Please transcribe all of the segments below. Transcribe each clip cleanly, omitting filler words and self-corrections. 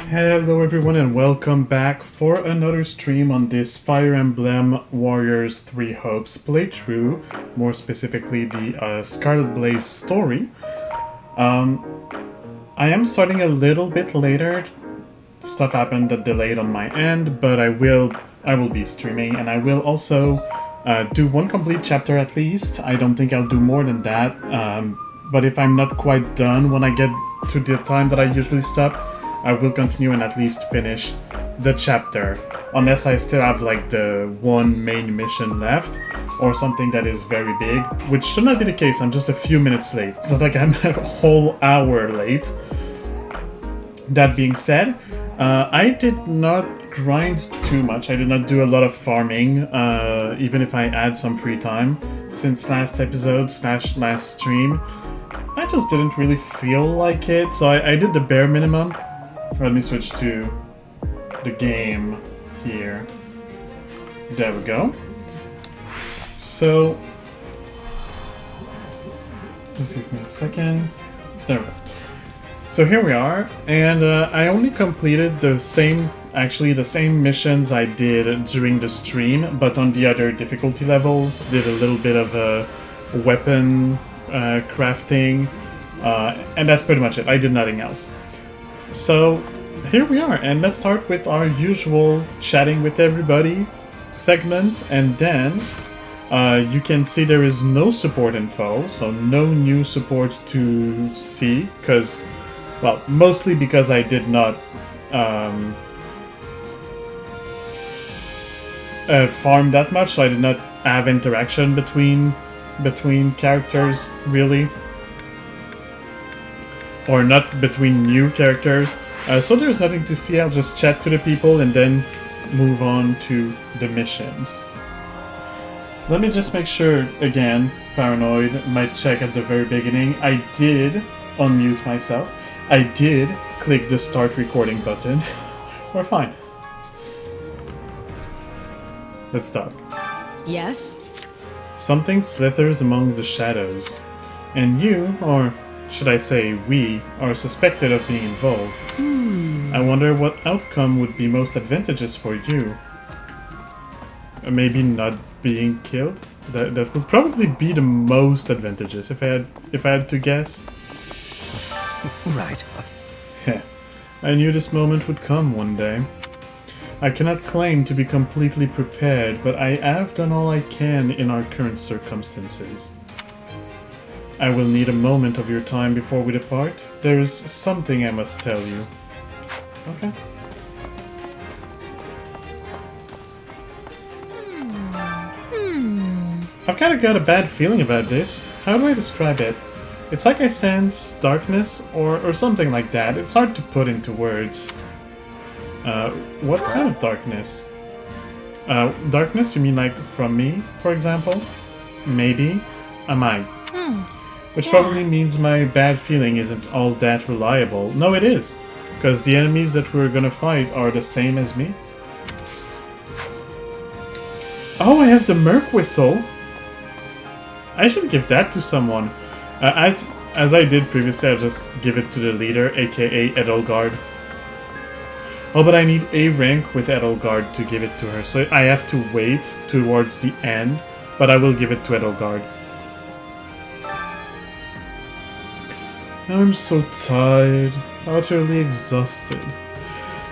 Hello everyone and welcome back for another stream on this Fire Emblem Warriors 3 Hopes playthrough, more specifically the Scarlet Blaze story. I am starting a little bit later. Stuff happened that delayed on my end, but I will be streaming, and I will also do one complete chapter at least. I don't think I'll do more than that, but if I'm not quite done when I get to the time that I usually stop, I will continue and at least finish the chapter, unless I still have like the one main mission left, or something that is very big, which should not be the case. I'm just a few minutes late. It's not like I'm a whole hour late. That being said, I did not grind too much. I did not do a lot of farming, even if I had some free time since last episode / last stream. I just didn't really feel like it, so I did the bare minimum. Let me switch to the game here. There we go. So, just give me a second. There we go. So here we are, and I only completed the same missions I did during the stream, but on the other difficulty levels. Did a little bit of weapon crafting, and that's pretty much it. I did nothing else. So here we are, and let's start with our usual chatting with everybody segment, and then you can see there is no support info, so no new support to see, because, well, mostly because I did not farm that much, so I did not have interaction between characters, really. Or not between new characters. So there's nothing to see. I'll just chat to the people and then move on to the missions. Let me just make sure, again, paranoid, might check at the very beginning. I did unmute myself. I did click the start recording button. We're fine. Let's talk. Yes? Something slithers among the shadows. And you, or should I say we, are suspected of being involved. I wonder what outcome would be most advantageous for you. Maybe not being killed? That would probably be the most advantageous if I had to guess. Right. I knew this moment would come one day. I cannot claim to be completely prepared, but I have done all I can in our current circumstances. I will need a moment of your time before we depart. There is something I must tell you. Okay. I've kind of got a bad feeling about this. How do I describe it? It's like I sense darkness or something like that. It's hard to put into words. What kind of darkness? Darkness? You mean like from me, for example? Maybe. I might. Which probably means my bad feeling isn't all that reliable. No, it is. Because the enemies that we're gonna fight are the same as me. Oh, I have the Merc Whistle! I should give that to someone. As I did previously, I'll just give it to the leader, aka Edelgard. Oh, but I need a rank with Edelgard to give it to her, so I have to wait towards the end, but I will give it to Edelgard. I'm so tired, utterly exhausted.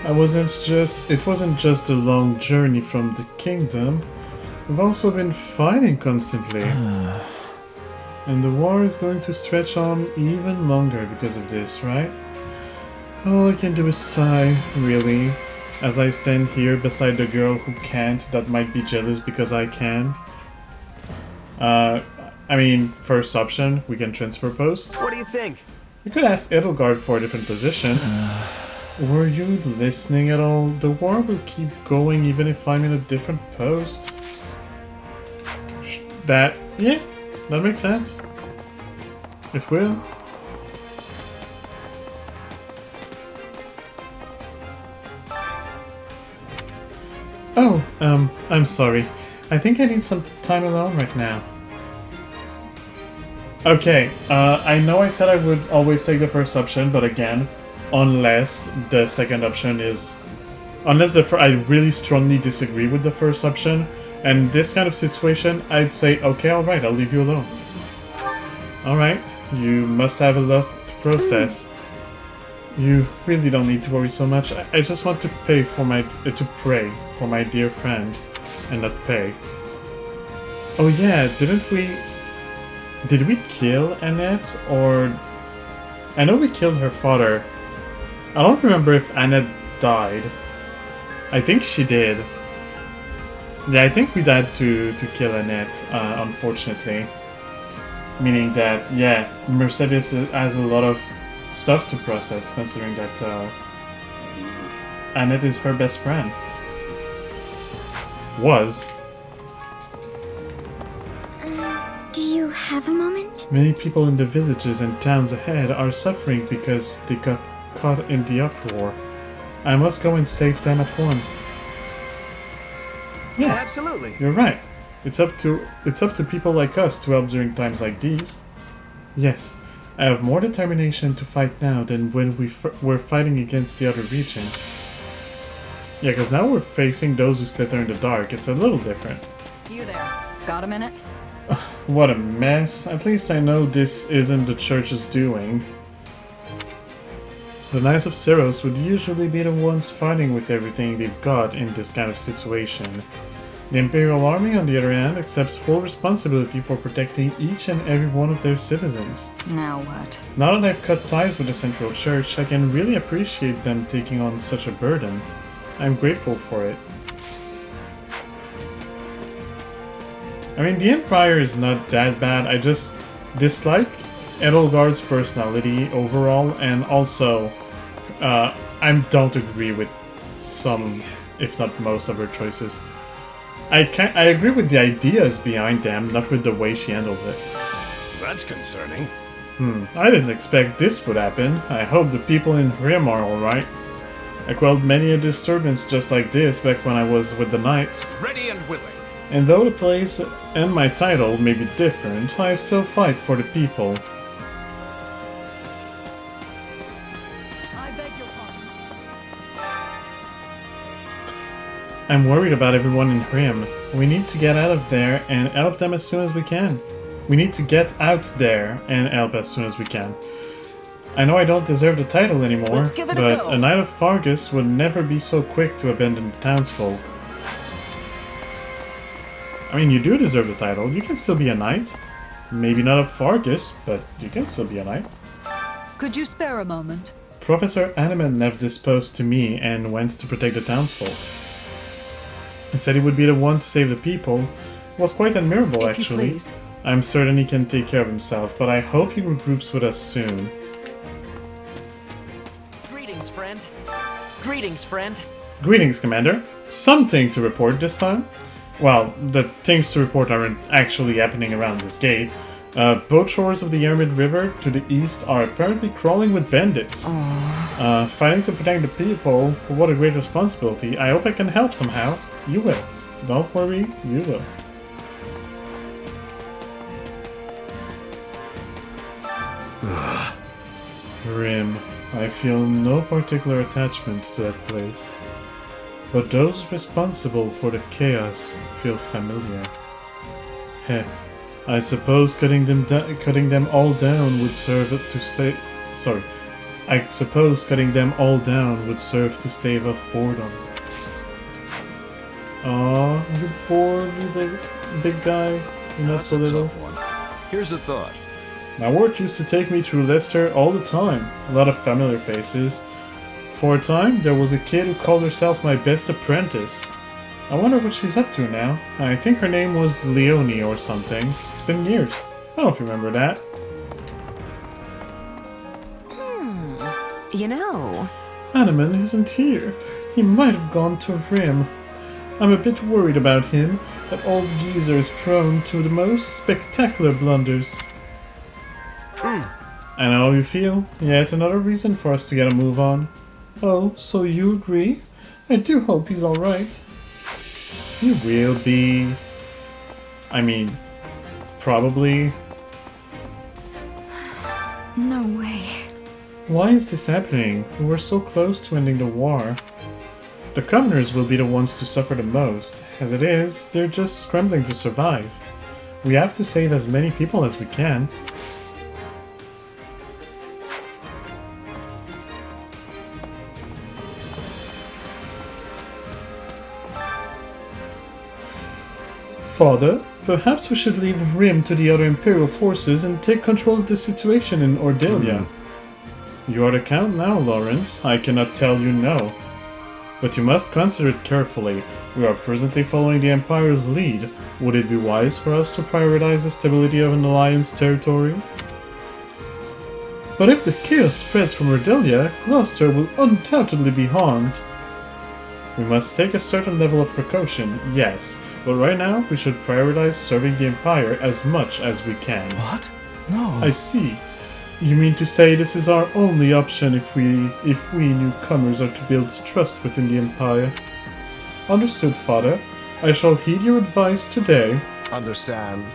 It wasn't just a long journey from the kingdom. We've also been fighting constantly. And the war is going to stretch on even longer because of this, right? All I can do is sigh, really, as I stand here beside the girl who can't, that might be jealous because I can. I mean, first option, we can transfer posts. What do you think? You could ask Edelgard for a different position. Were you listening at all? The war will keep going even if I'm in a different post. Yeah, that makes sense. It will. Oh, I'm sorry. I think I need some time alone right now. Okay, I know I said I would always take the first option, but again, unless the second option is... Unless I really strongly disagree with the first option, and in this kind of situation, I'd say, okay, alright, I'll leave you alone. Alright, you must have a lot to process. You really don't need to worry so much. I just want to pray for my dear friend, and not pay. Oh yeah, did we kill Annette, or... I know we killed her father. I don't remember if Annette died. I think she did. Yeah, I think we died to kill Annette, unfortunately. Meaning that, yeah, Mercedes has a lot of stuff to process, considering that Annette is her best friend. Was. Do you have a moment? Many people in the villages and towns ahead are suffering because they got caught in the uproar. I must go and save them at once. Yeah, Absolutely. you're right. It's up to people like us to help during times like these. Yes, I have more determination to fight now than when we were fighting against the other regions. Yeah, because now we're facing those who slither in the dark. It's a little different. You there. Got a minute? What a mess. At least I know this isn't the church's doing. The Knights of Syros would usually be the ones fighting with everything they've got in this kind of situation. The Imperial Army, on the other hand, accepts full responsibility for protecting each and every one of their citizens. Now what? Now that I've cut ties with the Central Church, I can really appreciate them taking on such a burden. I'm grateful for it. I mean, the Empire is not that bad. I just dislike Edelgard's personality overall, and also I don't agree with some, if not most, of her choices. I agree with the ideas behind them, not with the way she handles it. That's concerning. I didn't expect this would happen. I hope the people in Rim are alright. I quelled many a disturbance just like this back when I was with the Knights. Ready and willing. And though the place and my title may be different, I still fight for the people. I beg your pardon. I'm worried about everyone in Rim. We need to get out of there and help them as soon as we can. We need to get out there and help as soon as we can. I know I don't deserve the title anymore, Let's give it a but go. a Knight of Fargus would never be so quick to abandon the townsfolk. I mean, you do deserve the title. You can still be a knight. Maybe not of Fargus, but you can still be a knight. Could you spare a moment? Professor Animan left this post to me and went to protect the townsfolk. He said he would be the one to save the people. It was quite admirable, If you actually. please. I'm certain he can take care of himself, but I hope he regroups with us soon. Greetings, friend. Greetings, friend. Greetings, Commander. Something to report this time? Well, the things to report aren't actually happening around this gate. Both shores of the Yermid River to the east are apparently crawling with bandits. Fighting to protect the people, what a great responsibility. I hope I can help somehow. You will. Don't worry, you will. Rim. I feel no particular attachment to that place. But those responsible for the chaos feel familiar. Heh. I suppose cutting them all down would serve to stay. Sorry. I suppose cutting them all down would serve to stave off boredom. Aw, you bored, you big guy? You're not That's so a little. tough one. Here's a thought. My work used to take me through Leicester all the time. A lot of familiar faces. For a time, there was a kid who called herself my best apprentice. I wonder what she's up to now. I think her name was Leonie or something. It's been years. I don't know if you remember that. You know, Animan isn't here. He might have gone to Rim. I'm a bit worried about him. That old geezer is prone to the most spectacular blunders. I know how you feel. Yet another reason for us to get a move on. Oh, so you agree? I do hope he's alright. He will be. I mean, probably. No way. Why is this happening? We were so close to ending the war. The commoners will be the ones to suffer the most. As it is, they're just scrambling to survive. We have to save as many people as we can. Father, perhaps we should leave Rim to the other Imperial forces and take control of the situation in Ordelia. You are the Count now, Lawrence. I cannot tell you no. But you must consider it carefully. We are presently following the Empire's lead. Would it be wise for us to prioritize the stability of an Alliance territory? But if the chaos spreads from Ordelia, Gloucester will undoubtedly be harmed. We must take a certain level of precaution, yes, but right now we should prioritize serving the Empire as much as we can. What? No. I see. You mean to say this is our only option if we newcomers are to build trust within the Empire? Understood, Father. I shall heed your advice today. Understand.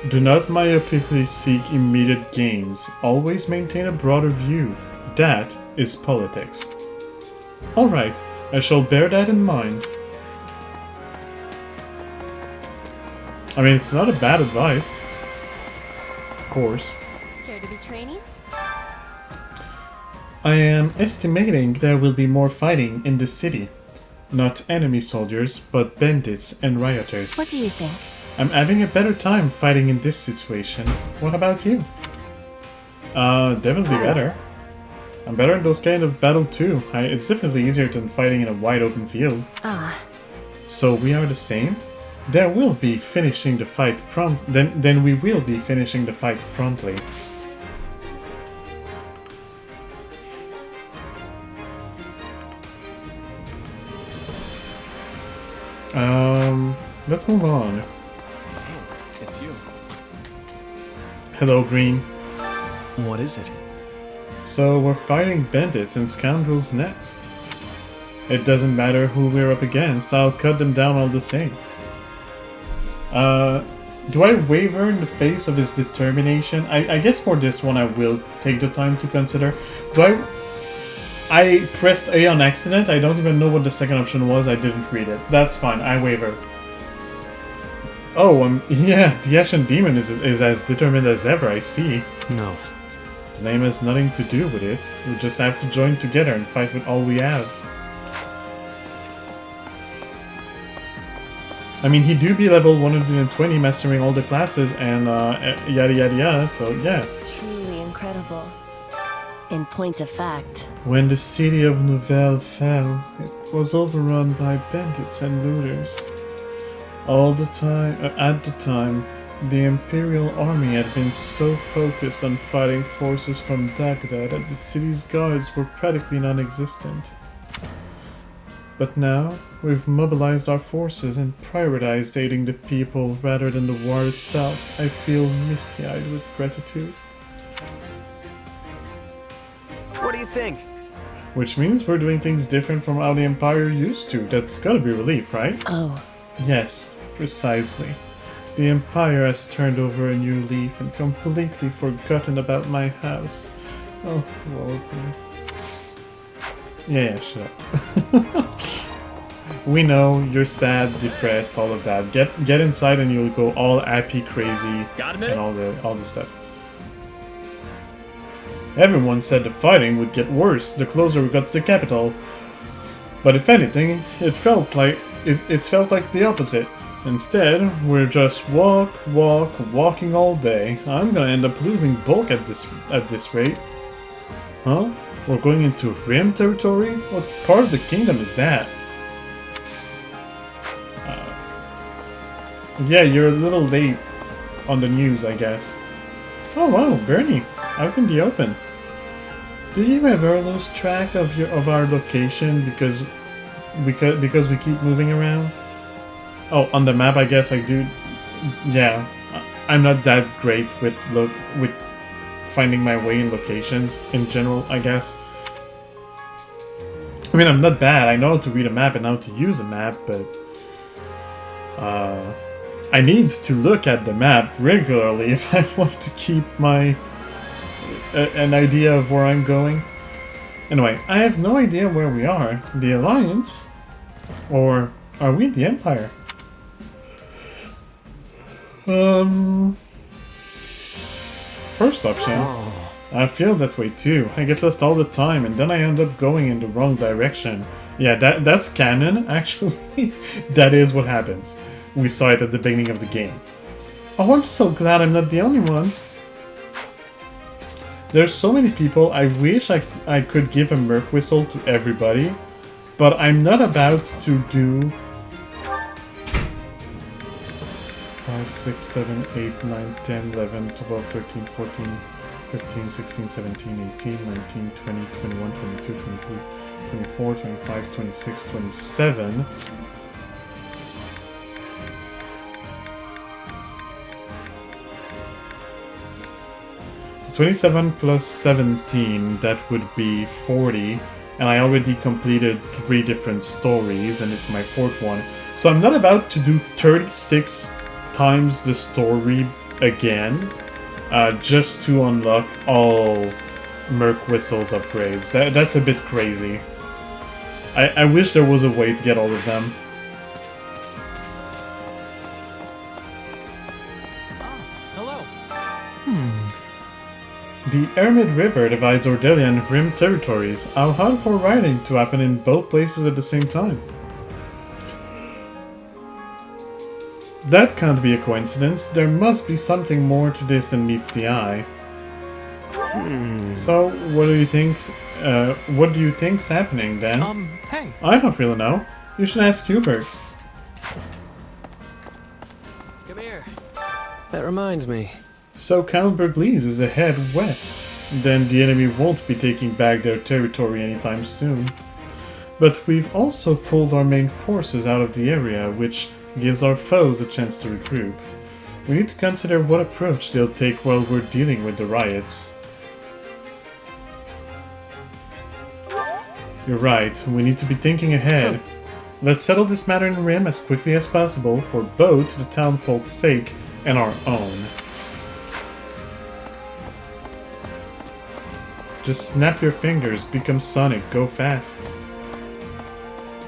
Do not myopically seek immediate gains. Always maintain a broader view. That is politics. Alright, I shall bear that in mind. I mean, it's not a bad advice. Of course. Care to be training? I am estimating there will be more fighting in the city. Not enemy soldiers, but bandits and rioters. What do you think? I'm having a better time fighting in this situation. What about you? Definitely better. I'm better in those kind of battle too. It's definitely easier than fighting in a wide open field. So we are the same? There will be finishing the fight then we will be finishing the fight promptly. Let's move on. It's you. Hello, Green. What is it? So we're fighting bandits and scoundrels next. It doesn't matter who we're up against, I'll cut them down all the same. Do I waver in the face of his determination? I guess for this one I will take the time to consider. I pressed A on accident, I don't even know what the second option was, I didn't read it. That's fine, I waver. Oh, yeah, the Ashen Demon is as determined as ever, I see. No. The name has nothing to do with it, we just have to join together and fight with all we have. I mean, he do be level 120, mastering all the classes and yada yada yada, so yeah. Truly incredible. In point of fact, When the city of Nouvelle fell, it was overrun by bandits and looters. At the time, the Imperial Army had been so focused on fighting forces from Dagda that the city's guards were practically non-existent. But now, we've mobilized our forces and prioritized aiding the people rather than the war itself. I feel misty-eyed with gratitude. What do you think? Which means we're doing things different from how the Empire used to. That's gotta be relief, right? oh, Yes, precisely. The Empire has turned over a new leaf and completely forgotten about my house. Oh, woe of me. Yeah, shut up. We know, you're sad, depressed, all of that. Get inside and you'll go all happy, crazy, and all the stuff. Everyone said the fighting would get worse the closer we got to the capital. But if anything, it felt like the opposite. Instead, we're just walking all day. I'm gonna end up losing bulk at this rate. Huh? We're going into Rim territory? What part of the kingdom is that? Yeah, you're a little late on the news, I guess. Oh wow, Bernie, out in the open. Do you ever lose track of our location because we keep moving around? Oh, on the map, I guess I do. Yeah, I'm not that great with finding my way in locations in general, I guess. I mean, I'm not bad. I know how to read a map and how to use a map, but I need to look at the map regularly if I want to keep my an idea of where I'm going. Anyway, I have no idea where we are. The Alliance? Or are we the Empire? First option. I feel that way too. I get lost all the time and then I end up going in the wrong direction. Yeah, that's canon, actually. That is what happens. We saw it at the beginning of the game. Oh, I'm so glad I'm not the only one. There's so many people, I wish I could give a Merc Whistle to everybody, but I'm not about to do 5, 6, 7, 8, 9, 10, 11, 12, 13, 14, 15, 16, 17, 18, 19, 20, 21, 22, 23, 24, 25, 26, 27. So 27 plus 17, that would be 40. And I already completed 3 different stories, and it's my 4th one. So I'm not about to do 36 times the story again, just to unlock all Merc Whistles upgrades. That's a bit crazy. I wish there was a way to get all of them. Hello. The Ermid River divides Ordelia and Rim territories. I'll hunt for riding to happen in both places at the same time. That can't be a coincidence. There must be something more to this than meets the eye. So, what do you think? What do you think's happening then? Hey. I don't really know. You should ask Hubert. Come here. That reminds me. So Count Bergliez is ahead west. Then the enemy won't be taking back their territory anytime soon. But we've also pulled our main forces out of the area, which gives our foes a chance to regroup. We need to consider what approach they'll take while we're dealing with the riots. You're right, we need to be thinking ahead. Let's settle this matter in Rim as quickly as possible for both the townfolk's sake and our own. Just snap your fingers, become Sonic, go fast.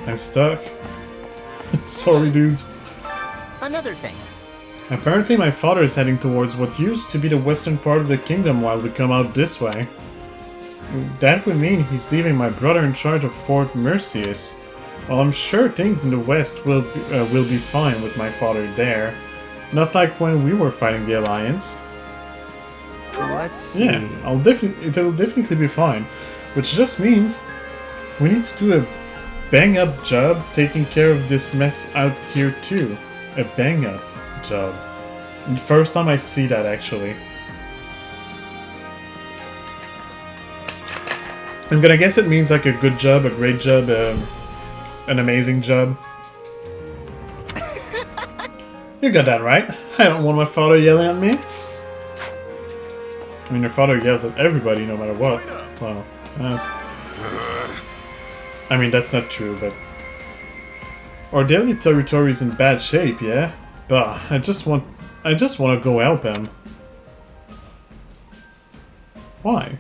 I'm stuck. Sorry, dudes. Another thing. Apparently my father is heading towards what used to be the western part of the kingdom while we come out this way. That would mean he's leaving my brother in charge of Fort Merceus. Well, I'm sure things in the west will be fine with my father there. Not like when we were fighting the Alliance. Let's see. Yeah, it'll definitely be fine. Which just means we need to do a bang-up job taking care of this mess out here too. A bang-up job. And the first time I see that, actually. I'm gonna guess it means like a good job, a great job, an amazing job. You got that right. I don't want my father yelling at me. I mean, your father yells at everybody no matter what. Well, I mean, that's not true, but... Ordelia territory is in bad shape, yeah? But I just want to go help him. Why?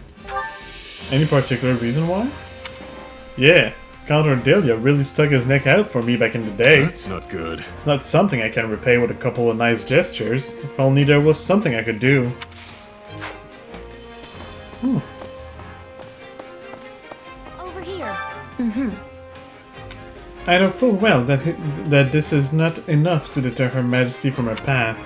Any particular reason why? Yeah, Count Ordelia really stuck his neck out for me back in the day. That's not good. It's not something I can repay with a couple of nice gestures. If only there was something I could do. Over here. I know full well that this is not enough to deter Her Majesty from her path.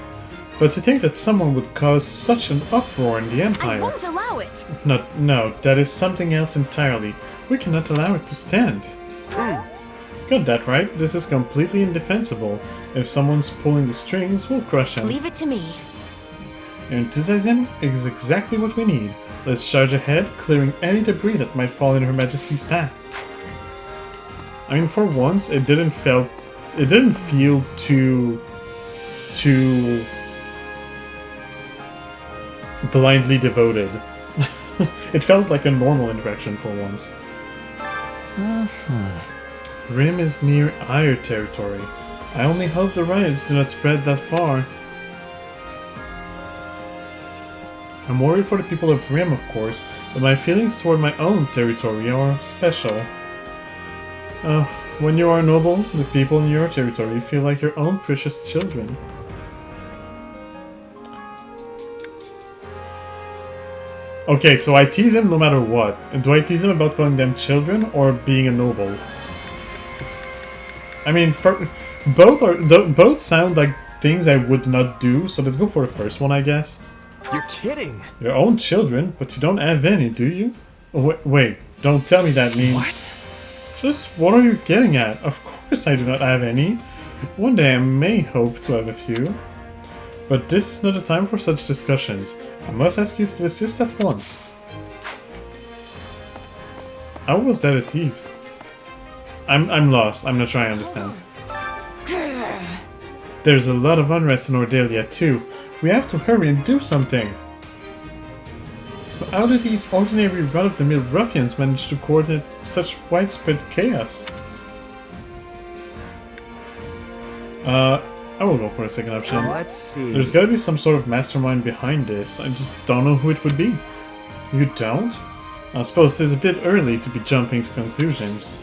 But to think that someone would cause such an uproar in the Empire... I won't allow it. No, that is something else entirely. We cannot allow it to stand. Got that right. This is completely indefensible. If someone's pulling the strings, we'll crush him. Leave it to me. Your enthusiasm is exactly what we need. Let's charge ahead, clearing any debris that might fall in Her Majesty's path. I mean, for once, it didn't feel too blindly devoted. It felt like a normal interaction for once. Rim is near Ire territory. I only hope the riots do not spread that far. I'm worried for the people of Rim, of course, but my feelings toward my own territory are special. When you are noble, the people in your territory feel like your own precious children. Okay, so I tease him no matter what. Do I tease him about calling them children or being a noble? I mean, both sound like things I would not do, so let's go for the first one, I guess. You're kidding. Your own children, but you don't have any, do you? Oh, wait, don't tell me that means... What? Just what are you getting at? Of course I do not have any. One day I may hope to have a few. But this is not the time for such discussions. I must ask you to desist at once. How was that a tease? I'm lost. I'm not trying to understand. There's a lot of unrest in Ordalia too. We have to hurry and do something. But how did these ordinary run-of-the-mill ruffians manage to coordinate such widespread chaos? I will go for a second option. Let's see. There's gotta be some sort of mastermind behind this. I just don't know who it would be. You don't? I suppose it's a bit early to be jumping to conclusions.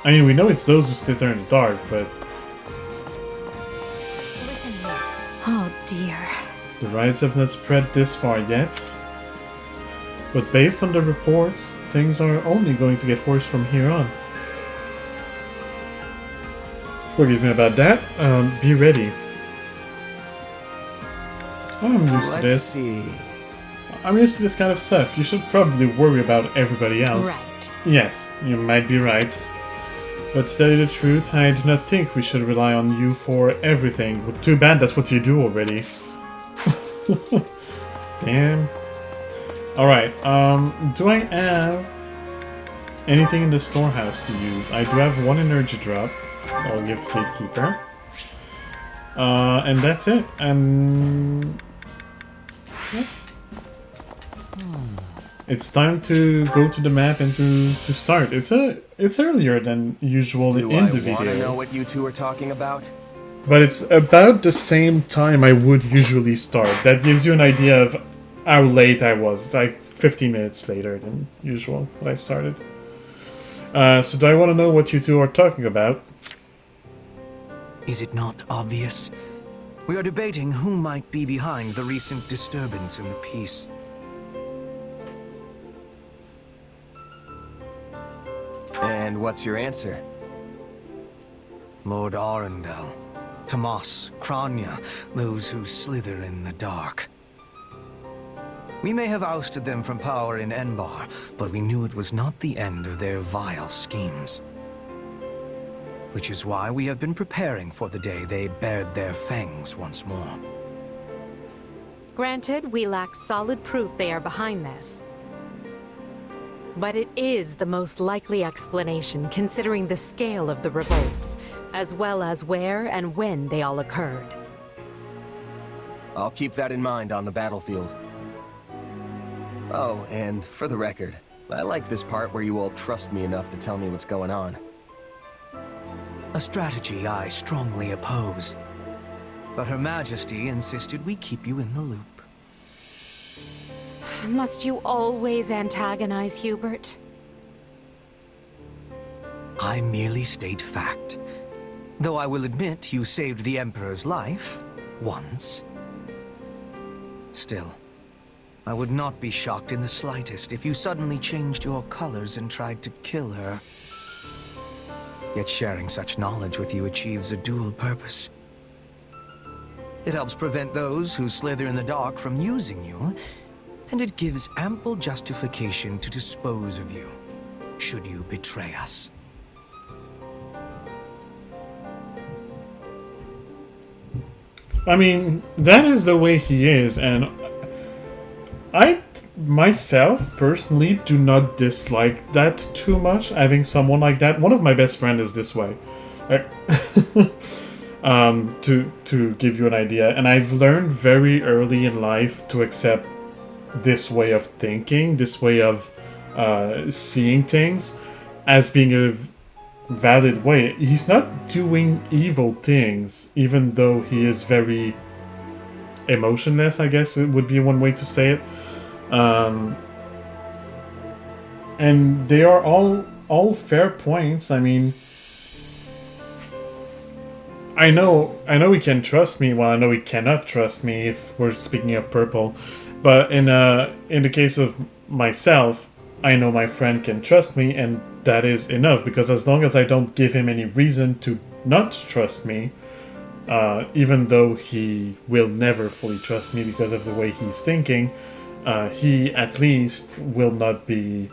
I mean, we know it's those who slither in the dark, but... Listen here. Oh dear. The riots have not spread this far yet. But based on the reports, things are only going to get worse from here on. Forgive me about that. Be ready. I'm used to this. See. I'm used to this kind of stuff. You should probably worry about everybody else. Right. Yes, you might be right. But to tell you the truth, I do not think we should rely on you for everything. Well, too bad that's what you do already. Damn. Alright, do I have anything in the storehouse to use? I do have one energy drop. I'll give to Gatekeeper. And that's it. And... yeah. It's time to go to the map and to start. It's earlier than usual in the Do I want to video. know what you two are talking about? But it's about the same time I would usually start. That gives you an idea of how late I was. Like 15 minutes later than usual when I started. So do I want to know what you two are talking about? Is it not obvious? We are debating who might be behind the recent disturbance in the peace. And what's your answer? Lord Arundel, Tomas, Kranya, those who slither in the dark. We may have ousted them from power in Enbar, but we knew it was not the end of their vile schemes. Which is why we have been preparing for the day they bared their fangs once more. Granted, we lack solid proof they are behind this. But it is the most likely explanation considering the scale of the revolts, as well as where and when they all occurred. I'll keep that in mind on the battlefield. Oh, and for the record, I like this part where you all trust me enough to tell me what's going on. A strategy I strongly oppose. But Her Majesty insisted we keep you in the loop. Must you always antagonize Hubert? I merely state fact. Though I will admit you saved the Emperor's life, once. Still, I would not be shocked in the slightest if you suddenly changed your colors and tried to kill her. Yet sharing such knowledge with you achieves a dual purpose. It helps prevent those who slither in the dark from using you, and it gives ample justification to dispose of you, should you betray us. I mean, that is the way he is, and I myself personally do not dislike that too much, having someone like that. One of my best friends is this way. To give you an idea, and I've learned very early in life to accept this way of thinking, this way of seeing things as being a valid way. He's not doing evil things, even though he is very emotionless, I guess it would be one way to say it. And they are all fair points. I mean, I know he can trust me. Well, I know he cannot trust me if we're speaking of purple. But in the case of myself, I know my friend can trust me, and that is enough. Because as long as I don't give him any reason to not trust me, even though he will never fully trust me because of the way he's thinking, he at least will not be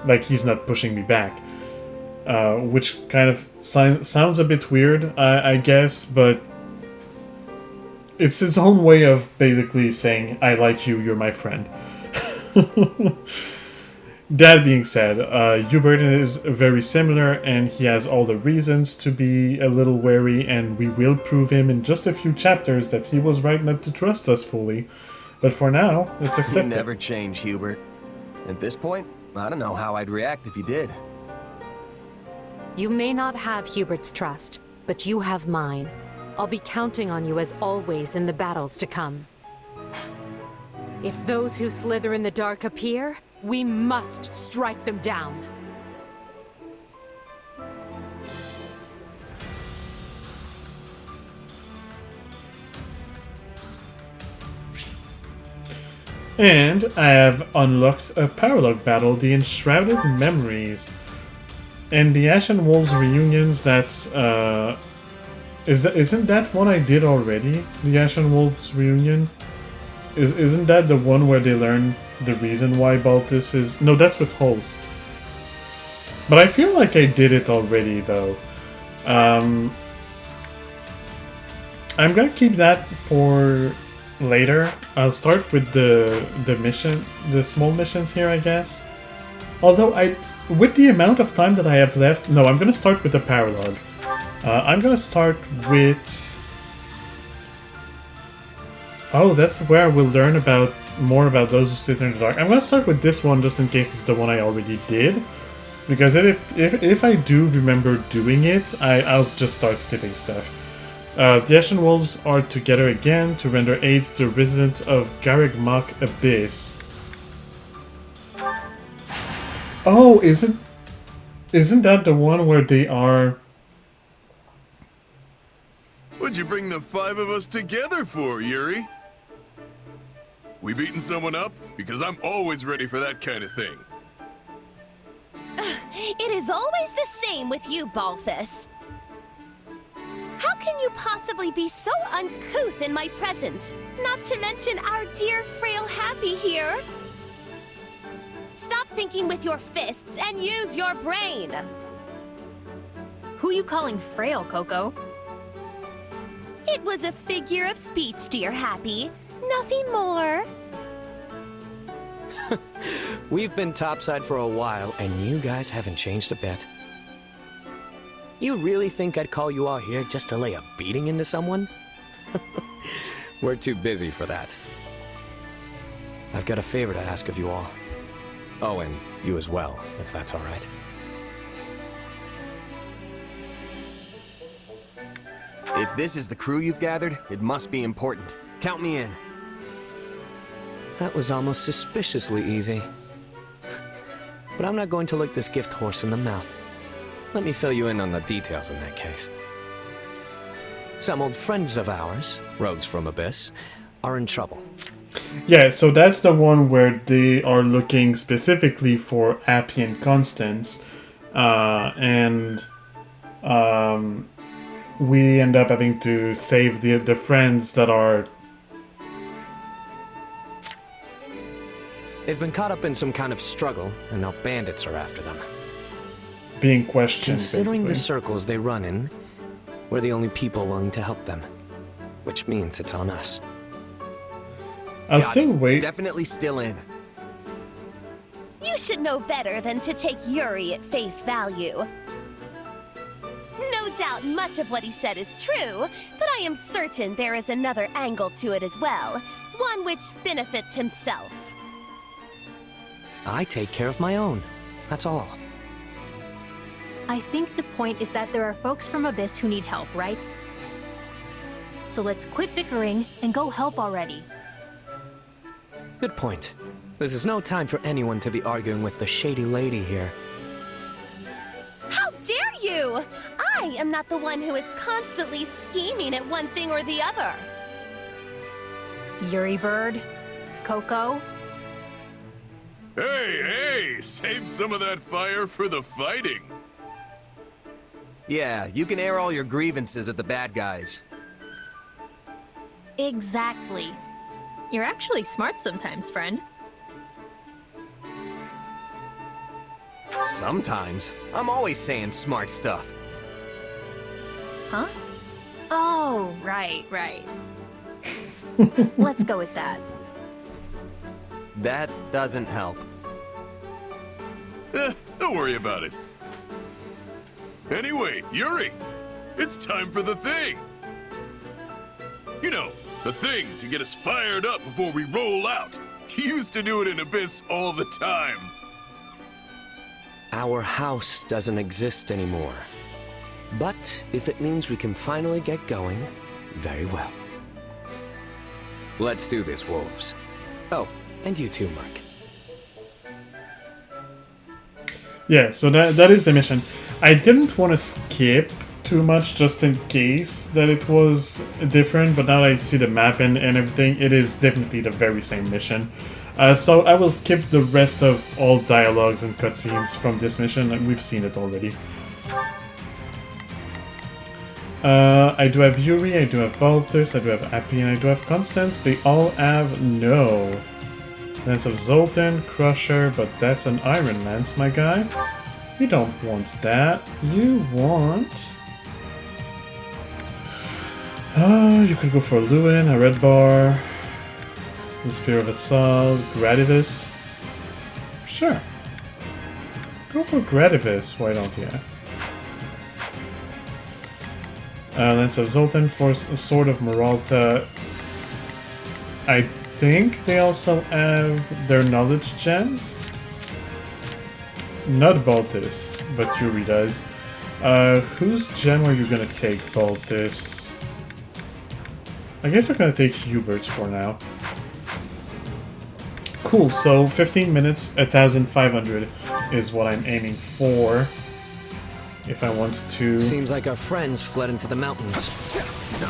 like he's not pushing me back. Which kind of sounds a bit weird, I guess, but it's his own way of basically saying, I like you, you're my friend. That being said, Hubert is very similar, and he has all the reasons to be a little wary, and we will prove him in just a few chapters that he was right not to trust us fully. But for now, let's accept it. You never change, Hubert. At this point, I don't know how I'd react if you did. You may not have Hubert's trust, but you have mine. I'll be counting on you as always in the battles to come. If those who slither in the dark appear, we must strike them down. And I have unlocked a paralog battle, the Enshrouded Memories. And the Ashen Wolves reunions, that's isn't that one I did already? The Ashen Wolves reunion? Isn't that the one where they learn the reason why Baltus is... No, that's with Holst. But I feel like I did it already, though. I'm gonna keep that for later. I'll start with the mission, the small missions here, I guess. Although with the amount of time that I have left... No, I'm gonna start with the paralog. I'm gonna start with... Oh, that's where we'll learn more about those who sit in the dark. I'm gonna start with this one just in case it's the one I already did. Because if I do remember doing it, I'll just start skipping stuff. The Ashen Wolves are together again to render aid to the residents of Garreg-Mach Abyss. Oh, isn't that the one where they are... What'd you bring the five of us together for, Yuri? We beating someone up? Because I'm always ready for that kind of thing. It is always the same with you, Balthus. How can you possibly be so uncouth in my presence? Not to mention our dear frail Happy here. Stop thinking with your fists and use your brain. Who you calling frail, Coco? It was a figure of speech, dear Happy. Nothing more. We've been topside for a while, and you guys haven't changed a bit. You really think I'd call you all here just to lay a beating into someone? We're too busy for that. I've got a favor to ask of you all. Oh, and you as well, if that's all right. If this is the crew you've gathered, it must be important. Count me in. That was almost suspiciously easy. But I'm not going to look this gift horse in the mouth. Let me fill you in on the details in that case. Some old friends of ours, rogues from Abyss, are in trouble. Yeah, so that's the one where they are looking specifically for Appy and Constance. We end up having to save the friends that are... They've been caught up in some kind of struggle, and now bandits are after them. being questioned, Considering basically. the circles they run in, we're the only people willing to help them. Which means it's on us. I'll still wait. Definitely still in. You should know better than to take Yuri at face value. No doubt much of what he said is true, but I am certain there is another angle to it as well. One which benefits himself. I take care of my own. That's all. I think the point is that there are folks from Abyss who need help, right? So let's quit bickering and go help already. Good point. This is no time for anyone to be arguing with the shady lady here. How dare you! I am not the one who is constantly scheming at one thing or the other. Yuri Bird? Coco? Hey, save some of that fire for the fighting. Yeah, you can air all your grievances at the bad guys. Exactly. You're actually smart sometimes, friend. Sometimes. I'm always saying smart stuff. Huh? Oh, right. Let's go with that. That doesn't help. Don't worry about it. Anyway, Yuri, it's time for the thing. You know, the thing to get us fired up before we roll out. He used to do it in Abyss all the time. Our house doesn't exist anymore. But if it means we can finally get going, very well. Let's do this, wolves. Oh, and you too, Mark. Yeah, so that is the mission. I didn't want to skip too much just in case that it was different, but now that I see the map and everything, it is definitely the very same mission. So I will skip the rest of all dialogues and cutscenes from this mission, and we've seen it already. I do have Yuri, I do have Balthus, I do have Happy, and I do have Constance. They all have no. Lance of Zoltan, Crusher, but that's an Iron Lance, my guy. You don't want that. You want... you could go for Lewin, a Red Bar, the Spear of Assault, Gradivis. Sure. Go for Gradivis, why don't you? Lance of Zoltan, Force, Sword of Maralta. I think they also have their knowledge gems. Not Balthus, but Yuri does. Whose gem are you gonna take, Balthus? I guess we're gonna take Hubert's for now. Cool, so 15 minutes, 1,500 is what I'm aiming for. If I want to... Seems like our friends fled into the mountains.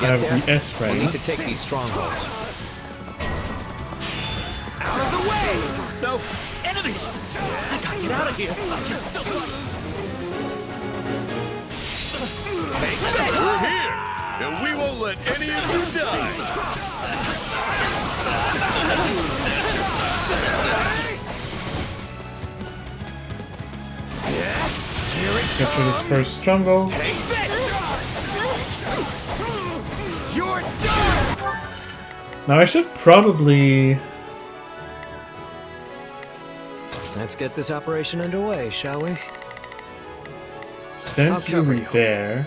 Have the S-ray. We'll need to take these strongholds. Out of the way! No! Enemies! I gotta get out of here! Take that! We're here! And we won't let any of you die! Capture this first stronghold. Take this! You're done! Now I should probably... Let's get this operation underway, shall we? Send I'll cover Yuri you. there.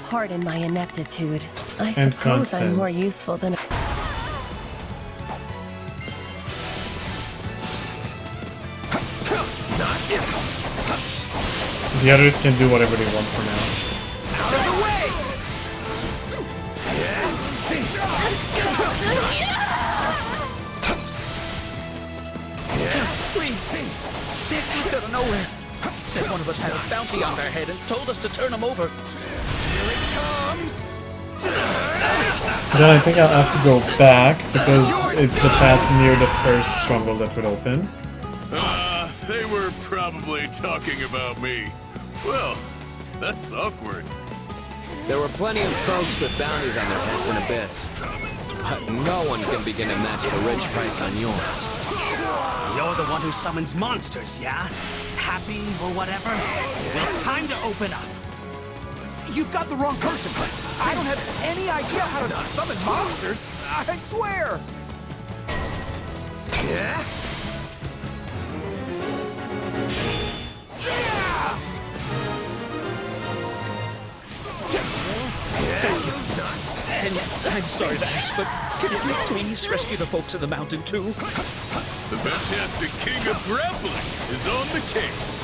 Pardon my ineptitude. I And suppose I'm more Constance. useful than... The others can do whatever they want for now. Out of the way! Please! They attacked out of nowhere. Said one of us had a bounty on their head and told us to turn them over. Here it comes! Then I think I'll have to go back because it's the path near the first stronghold that would open. They were probably talking about me. Well, that's awkward. There were plenty of folks with bounties on their heads in Abyss. But no one can begin to match the rich price on yours. You're the one who summons monsters, yeah? Happy or whatever? Well, time to open up. You've got the wrong person. I don't have any idea how to summon monsters. I swear. Yeah? And I'm sorry to ask, but could you please rescue the folks in the mountain too? The fantastic king of grappling is on the case.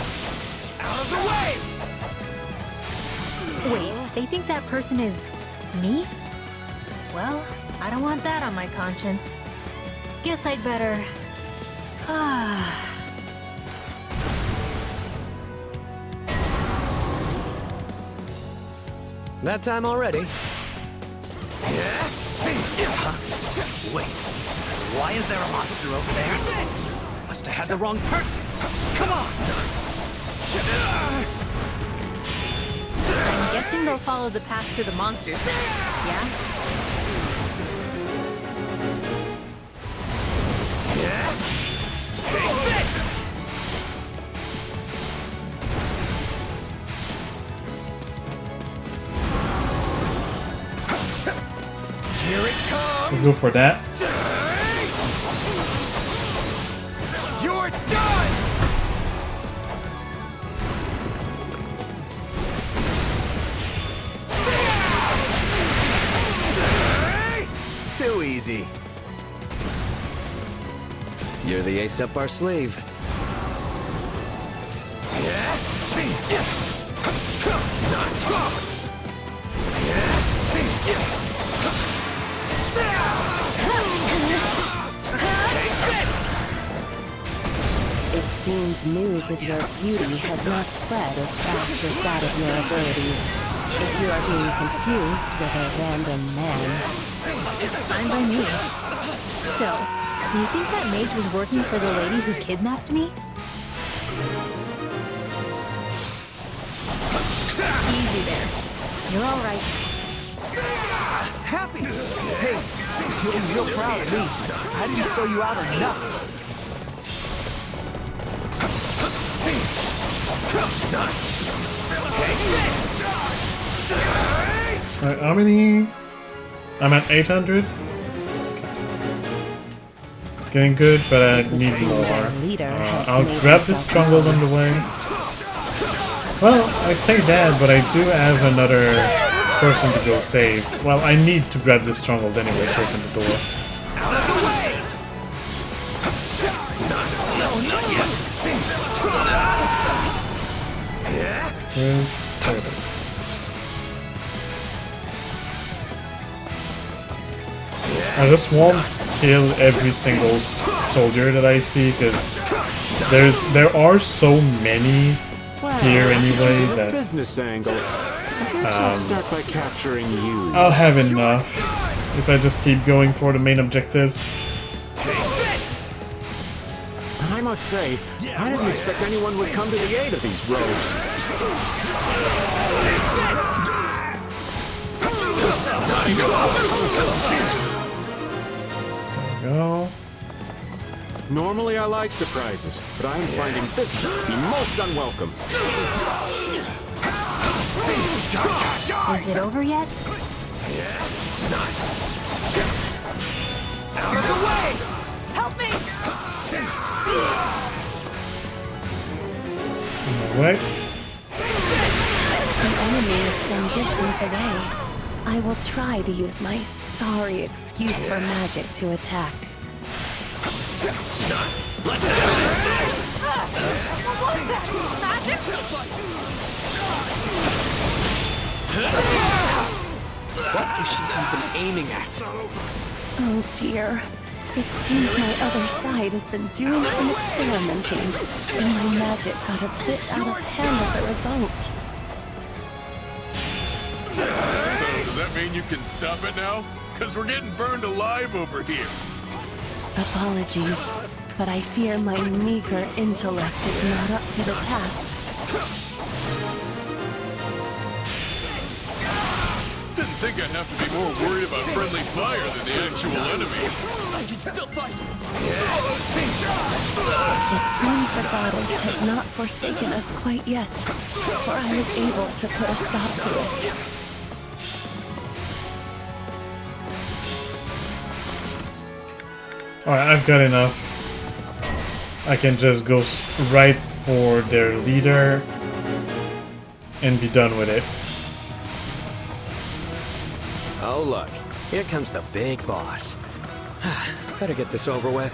Out of the way! Wait, they think that person is me? Well, I don't want that on my conscience. Guess I'd better... That time already. Wait, why is there a monster over there? Must have had the wrong person. Come on! I'm guessing they'll follow the path to the monsters. Yeah? Take this! Here it comes! Let's go for that. You're done! Too easy. You're the ace up our sleeve. It seems news of your beauty has not spread as fast as that of your abilities. If you are being confused with a random man... It's fine by me. Still, do you think that mage was working for the lady who kidnapped me? Easy there. You're all right. Happy! Hey, you'll be real proud of me. I didn't sell you out or nothing. Alright, how many? I'm at 800. It's getting good, but I need more. I'll grab this stronghold on the way. Well, I say that, but I do have another person to go save. Well, I need to grab this stronghold anyway to open the door. Out of the way! No, not yet! There it is. I just won't kill every single soldier that I see, because there are so many here anyway that business angle. I'll start by capturing you. I'll have enough if I just keep going for the main objectives. I must say, I didn't expect anyone would come to the aid of these rogues. There we go. Normally I like surprises, but I'm finding this to be most unwelcome. Is it over yet? Out of the way! Help me! Alright. The enemy is some distance away. I will try to use my sorry excuse for magic to attack. Let's do this! What was that? Magic? What is she even aiming at? Oh dear. It seems my other side has been doing some experimenting, and my magic got a bit out of hand as a result. So, does that mean you can stop it now? Because we're getting burned alive over here. Apologies, but I fear my meager intellect is not up to the task. Didn't think I'd have to be more worried about friendly fire than the actual enemy. I can still fight! It seems the goddess has not forsaken us quite yet, for I was able to put a stop to it. Alright, I've got enough. I can just go right for their leader and be done with it. Oh look, here comes the big boss. Better get this over with.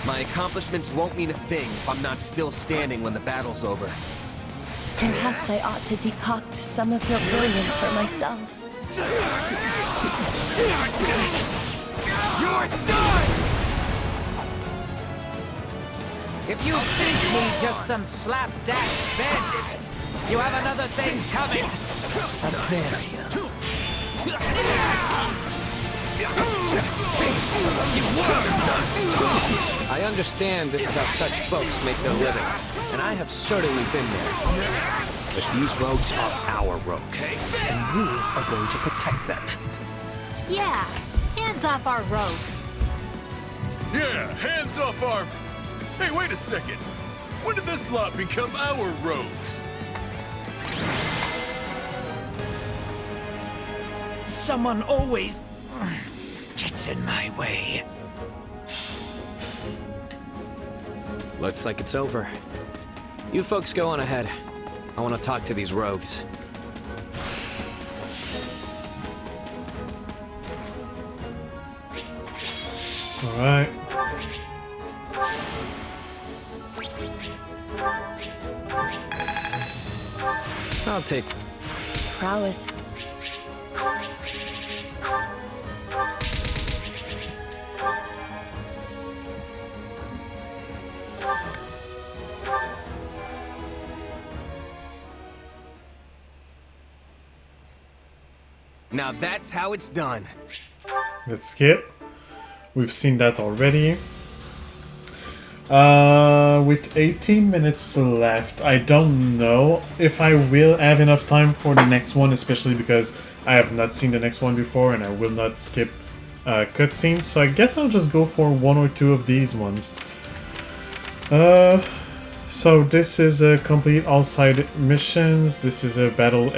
My accomplishments won't mean a thing if I'm not still standing when the battle's over. Perhaps I ought to decoct some of your brilliance for myself. You're done! If you think me just some slapdash bandit, you have another thing coming. A barrier. I understand this is how such folks make their living, and I have certainly been there. But these rogues are our rogues, and we are going to protect them. Yeah, hands off our rogues. Yeah, hands off our... Hey, wait a second. When did this lot become our rogues? Someone always gets in my way. Looks like it's over. You folks go on ahead. I want to talk to these rogues. Alright. I'll take Prowess. Now that's how it's done. Let's skip. We've seen that already. With 18 minutes left, I don't know if I will have enough time for the next one, especially because I have not seen the next one before and I will not skip cutscenes, so I guess I'll just go for one or two of these ones. So this is a complete all side missions. This is a battle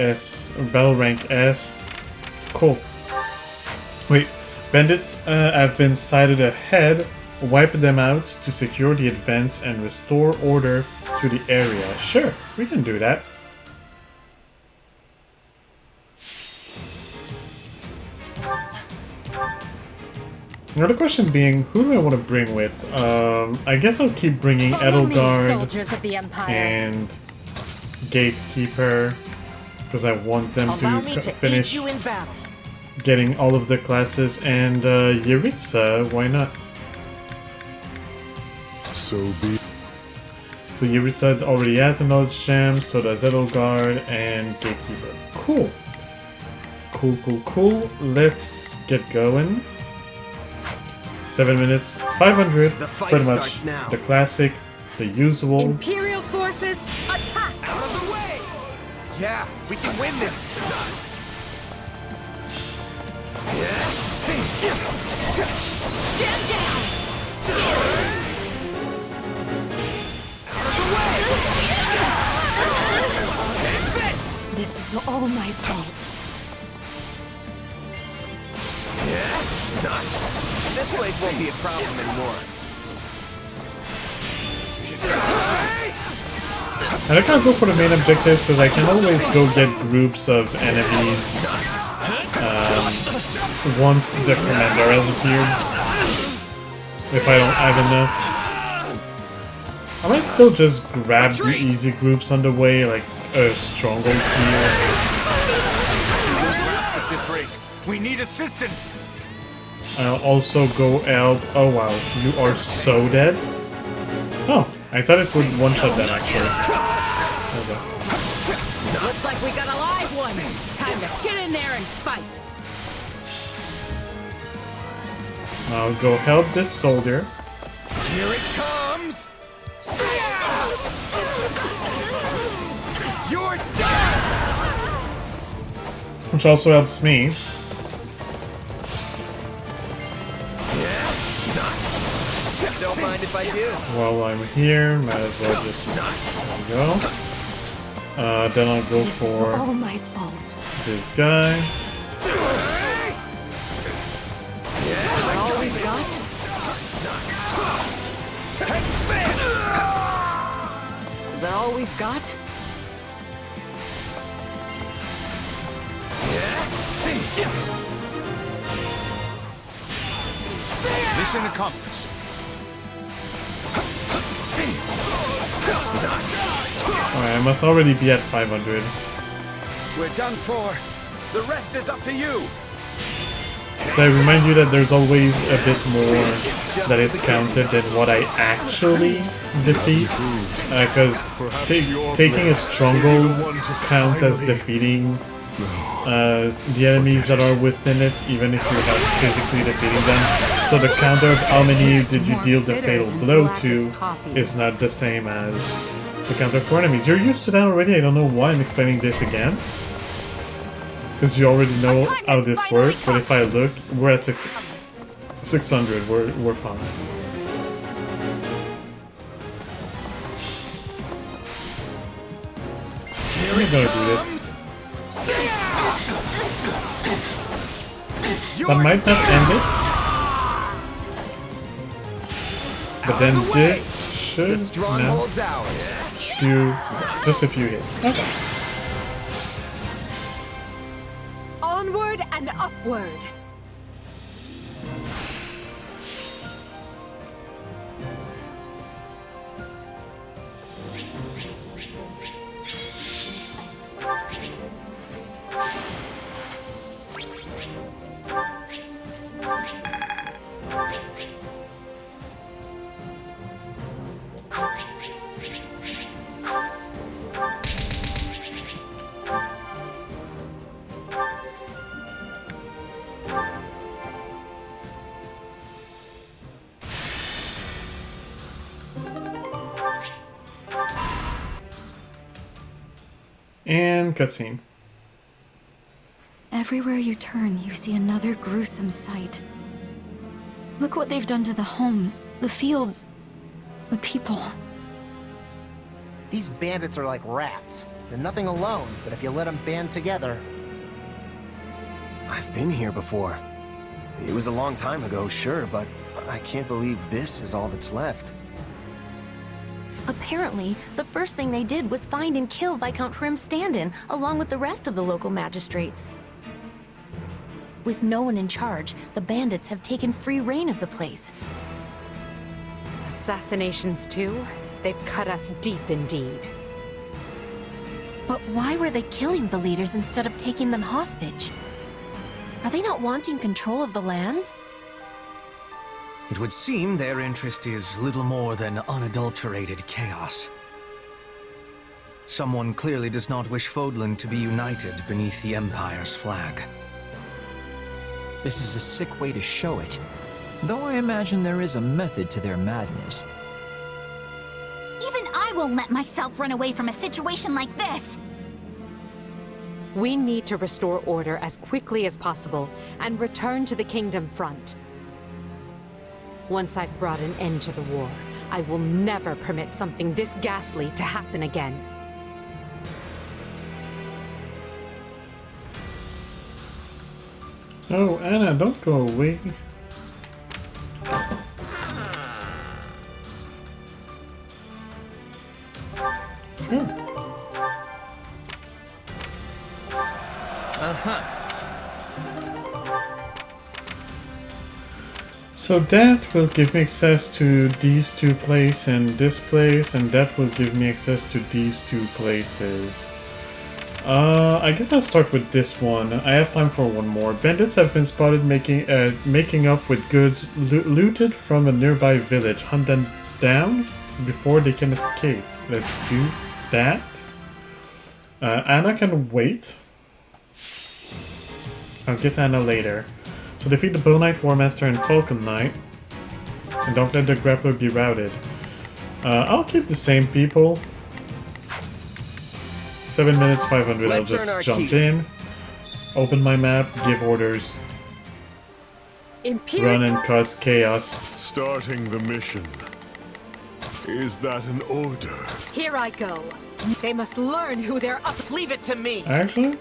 rank S. Cool. Wait, bandits have been sighted ahead. Wipe them out to secure the advance and restore order to the area. Sure, we can do that. Now the question being, who do I want to bring with? I guess I'll keep bringing Edelgard and Gatekeeper because I want them to finish getting all of the classes, and Yeritza, why not? So be. So Yeritza already has a knowledge gem, so does Edelgard and Gatekeeper. Cool. Cool. Let's get going. 7 minutes, 500, pretty much now. The classic, the usual. Imperial forces, attack! Out of the way! Yeah, we can win this. Stand down! This is all my fault. This place won't be a problem anymore. And I can't go for the main objectives because I can always go get groups of enemies once the commander has appeared. If I don't have enough. I might still just grab the easy groups on the way, like a stronghold here. At this rate, we need assistance. I'll also go help. Oh wow, you are so dead. Oh, I thought it would one-shot them actually. Okay. Looks like we got a live one. Time to get in there and fight. I'll go help this soldier. Here it comes. You're done. Which also helps me. Don't mind if I do. While I'm here, might as well just there we go. Then I'll go This is for all my fault. this guy. Is that all we've got? Take this. Is that all we've got? Mission accomplished. Alright, I must already be at 500. We're done for. The rest is up to you. So I remind you that there's always a bit more that is counted than what I actually defeat, because taking a stronghold counts as defeating the enemies that are within it, even if you're not physically defeating them. So the counter of how many did you deal the fatal blow to is not the same as the counter for enemies. You're used to that already, I don't know why I'm explaining this again. Because you already know how this works, but if I look, we're at 600, we're fine. I'm gonna do this. That might not end it. But then this should now just a few hits. Okay. Onward and upward. And cutscene. Everywhere you turn, you see another gruesome sight. Look what they've done to the homes, the fields, the people. These bandits are like rats. They're nothing alone, but if you let them band together... I've been here before. It was a long time ago, sure, but I can't believe this is all that's left. Apparently, the first thing they did was find and kill Viscount Trim Standin, along with the rest of the local magistrates. With no one in charge, the bandits have taken free reign of the place. Assassinations too? They've cut us deep indeed. But why were they killing the leaders instead of taking them hostage? Are they not wanting control of the land? It would seem their interest is little more than unadulterated chaos. Someone clearly does not wish Fodlan to be united beneath the Empire's flag. This is a sick way to show it. Though I imagine there is a method to their madness. Even I won't let myself run away from a situation like this! We need to restore order as quickly as possible and return to the Kingdom front. Once I've brought an end to the war, I will never permit something this ghastly to happen again. Oh, Anna, don't go away. Sure. So that will give me access to these two places and this place, and that will give me access to these two places. I guess I'll start with this one. I have time for one more. Bandits have been spotted making off with goods looted from a nearby village. Hunt them down before they can escape. Let's do that. Anna can wait. I'll get Anna later. So defeat the Bow Knight, War Master, and Falcon Knight. And don't let the grappler be routed. I'll keep the same people. 7 minutes, 500. I'll just jump in. Open my map, give orders. Run and cause chaos. Starting the mission. Is that an order? Here I go. They must learn who they're up. Leave it to me. Actually?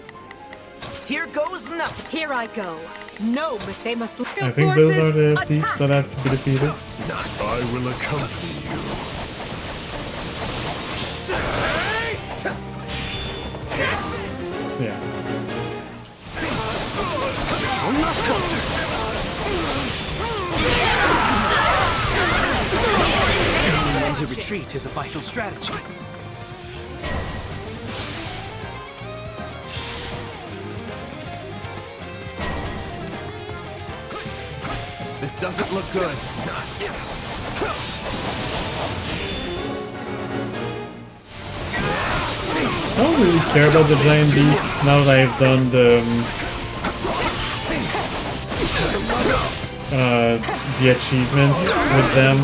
Here goes nothing. Here I go. No, but they must. I think those are the thieves that have to be defeated. I will accompany you. Yeah. When to retreat is a vital strategy. This doesn't look good. I don't really care about the giant beasts now that I've done the achievements with them.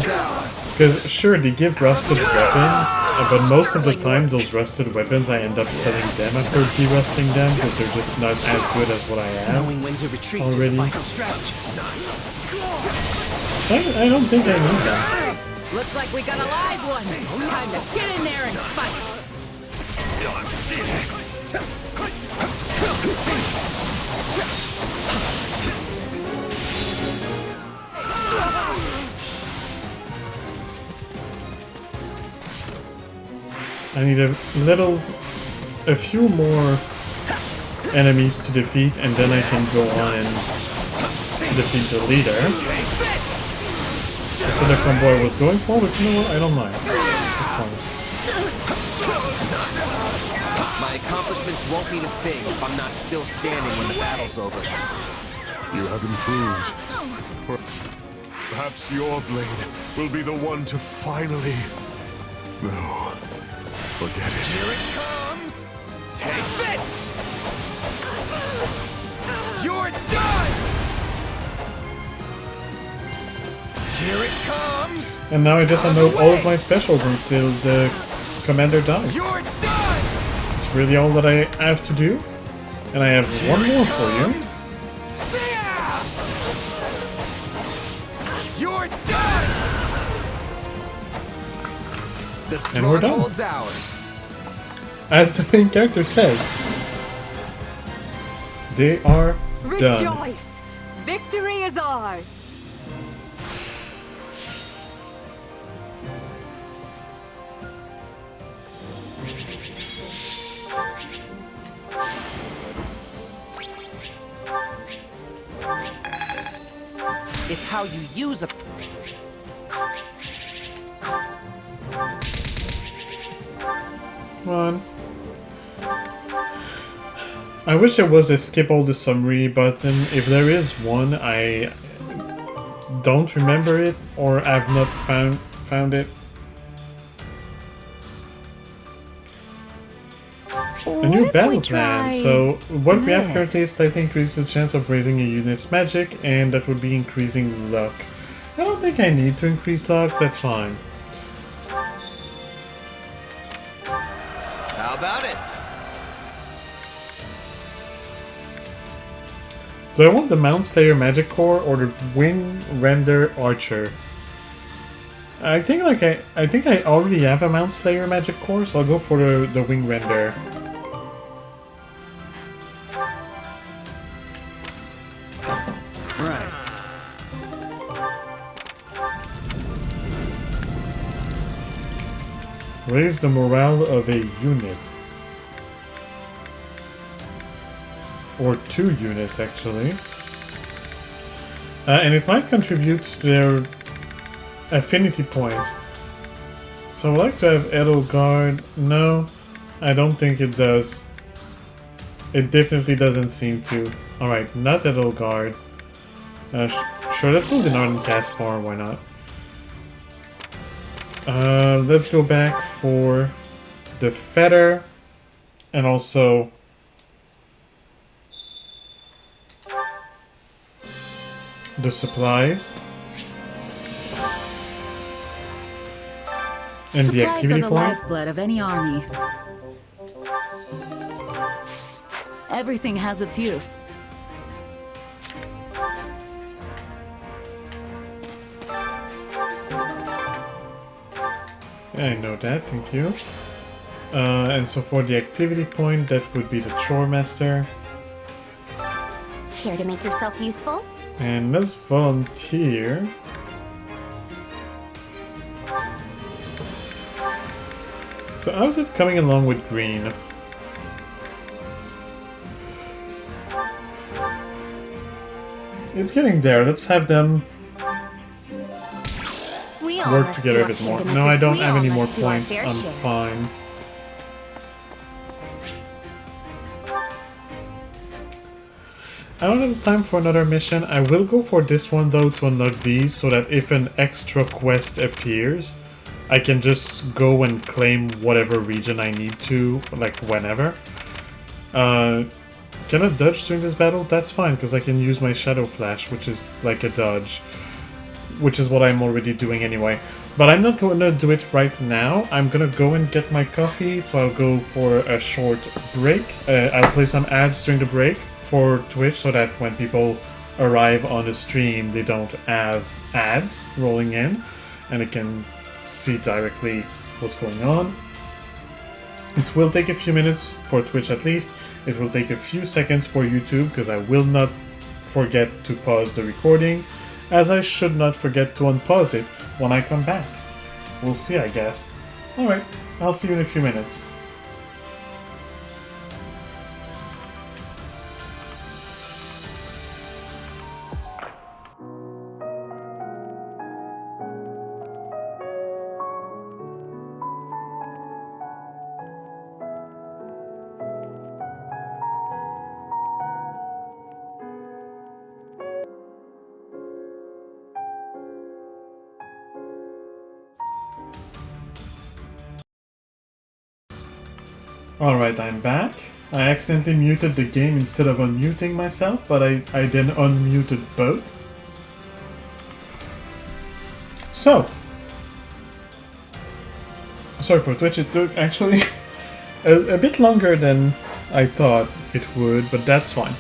Because sure, they give rusted weapons, but most of the time those rusted weapons I end up selling them after de-rusting them because they're just not as good as what I have already. I don't think I need that. Looks like we got a live one. Time to get in there and fight. I need a few more enemies to defeat, and then I can go on and defeat the leader. That's the combo I was going for, but you know what? I don't mind. It's fine. My accomplishments won't mean a thing if I'm not still standing when the battle's over. You have improved. Perhaps your blade will be the one to finally... No. Forget it. Here it comes! Take this! You're done! Here it comes! And now I just unload all of my specials until the commander dies. You're done! It's really all that I have to do. And I have one more for you. You're done! The And we're done. stronghold's ours. As the main character says, they are done. Rejoice! Victory is ours! It's how you use a... Come on. I wish there was a skip all the summary button. If there is one, I don't remember it or have not found it. A new battle plan. So what we have currently is slightly increases the chance of raising a unit's magic, and that would be increasing luck. I don't think I need to increase luck, that's fine. How about it? Do I want the Mount Slayer Magic Core or the Wing Render Archer? I think I already have a Mount Slayer Magic Core, so I'll go for the Wing Render. Right. Raise the morale of a unit. Or 2 units, actually. And it might contribute to their affinity points. So I'd like to have Edelgard. No, I don't think it does. It definitely doesn't seem to. Alright, not Edelgard. Sure, let's go to Northern Caspar, why not? Let's go back for the feather and also the supplies and the activity are the point. lifeblood of any army. Everything has its use. I know that, thank you. And so for the activity point, that would be the Chore Master. Care to make yourself useful? And let's volunteer. So how's it coming along with green? It's getting there. Let's have them work together a bit more. No, I don't have any more points. I'm fine. I don't have time for another mission. I will go for this one though to unlock these so that if an extra quest appears, I can just go and claim whatever region I need to, like whenever. Can I dodge during this battle? That's fine, because I can use my Shadow Flash, which is like a dodge. Which is what I'm already doing anyway. But I'm not going to do it right now. I'm going to go and get my coffee, so I'll go for a short break. I'll play some ads during the break for Twitch, so that when people arrive on the stream, they don't have ads rolling in, and they can see directly what's going on. It will take a few minutes for Twitch at least. It will take a few seconds for YouTube, because I will not forget to pause the recording, as I should not forget to unpause it when I come back. We'll see, I guess. Alright, I'll see you in a few minutes. Alright, I'm back. I accidentally muted the game instead of unmuting myself, but I then unmuted both. So, sorry for Twitch, it took actually a bit longer than I thought it would, but that's fine.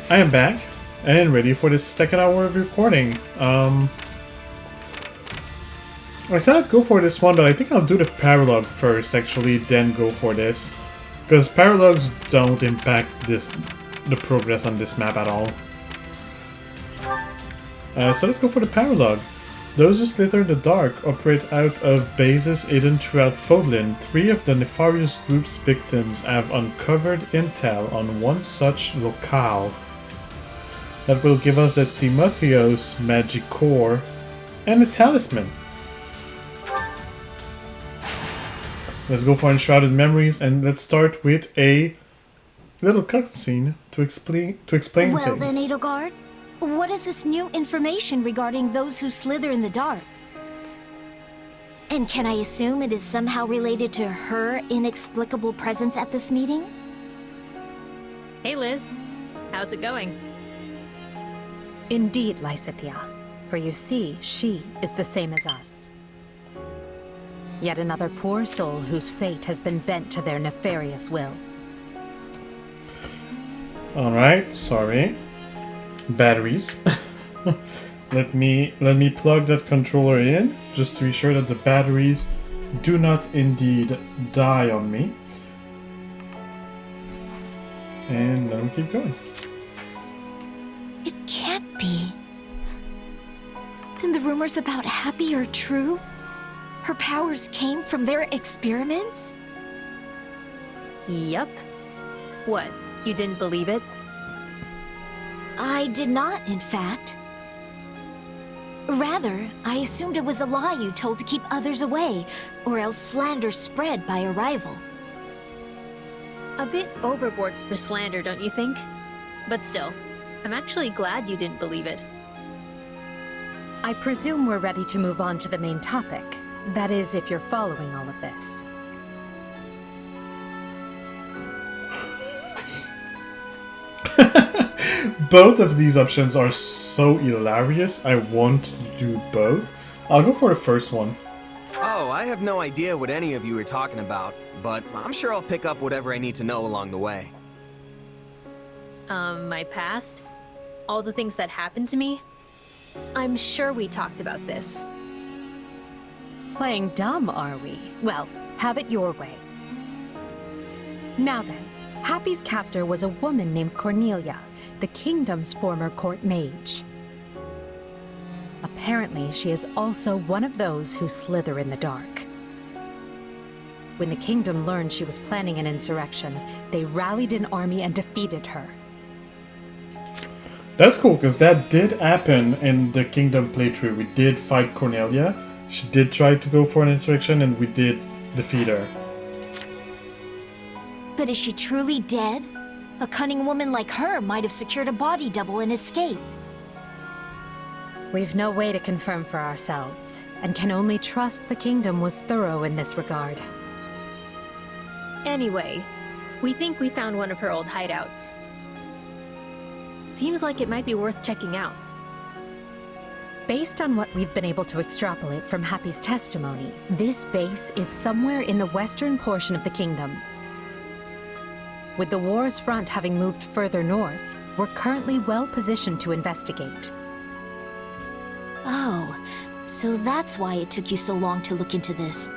I am back and ready for this second hour of recording. I said I'd go for this one, but I think I'll do the paralogue first, actually, then go for this. Because paralogues don't impact the progress on this map at all. So let's go for the paralogue. Those who slither in the dark operate out of bases hidden throughout Fodlin. 3 of the nefarious group's victims have uncovered intel on one such locale. That will give us a Timotheos magic core and a talisman. Let's go for Enshrouded Memories, and let's start with a little cutscene to explain Well things. then, Edelgard, what is this new information regarding those who slither in the dark? And can I assume it is somehow related to her inexplicable presence at this meeting? Hey Liz, how's it going? Indeed, Lysithea, for you see, she is the same as us. Yet another poor soul whose fate has been bent to their nefarious will. Alright, sorry. Batteries. let me plug that controller in, just to be sure that the batteries do not indeed die on me. And then we keep going. It can't be. Then the rumors about Happy are true? Her powers came from their experiments? Yup. What, you didn't believe it? I did not, in fact. Rather, I assumed it was a lie you told to keep others away, or else slander spread by a rival. A bit overboard for slander, don't you think? But still, I'm actually glad you didn't believe it. I presume we're ready to move on to the main topic. That is, if you're following all of this. Both of these options are so hilarious, I want to do both. I'll go for the first one. Oh, I have no idea what any of you are talking about, but I'm sure I'll pick up whatever I need to know along the way. My past? All the things that happened to me? I'm sure we talked about this. Playing dumb, are we? Well, have it your way. Now then, Happy's captor was a woman named Cornelia, the kingdom's former court mage. Apparently, she is also one of those who slither in the dark. When the kingdom learned she was planning an insurrection, they rallied an army and defeated her. That's cool, because that did happen in the Kingdom playthrough. We did fight Cornelia. She did try to go for an insurrection, and we did defeat her. But is she truly dead? A cunning woman like her might have secured a body double and escaped. We've no way to confirm for ourselves, and can only trust the kingdom was thorough in this regard. Anyway, we think we found one of her old hideouts. Seems like it might be worth checking out. Based on what we've been able to extrapolate from Happy's testimony, this base is somewhere in the western portion of the kingdom. With the war's front having moved further north, we're currently well positioned to investigate. Oh, so that's why it took you so long to look into this.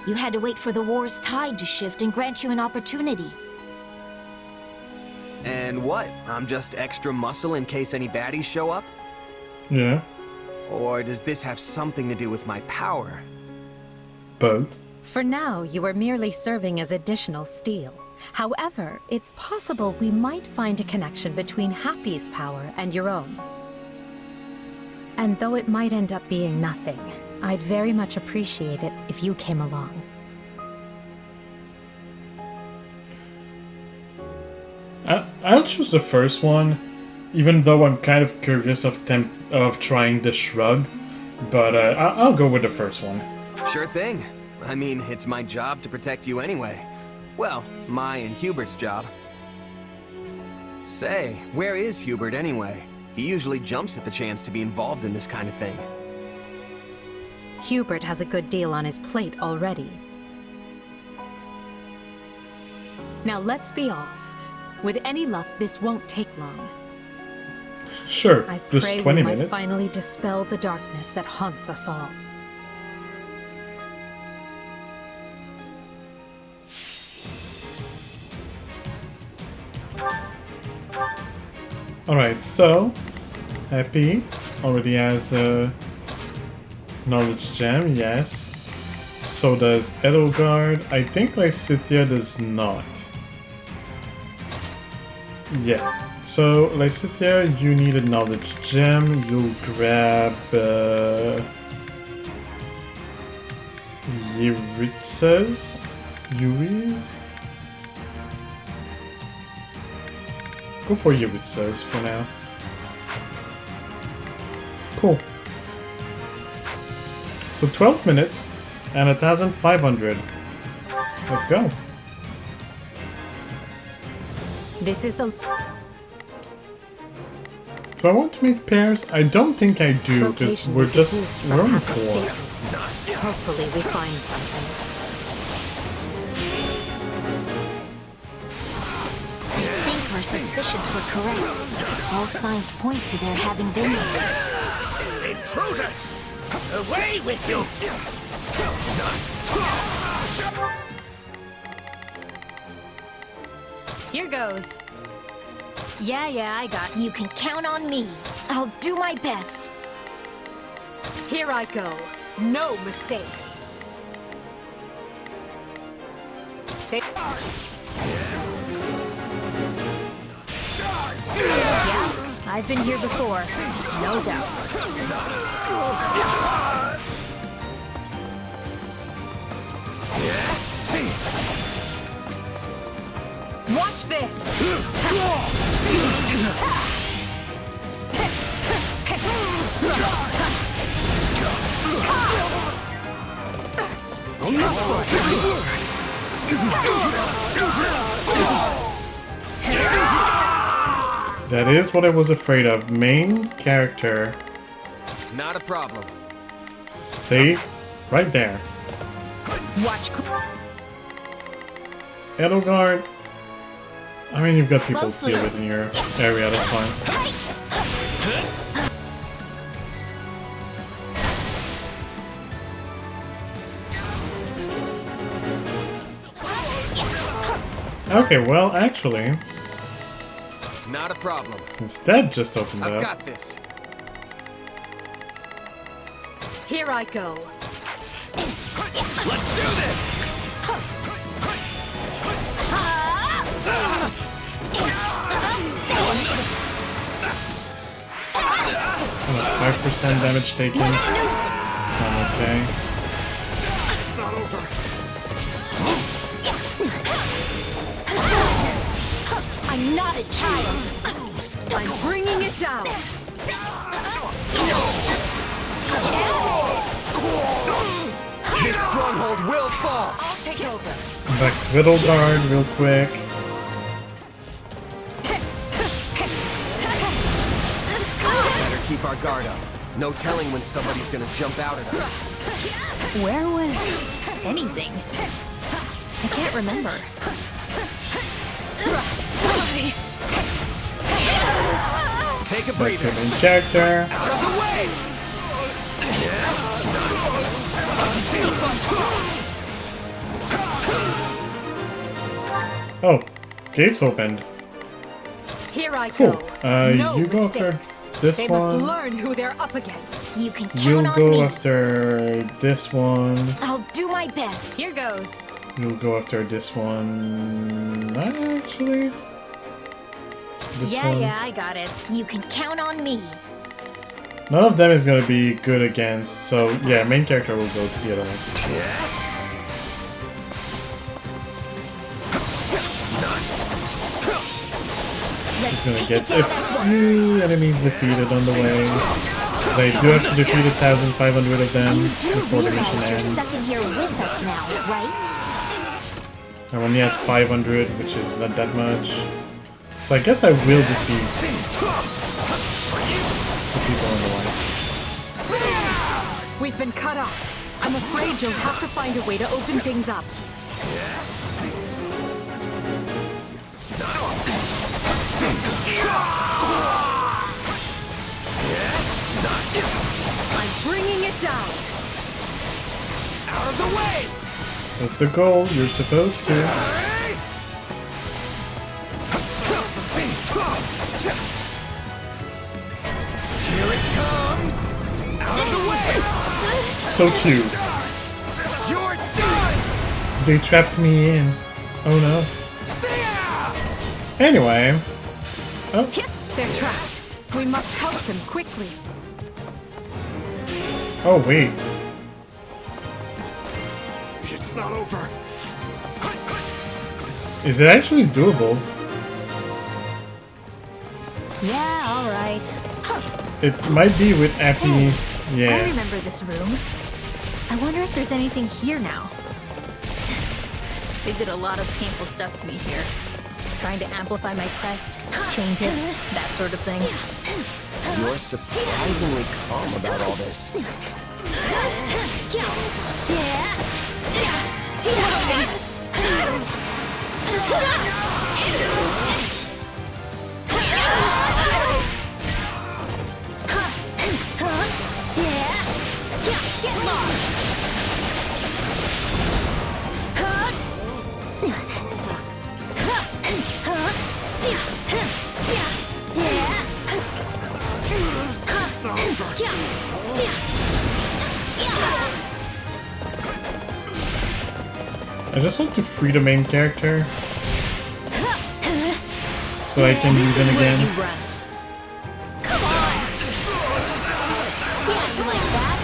You had to wait for the war's tide to shift and grant you an opportunity. And what? I'm just extra muscle in case any baddies show up? Yeah. Or does this have something to do with my power? Both. For now, you are merely serving as additional steel. However, it's possible we might find a connection between Happy's power and your own. And though it might end up being nothing, I'd very much appreciate it if you came along. I'll choose the first one, even though I'm kind of curious of trying the shrug, but I'll go with the first one. Sure thing. I mean, it's my job to protect you anyway. Well, my and Hubert's job. Say, where is Hubert anyway? He usually jumps at the chance to be involved in this kind of thing. Hubert has a good deal on his plate already. Now let's be off. With any luck, this won't take long. Sure, I just pray 20 we might minutes. finally dispel the darkness that haunts us all. Alright, so Happy already has a knowledge gem, yes. So does Edelgard. I think Lysithea does not. Yeah. So Lysithea, you need a knowledge gem. You'll grab Yuri's? Go for Yuritsa's for now. Cool. So 12 minutes and 1,500. Let's go. This is the... Do I want to make pairs? I don't think I do, because we're just... we're on 4. Hopefully we find something. Our suspicions were correct. All signs point to there having been there. Intruders! Away with you! Here goes. Yeah, I got it. You can count on me. I'll do my best. Here I go. No mistakes. Yeah, I've been here before. No doubt. Watch this! That is what I was afraid of. Main character. Not a problem. Stay right there. Watch. Edelgard. I mean, you've got people to deal with in your area, that's fine. Okay, well, actually... Not a problem. Instead, just opened up. I've got this. Here I go. Let's do this! 5% damage taken. So I'm okay. It's not over. I'm not a child. I'm bringing it down. This stronghold will fall. I'll take over. Back to Whittle Guard real quick. Better keep our guard up. No telling when somebody's gonna jump out at us. Where was anything? I can't remember. Take a Back breather. to main character. Out of the way! Oh, gates opened. Here I Cool. go. You go after this They one. must learn who they're up against. You can You'll count on go me. after this one. I'll do my best. Here goes. You'll go after this one. Actually, this one. I got it. You can count on me. None of them is gonna be good against. So yeah, main character will go to the other one. He's gonna get a few enemies defeated on the way. They do have to defeat 1,500 of them before the mission You're ends. stuck in here with us now, right? I'm only at 500, which is not that much. So I guess I will defeat the people on the way. We've been cut off. I'm afraid you'll have to find a way to open things up. I'm bringing it down. Out of the way! That's the goal, you're supposed to. Here it comes! Out of the way! So cute. You're done! They trapped me in. Oh no. Anyway. Oh, They're trapped. We must help them quickly. oh wait. It's not over. Is it actually doable? Yeah, all right. It might be with Appy. I Yeah. remember this room. I wonder if there's anything here now. They did a lot of painful stuff to me here. Trying to amplify my crest, change it, that sort of thing. You're surprisingly calm about all this. Get lost! I just want to free the main character so I can use him again. Come on! Yeah, you like that?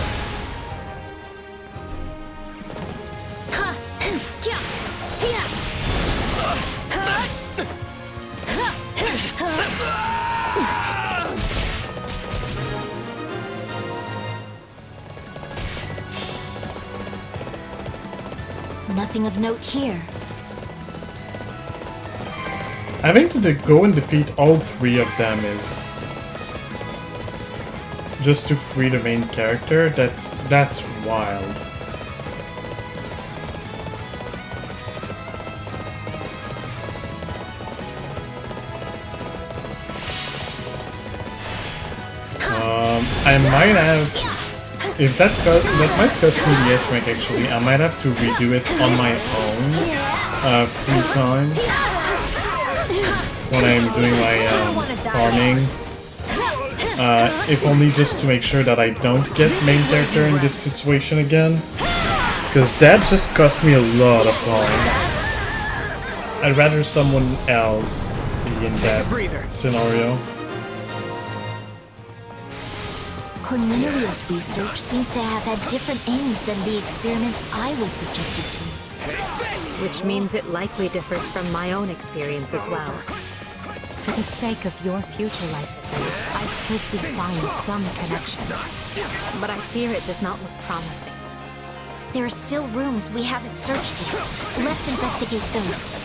Nothing of note here. Having to go and defeat all three of them is just to free the main character. That's wild. I might have, if that might cost me the S rank actually. I might have to redo it on my own free time when I'm doing my farming. If only just to make sure that I don't get main character in this situation again, because that just cost me a lot of time. I'd rather someone else be in that scenario. Cornelia's research seems to have had different aims than the experiments I was subjected to. Which means it likely differs from my own experience as well. For the sake of your future, Lysander, I hope we find some connection. But I fear it does not look promising. There are still rooms we haven't searched yet. Let's investigate those.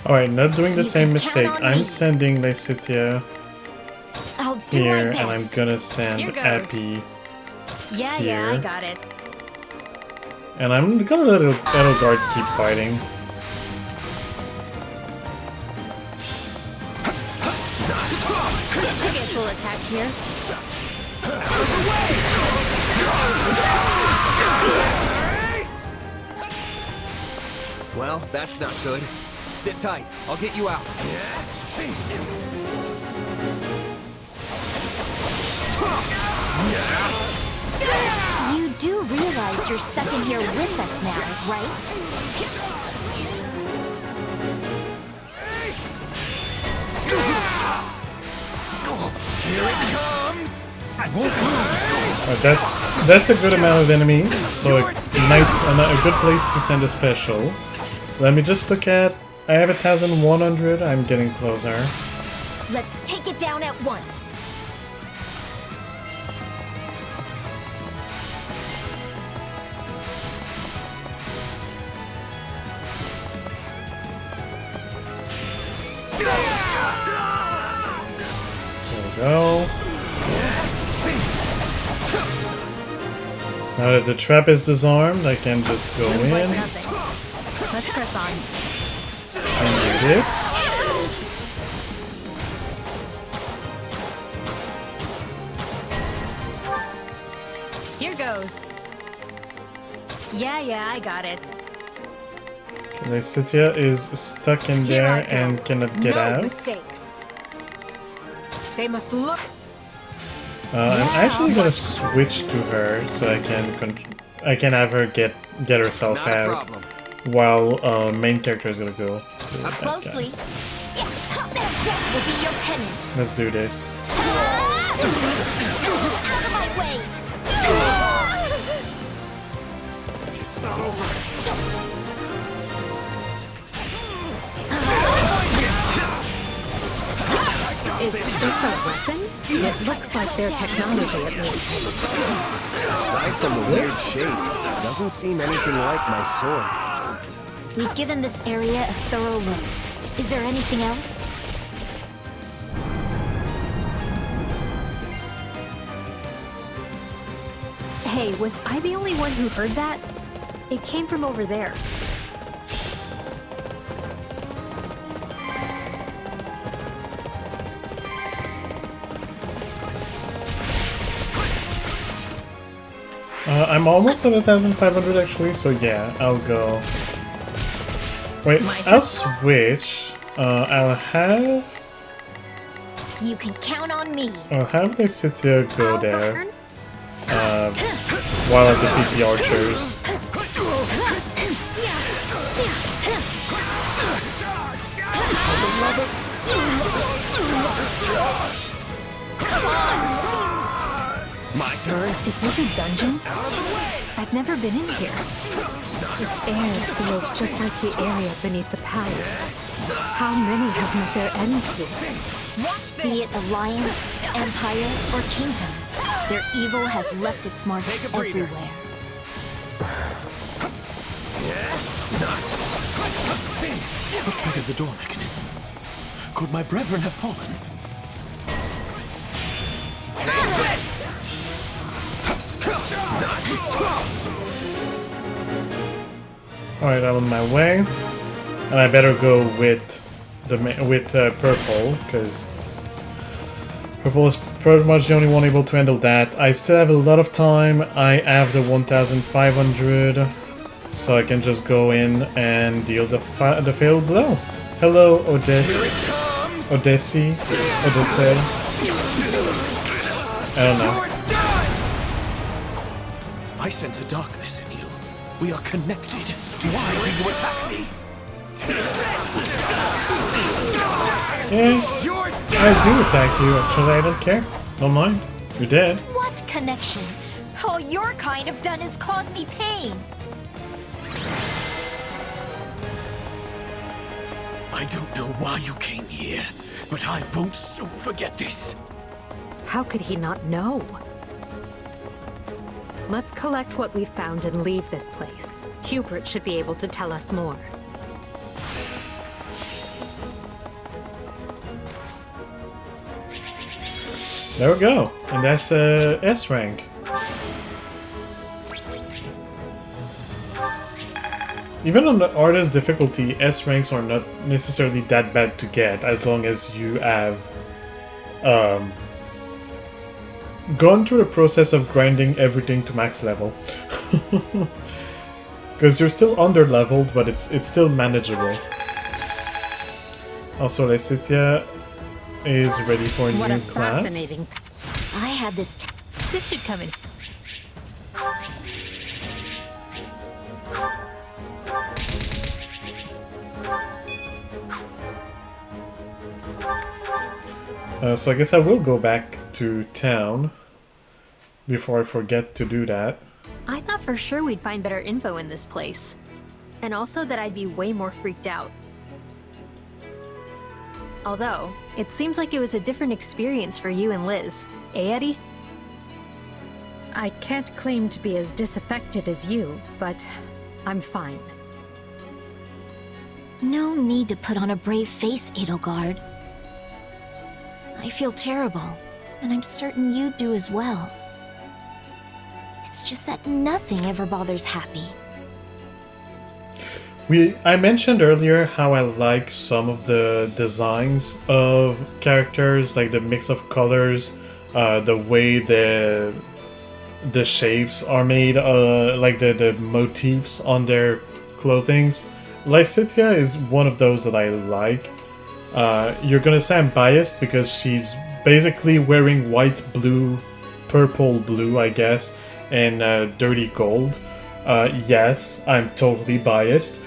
Alright, not doing the same mistake. I'm sending Lysithea here, and I'm gonna send Appy Yeah, here. yeah, I got it. And I'm gonna let Edelgard keep fighting. I guess we'll attack here. Well, that's not good. Sit tight. I'll get you out. You do realize you're stuck in here with us now, right? Here it comes! That's a good amount of enemies, so a good place to send a special. Let me just look at... I have 1,100, I'm getting closer. Let's take it down at once. There we go. Now that the trap is disarmed, I can just go in Like nothing. Let's press on. and do this. Here goes. Yeah, I got it. Lysithea is stuck in Here I there go. and cannot get No out. mistakes. They must look. I'm actually gonna switch to her so I can have her get herself Not a out problem. while main character is gonna go. To that guy. Closely. Yeah, that will be your penance. Let's do this. Out of my way! It's not over. Is this a weapon? It looks like their technology, at least. Aside from the weird shape, it doesn't seem anything like my sword. We've given this area a thorough look. Is there anything else? Hey, was I the only one who heard that? It came from over there. I'm almost at 1,500 actually, so yeah, I'll go. Wait, I'll switch. I'll have You can count on me. Lysithea go there while I defeat the archers. My turn? Is this a dungeon? I've never been in here. This air feels just like the area beneath the palace. How many have met their ends here? Be it alliance, empire, or kingdom, their evil has left its mark everywhere. What triggered the door mechanism? Could my brethren have fallen? Alright, I'm on my way, and I better go with purple because purple is pretty much the only one able to handle that. I still have a lot of time. I have the 1,500, so I can just go in and deal the failed blow. Hello, Odyssey. I don't know. I sense a darkness in you. We are connected. Why do you attack me? Yeah, I do attack you, actually. I don't care. Don't mind. You're dead. What connection? All your kind have done is cause me pain. I don't know why you came here, but I won't soon forget this. How could he not know? Let's collect what we've found and leave this place. Hubert should be able to tell us more. There we go. And that's S rank. Even on the hardest difficulty, S ranks are not necessarily that bad to get as long as you have gone through the process of grinding everything to max level. Because you're still under leveled, but it's still manageable. Also, Lysithea is ready for a What new a class. fascinating. I had this. This should come in. So I guess I will go back to town before I forget to do that. I thought for sure we'd find better info in this place. And also that I'd be way more freaked out. Although, it seems like it was a different experience for you and Liz. Eh, Eddie? I can't claim to be as disaffected as you, but I'm fine. No need to put on a brave face, Edelgard. I feel terrible, and I'm certain you do as well. It's just that nothing ever bothers Happy. I mentioned earlier how I like some of the designs of characters, like the mix of colors, the way the shapes are made, like the motifs on their clothings. Lysithea is one of those that I like. You're gonna say I'm biased because she's basically wearing white, blue, purple, blue, I guess, and dirty gold. Yes, I'm totally biased.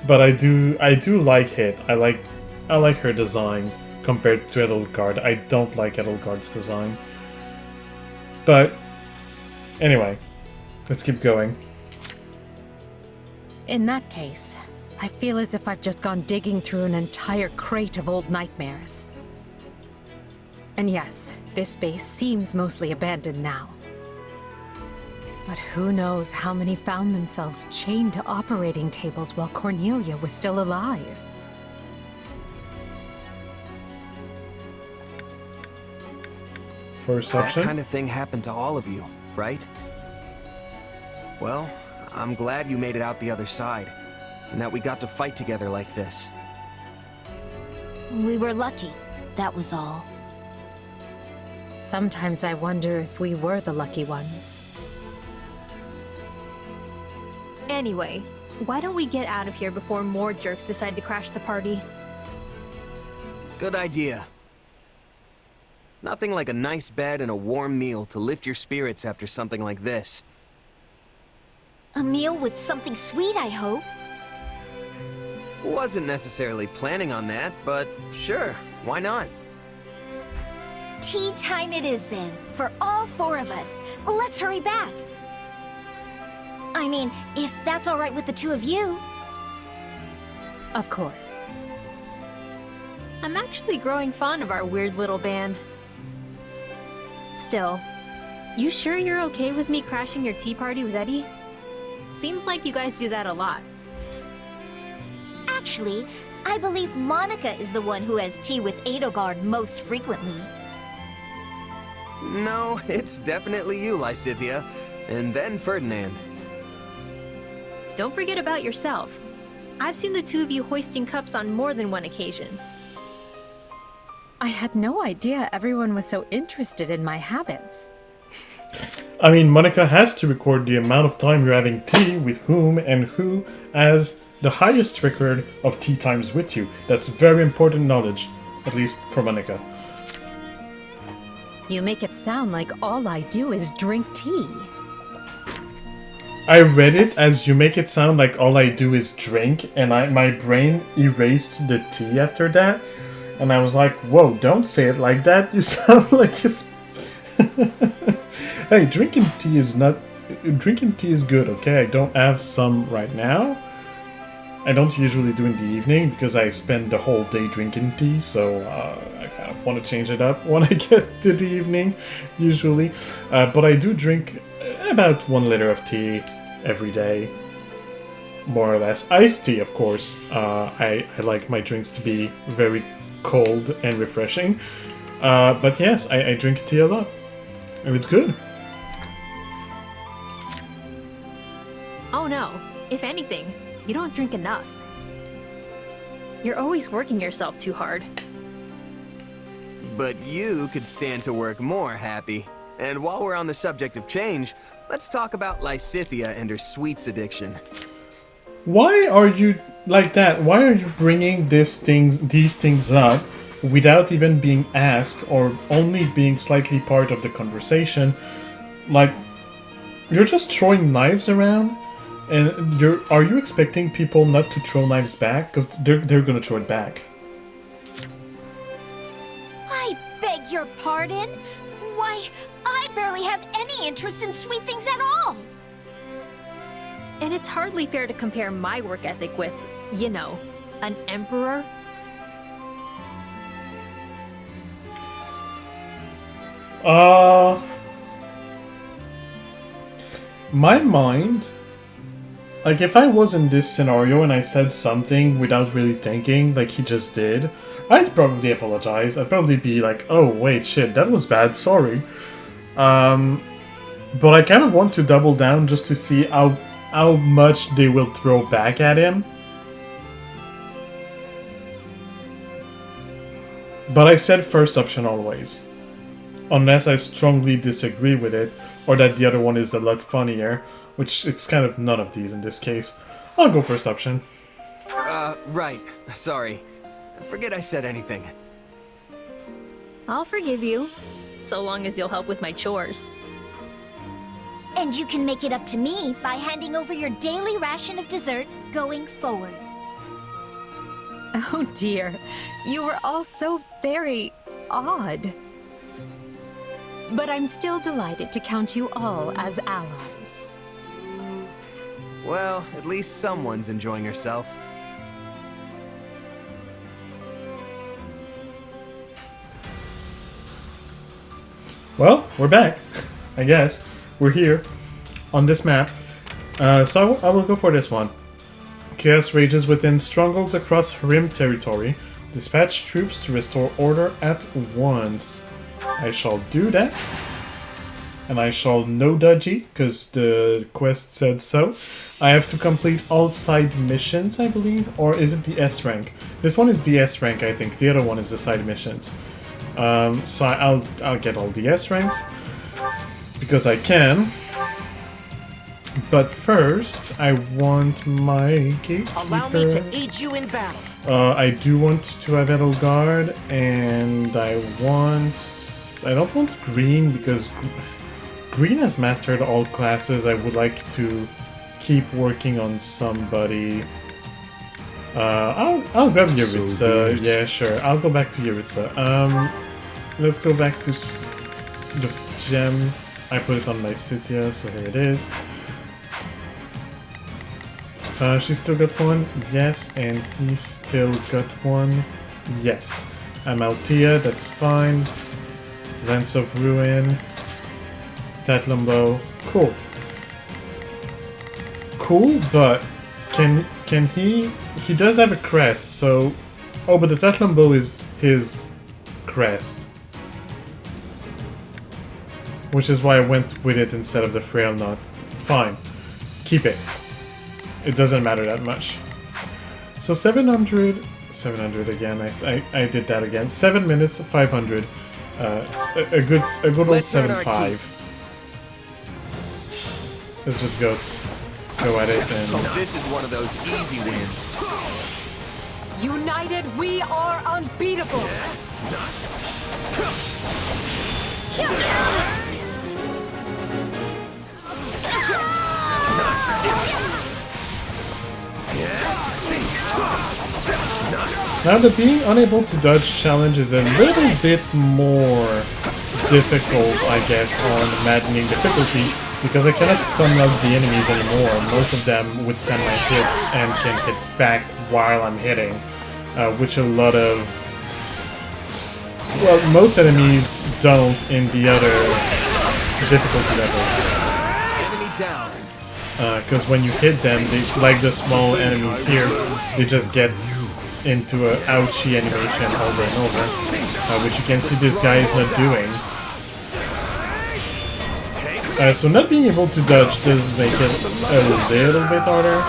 But I do like it. I like her design compared to Edelgard. I don't like Edelgard's design. But anyway, let's keep going. In that case, I feel as if I've just gone digging through an entire crate of old nightmares. And yes, this base seems mostly abandoned now. But who knows how many found themselves chained to operating tables while Cornelia was still alive? First That option. kind of thing happened to all of you, right? Well, I'm glad you made it out the other side, and that we got to fight together like this. We were lucky, that was all. Sometimes I wonder if we were the lucky ones. Anyway, why don't we get out of here before more jerks decide to crash the party? Good idea. Nothing like a nice bed and a warm meal to lift your spirits after something like this. A meal with something sweet, I hope. Wasn't necessarily planning on that, but sure, why not? Tea time it is then, for all four of us. Let's hurry back. I mean, if that's all right with the two of you. Of course. I'm actually growing fond of our weird little band. Still, you sure you're okay with me crashing your tea party with Eddie? Seems like you guys do that a lot. Actually, I believe Monica is the one who has tea with Edelgard most frequently. No, it's definitely you, Lysithea. And then Ferdinand. Don't forget about yourself. I've seen the two of you hoisting cups on more than one occasion. I had no idea everyone was so interested in my habits. I mean, Monica has to record the amount of time you're having tea with whom and who has the highest record of tea times with you. That's very important knowledge, at least for Monica. You make it sound like all I do is drink tea. I read it as you make it sound like all I do is drink, and my brain erased the tea after that. And I was like, whoa, don't say it like that. You sound like it's... Hey, drinking tea is not... Drinking tea is good, okay? I don't have some right now. I don't usually do in the evening because I spend the whole day drinking tea, so I kind of want to change it up when I get to the evening, usually. But I do drink about 1 liter of tea every day, more or less. Iced tea, of course. I like my drinks to be very cold and refreshing. But yes, I drink tea a lot, and it's good. Oh no, if anything, you don't drink enough. You're always working yourself too hard. But you could stand to work more, Happy. And while we're on the subject of change, let's talk about Lysithea and her sweets addiction. Why are you like that? Why are you bringing these things up without even being asked or only being slightly part of the conversation? Like, you're just throwing knives around? And are you expecting people not to throw knives back? Because they're gonna throw it back. I beg your pardon? Why, I barely have any interest in sweet things at all! And it's hardly fair to compare my work ethic with, you know, an emperor. My mind... Like, if I was in this scenario and I said something without really thinking, like he just did, I'd probably apologize. I'd probably be like, oh, wait, shit, that was bad, sorry. But I kind of want to double down just to see how much they will throw back at him. But I said first option always. Unless I strongly disagree with it, or that the other one is a lot funnier. Which, it's kind of none of these in this case. I'll go first option. Right. Sorry. Forget I said anything. I'll forgive you, so long as you'll help with my chores. And you can make it up to me by handing over your daily ration of dessert going forward. Oh dear, you were all so very odd. But I'm still delighted to count you all as allies. Well, at least someone's enjoying herself. Well, we're back, I guess. We're here, on this map. So I will go for this one. Chaos rages within strongholds across Rim territory. Dispatch troops to restore order at once. I shall do that. And I shall no dodgy, because the quest said so. I have to complete all side missions, I believe, or is it the S rank? This one is the S rank, I think. The other one is the side missions. So I'll get all the S ranks because I can. But first, I want my gatekeeper. Allow me to aid you in battle. I do want to have Edelgard, and I don't want green because green has mastered all classes. I would like to keep working on somebody. I'll grab Yuritsa. So yeah, sure. I'll go back to Yuritsa. Let's go back to the gem. I put it on my Lysithea, so here it is. She's still got one, yes, and he's still got one, yes. I'm Althea, that's fine. Lance of Ruin. Tatlumbo, cool. Cool, but can he does have a crest, so... Oh, but the Tatlumbo is his crest. Which is why I went with it instead of the Frail Knot. Fine. Keep it. It doesn't matter that much. So 700 again, I did that again. 7 minutes, 500. A good old 7.5. Let's just go at it and... Oh, this is one of those easy wins. United, we are unbeatable! Now the being unable to dodge challenge is a little bit more difficult, I guess, on maddening difficulty, because I cannot stun lock the enemies anymore. Most of them withstand my hits and can hit back while I'm hitting, which a lot of... well, most enemies don't in the other difficulty levels. Enemy down. Because when you hit them, they, like the small enemies here, they just get into an ouchie animation over and over, which you can see this guy is not doing. So not being able to dodge does make it a little bit harder.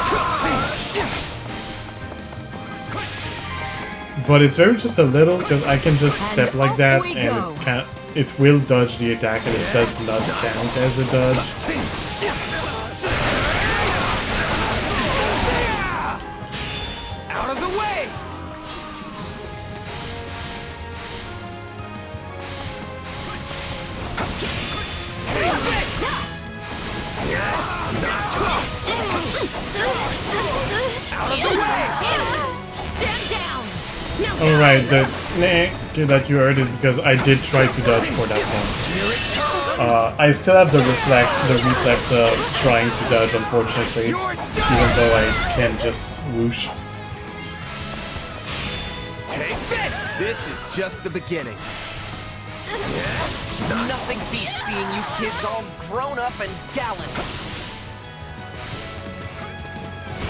But it's very just a little, because I can just step like that and it will dodge the attack and it does not count as a dodge. Out of the way! Out of the way! Stand down! Alright, the that you heard is because I did try to dodge for that one. I still have the reflex of trying to dodge, unfortunately, even though I can just whoosh. Take this! This is just the beginning. Nothing beats seeing you kids all grown up and gallant.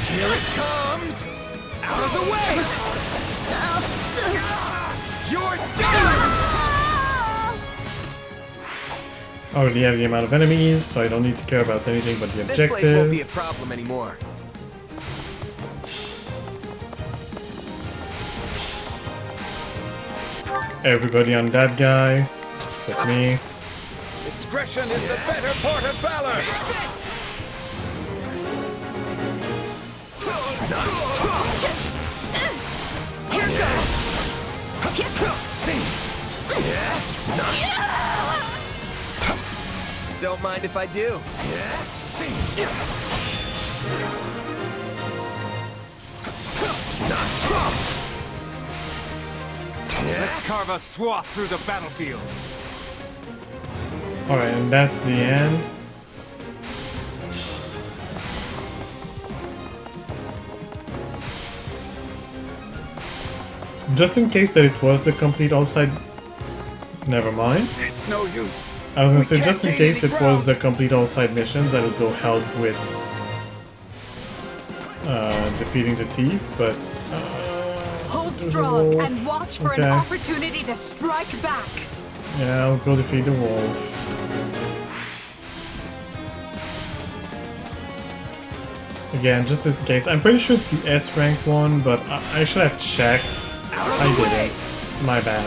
Here it comes! Out of the way! You're done! I already have the amount of enemies, so I don't need to care about anything but the objective. This place won't be a problem anymore. Everybody on that guy, except me. Discretion is the better part of valor! Here goes! Don't mind if I do. Let's carve a swath through the battlefield. Alright, and that's the end. Just in case that it was the complete all-side... Never mind. It's no use. I was gonna say, just in case it was the complete all-side missions, I would go help with defeating the thief, but... Hold strong and watch for an opportunity to strike back. Yeah, I'll go defeat the wolf. Again, just in case. I'm pretty sure it's the S rank one, but I should have checked. I didn't. My bad.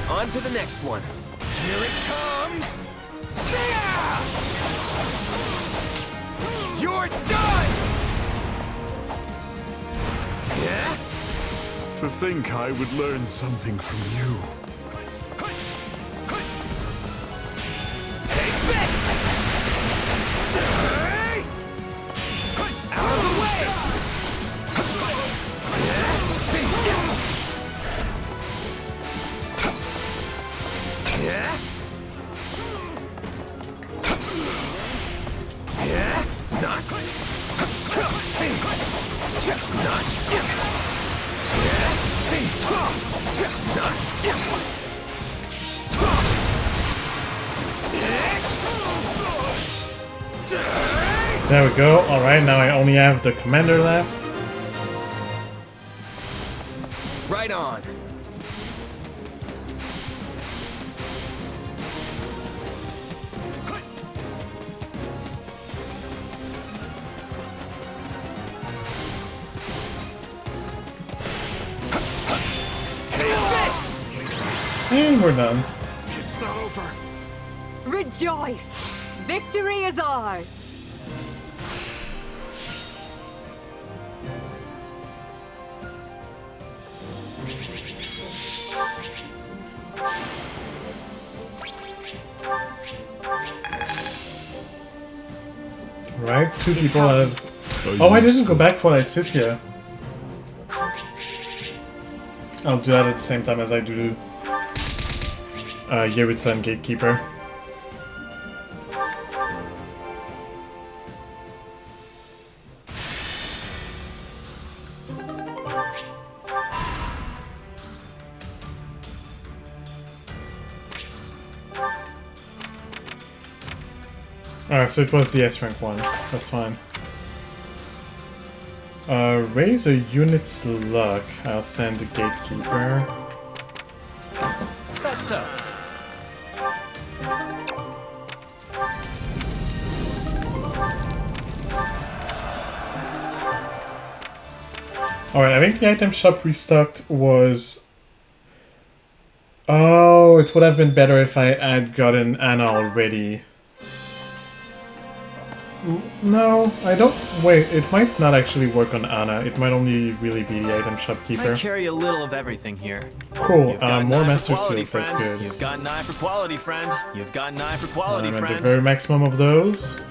On to the next one. Here it comes! You're done! Yeah? To think I would learn something from you. Take this! Out of the way! Yeah? Yeah? Not. There we go. Alright, now I only have the commander left. Right on. And we're done. It's not over. Rejoice! Victory is ours! Right? Two people have... Oh, I didn't go back for Lysithea. I'll do that at the same time as I do Yeritza and Gatekeeper. Alright, so it was the S rank one. That's fine. Raise a unit's luck. I'll send the Gatekeeper. That's so. Alright, I think the item shop restocked was... Oh, it would have been better if I had gotten Anna already. No, I don't... Wait, it might not actually work on Anna. It might only really be the item shopkeeper. I carry a little of everything here. Cool, You've got more an eye master for quality, seals, that's friend. good. You've got an eye for quality, friend. You've got an eye for quality, I'm at friend. the very maximum of those.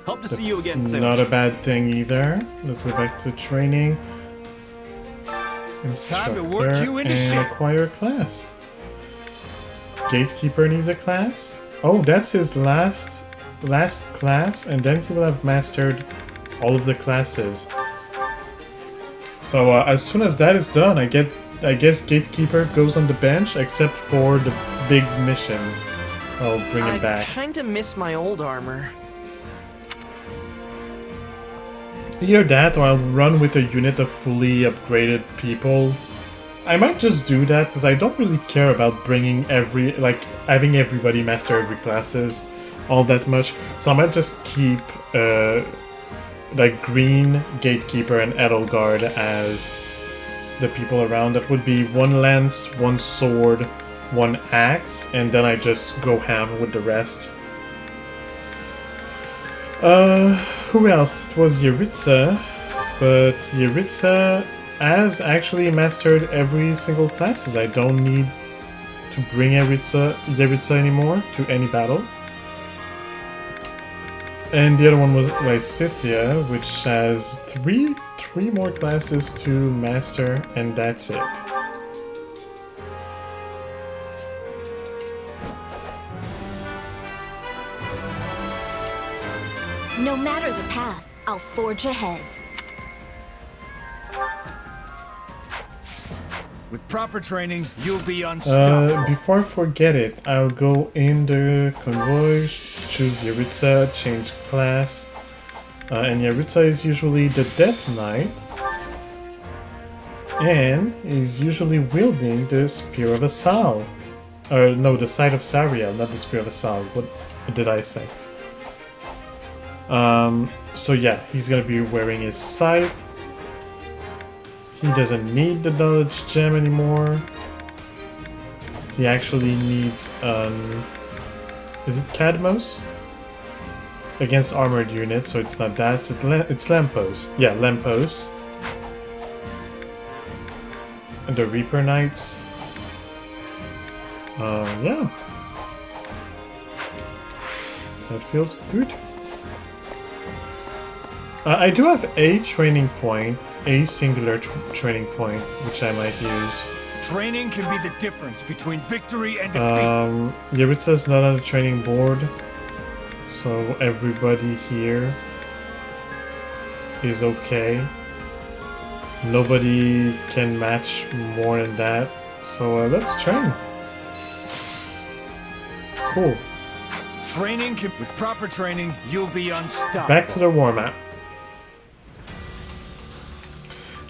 Hope to That's see you again soon. not a bad thing either. Let's go back to training. Time to work you into and shape. acquire a class. Gatekeeper needs a class? Oh, that's his last class, and then he will have mastered all of the classes. So as soon as that is done, I guess Gatekeeper goes on the bench, except for the big missions. I'll bring him back. I kinda miss my old armor. Either that, or I'll run with a unit of fully upgraded people. I might just do that, because I don't really care about bringing having everybody master every classes all that much. So I might just keep, Green, Gatekeeper, and Edelgard as the people around. That would be 1 lance, 1 sword, 1 axe, and then I just go ham with the rest. Who else? It was Yeritza, but Yeritza has actually mastered every single classes. I don't need to bring Yeritza anymore to any battle. And the other one was Lysithea, which has three more classes to master, and that's it. No matter the path, I'll forge ahead. With proper training, you'll be unstoppable. Before I forget it, I'll go in the convoy, choose Yeritza, change class. And Yeritza is usually the Death Knight. And is usually wielding the Spear of Asal. No, the Scythe of Sariel, not the Spear of Asal. What did I say? So yeah, he's gonna be wearing his scythe. He doesn't need the knowledge gem anymore. He actually needs, is it Cadmos? Against armored units, so it's not that, it's Lampos. Yeah, Lampos. And the Reaper Knights. Yeah. That feels good. I do have a training point, a singular training point, which I might use. Training can be the difference between victory and defeat. Yeritza's not on the training board, so everybody here is okay. Nobody can match more than that, so let's train. Cool. With proper training, you'll be unstoppable. Back to the war map.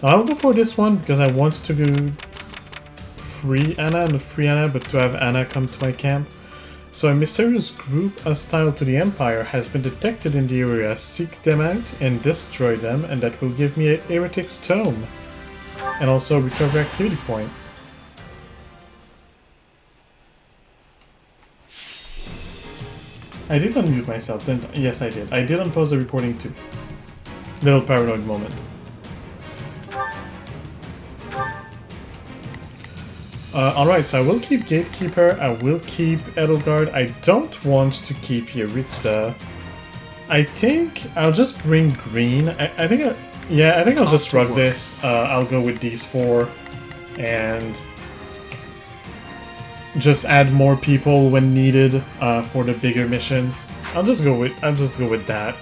I'll go for this one because I want to go free Anna, not free Anna, but to have Anna come to my camp. So a mysterious group hostile to the Empire has been detected in the area. Seek them out and destroy them, and that will give me a Heretic's Tome. And also a recover activity point. I did unmute myself, didn't I? Yes, I did. I did unpause the recording too. Little paranoid moment. Alright, so I will keep Gatekeeper, I will keep Edelgard. I don't want to keep Yeritza. I think I'll just bring green. I think I'll just rug this. I'll go with these 4 and just add more people when needed for the bigger missions. I'll just go with that.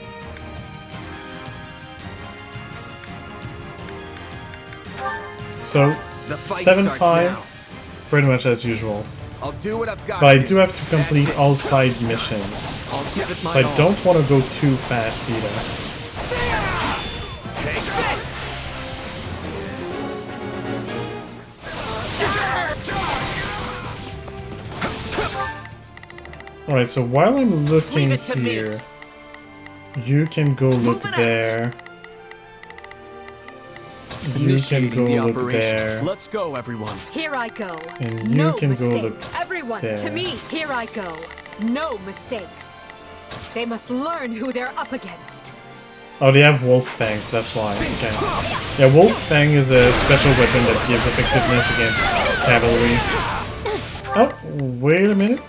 So 7-5, pretty much as usual. I'll do what I've got. But I do have to complete all side missions, so I don't want to go too fast either. Take this! Alright, so while I'm looking here, you can go look there. You can go look there. Let's go, everyone. Here I go. And you can go look Everyone, there. to me, here I go. No mistakes. They must learn who they're up against. Oh, they have Wolf Fangs, that's why. Okay. Yeah, Wolf Fang is a special weapon that gives effectiveness against cavalry. Oh, wait a minute.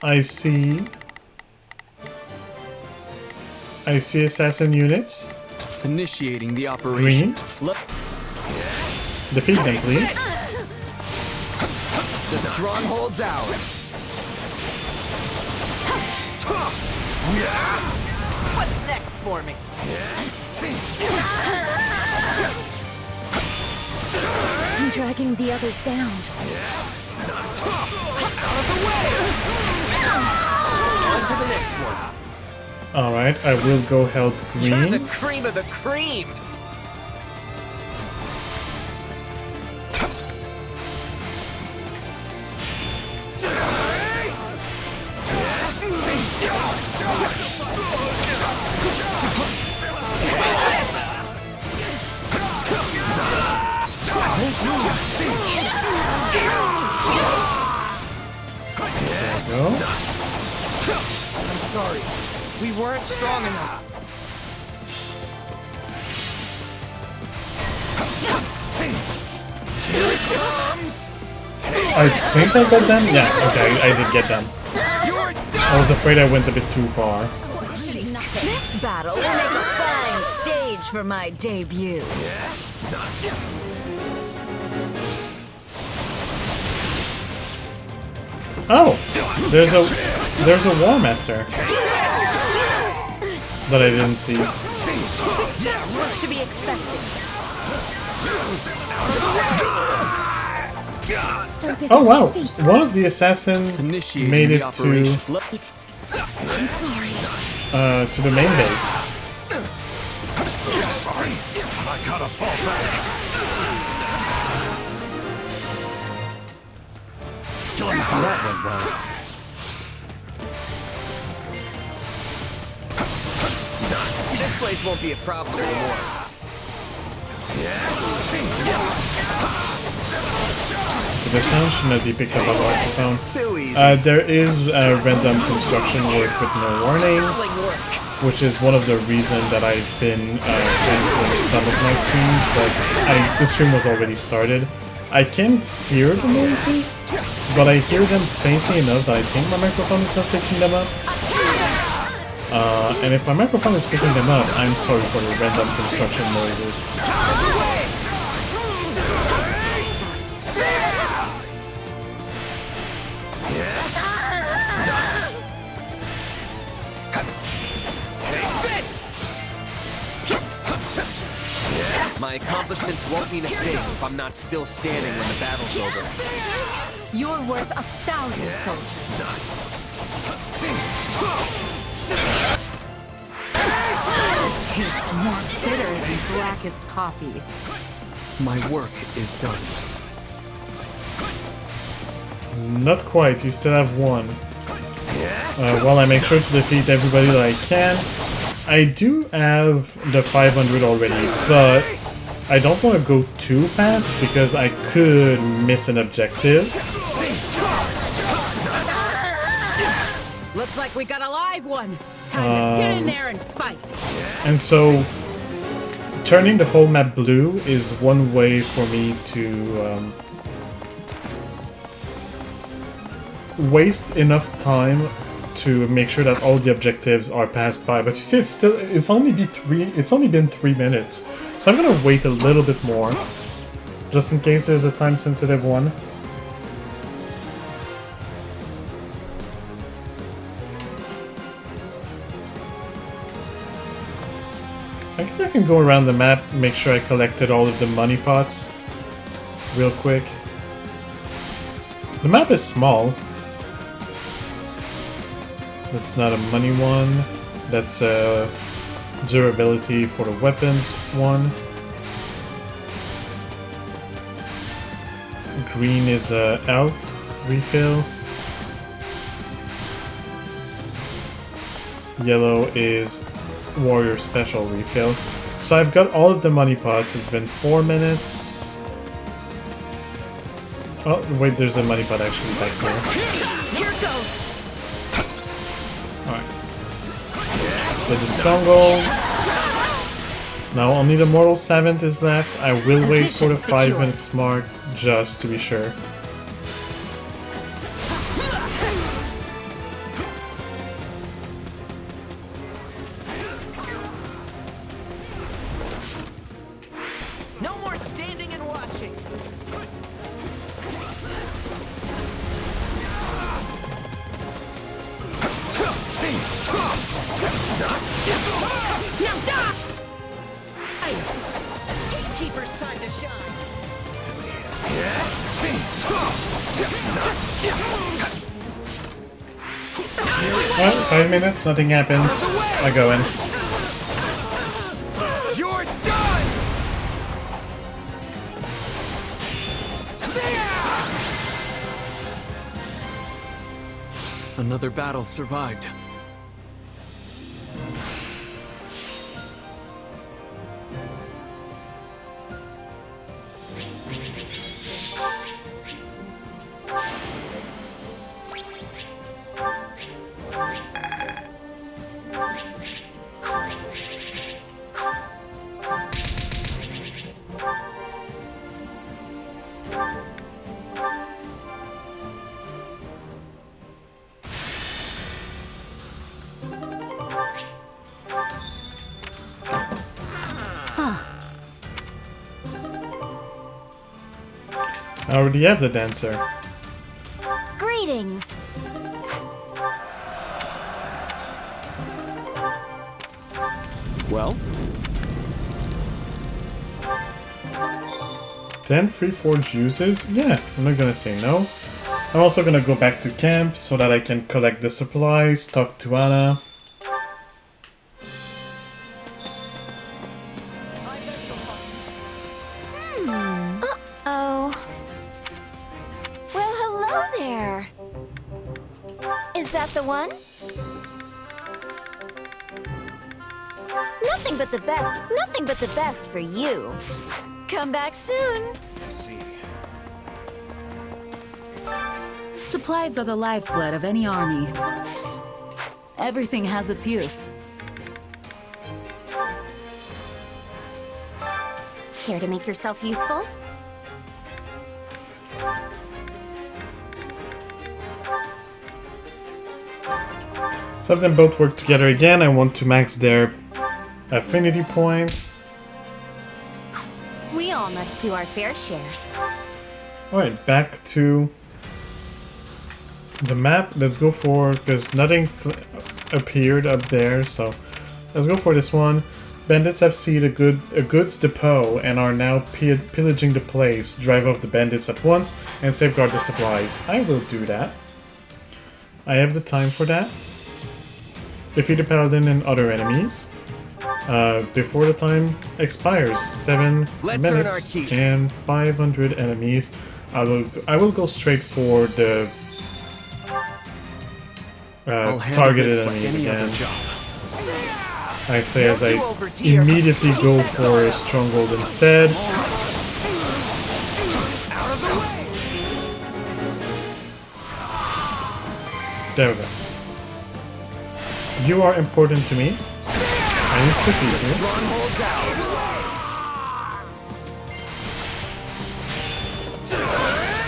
I see assassin units. Initiating the operation. Green. Defeat them, please. The stronghold's ours. What's next for me? I'm dragging the others down. Out of the way! On to the next one. Alright, I will go help You're the green. cream of the cream! There we go. I'm sorry. We weren't strong enough. Here it comes! I think I got them? Yeah, okay, I did get them. I was afraid I went a bit too far. This battle will make a fine stage for my debut. Oh! There's a War Master that I didn't see. Success was to be expected. Oh wow! One of the assassins made it to I'm sorry. to the main base. I gotta fall back. Still in the that went well. This place won't be a problem anymore. The sound should not be picked up on the microphone. Too easy. There is random construction work with no warning, which is one of the reasons that I've been canceling some of my streams, but the stream was already started. I can hear the noises, but I hear them faintly enough that I think my microphone is not picking them up. And if my microphone is picking them up, I'm sorry for the random construction noises. My accomplishments won't mean a thing if I'm not still standing when the battle's over. You're worth 1,000 soldiers. Tastes more bitter than black as coffee. My work is done. Not quite, you still have one. While I make sure to defeat everybody that I can. I do have the 500 already, but I don't want to go too fast because I could miss an objective. Looks like we got a live one. Time to get in there and fight. And so, turning the whole map blue is one way for me to waste enough time to make sure that all the objectives are passed by. But you see, it's only been 3 minutes, so I'm gonna wait a little bit more, just in case there's a time-sensitive one. I guess I can go around the map, make sure I collected all of the money pots real quick. The map is small. That's not a money one. That's a durability for the weapons one. Green is a health refill. Yellow is warrior special refill. So I've got all of the money pots. It's been 4 minutes. Oh wait, there's a money pot actually back there. Here goes. Alright. Get the stronghold. Now only the mortal 7th is left. I will wait for the 5 minutes mark just to be sure. No more standing and watching. Now die! Gatekeeper's time to shine. Well, 5 minutes, nothing happened. I go in. You're done! Another battle survived. I already have the dancer. Greetings. Well? 10 free forge uses? Yeah, I'm not gonna say no. I'm also gonna go back to camp so that I can collect the supplies, talk to Anna. Uh-oh. Well, hello there. Is that the one? Nothing but the best for you. Come back soon. I see. Supplies are the lifeblood of any army. Everything has its use. Care to make yourself useful? So if them both work together again, I want to max their affinity points. We all must do our fair share. Alright, back to the map. Let's go for, because nothing appeared up there, so let's go for this one. Bandits have seized a goods depot and are now pillaging the place. Drive off the bandits at once and safeguard the supplies. I will do that. I have the time for that. Defeat the paladin and other enemies. Before the time expires, 7 minutes and 500 enemies. I will go straight for the targeted enemies again. I say as I immediately go for a stronghold instead. There we go. You are important to me. I need to defeat you.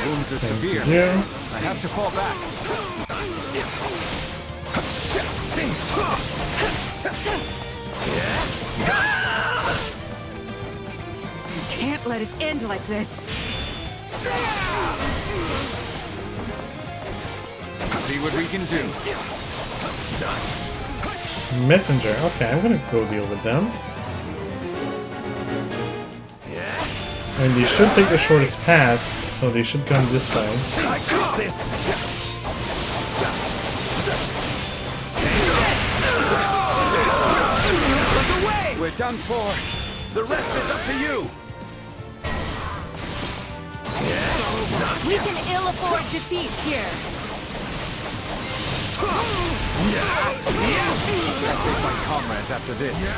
Wounds are severe. You. I have to fall back. You can't let it end like this. See what we can do. Messenger. Okay, I'm gonna go deal with them. And they should take the shortest path, so they should come this way. I got this. We're done for. The rest is up to you. We can ill afford defeat here. I'll face my comrades after this.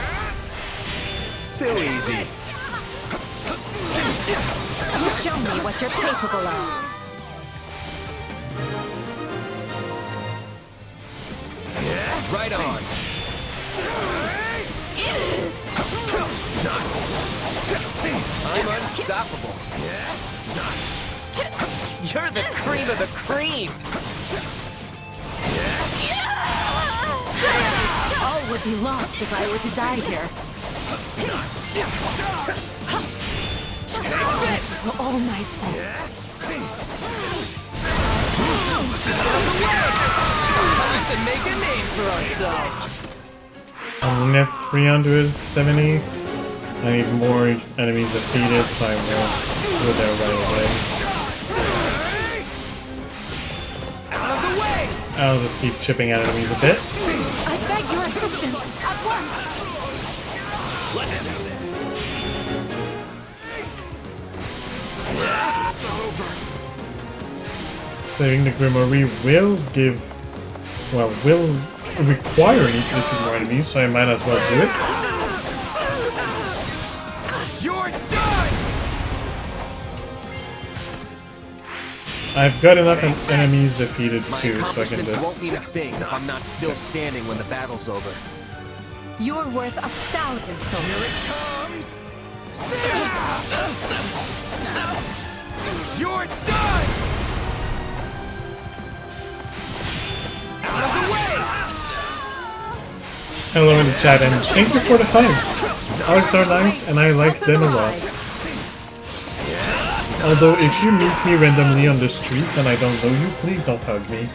Too easy. Show me what you're capable of. Right on. I'm unstoppable. You're the cream of the cream! All would be lost if I were to die here. This is all my fault. Time to make a name for ourselves! I'm at 370. I need more enemies defeated, so I will go there right away. I'll just keep chipping at enemies a bit. I beg your assistance at once. Let's do this! Slaying the Grimoire will give... well, will require me to defeat more enemies, so I might as well do it. You're done! I've got enough enemies defeated too, so I can Accomplishments won't just... mean a thing if I'm not still standing when the battle's over. You're worth 1,000 souls. Here it comes! You're done! Out of the way! Hello in the chat, and thank you for the time. Arts are nice, and I like them a lot. Although, if you meet me randomly on the streets and I don't know you, please don't hug me.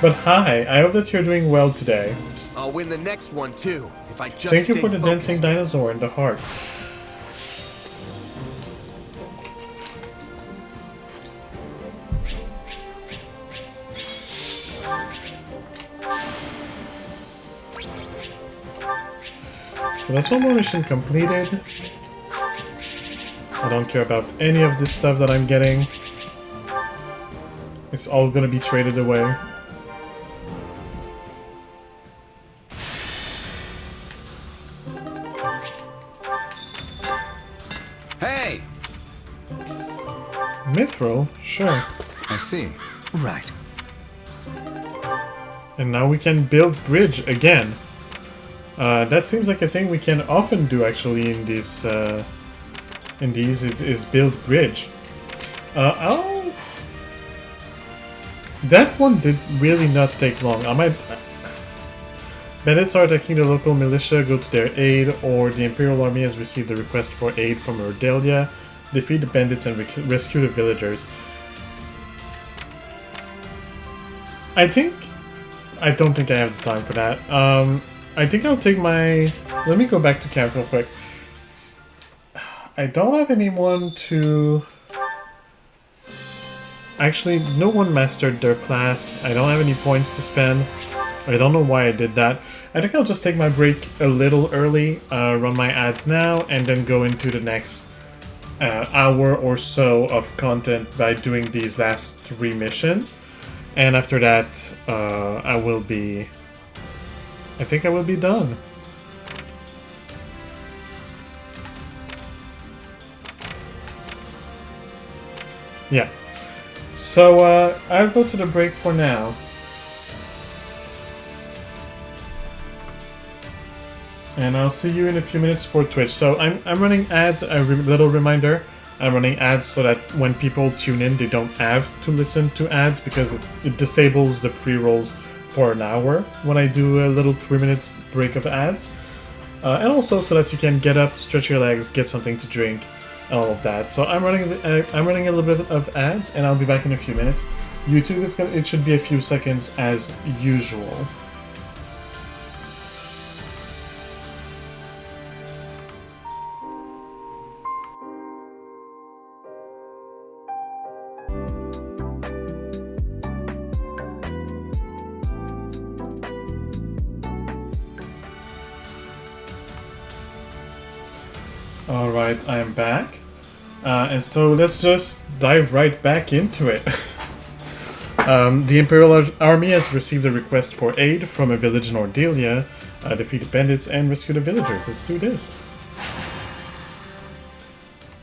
But hi, I hope that you're doing well today. I'll win the next one too, if I just Thank you stay for the focused. dancing dinosaur in the heart. So that's one more mission completed. I don't care about any of this stuff that I'm getting. It's all gonna be traded away. Hey! Mithril? Sure. I see. Right. And now we can build bridge again. That seems like a thing we can often do actually in this in these is build bridge. Oh, that one did really not take long. I might. Bandits are attacking the local militia. Go to their aid, or the Imperial Army has received a request for aid from Erdelia. Defeat the bandits and rescue the villagers. I don't think I have the time for that. I think I'll take my... Let me go back to camp real quick. I don't have anyone to... Actually, no one mastered their class. I don't have any points to spend. I don't know why I did that. I think I'll just take my break a little early, run my ads now, and then go into the next hour or so of content by doing these last 3 missions. And after that, I think I will be done. Yeah. So, I'll go to the break for now. And I'll see you in a few minutes for Twitch. So, I'm running ads, a little reminder. I'm running ads so that when people tune in, they don't have to listen to ads because it disables the pre-rolls for an hour when I do a little 3 minutes break of ads. And also so that you can get up, stretch your legs, get something to drink, and all of that. So I'm running a little bit of ads, and I'll be back in a few minutes. YouTube, it should be a few seconds as usual. Alright, I am back. And so let's just dive right back into it. The Imperial Army has received a request for aid from a village in Ordelia, defeat bandits and rescue the villagers. Let's do this.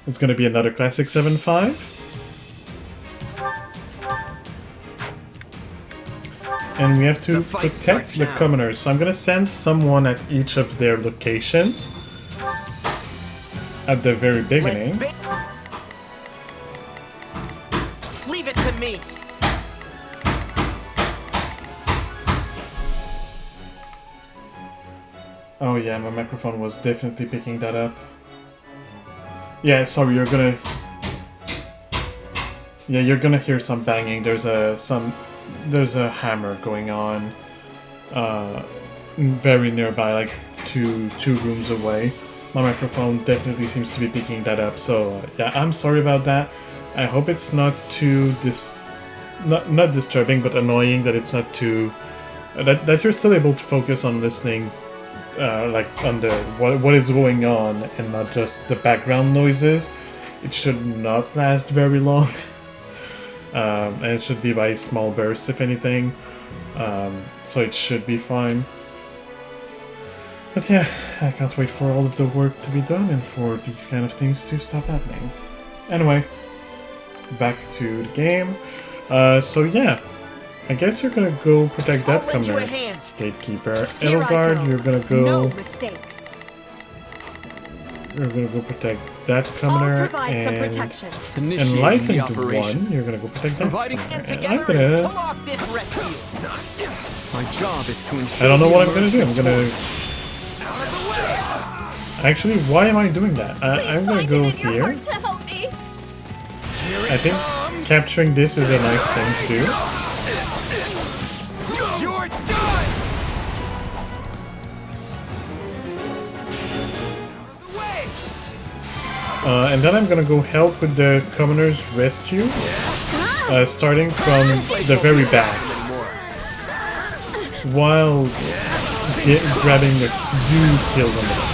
It's gonna be another classic 7-5. And we have to protect the commoners. So I'm gonna send someone at each of their locations at the very beginning. Leave it to me. Oh yeah, my microphone was definitely picking that up. Yeah, sorry, you're gonna hear some banging. There's a hammer going on very nearby, like two rooms away. My microphone definitely seems to be picking that up, so yeah, I'm sorry about that. I hope it's not too not disturbing, but annoying, that it's not too that you're still able to focus on listening, like on the what is going on and not just the background noises. It should not last very long, and it should be by small bursts, if anything. So it should be fine. But yeah, I can't wait for all of the work to be done and for these kind of things to stop happening. Anyway, back to the game. So yeah, I guess you're gonna go protect that commoner, Gatekeeper. Edelgard, you're gonna go... No mistakes. You're gonna go protect that commoner, and Enlightened one, you're gonna go protect that commoner. And I'm gonna... Pull off this rescue. My job is to ensure I don't know what I'm gonna do. I'm gonna... Actually, why am I doing that? I'm gonna go here. I think capturing this is a nice thing to do. You're done. And then I'm gonna go help with the commoner's rescue, starting from the very back, while grabbing a few kills on the back.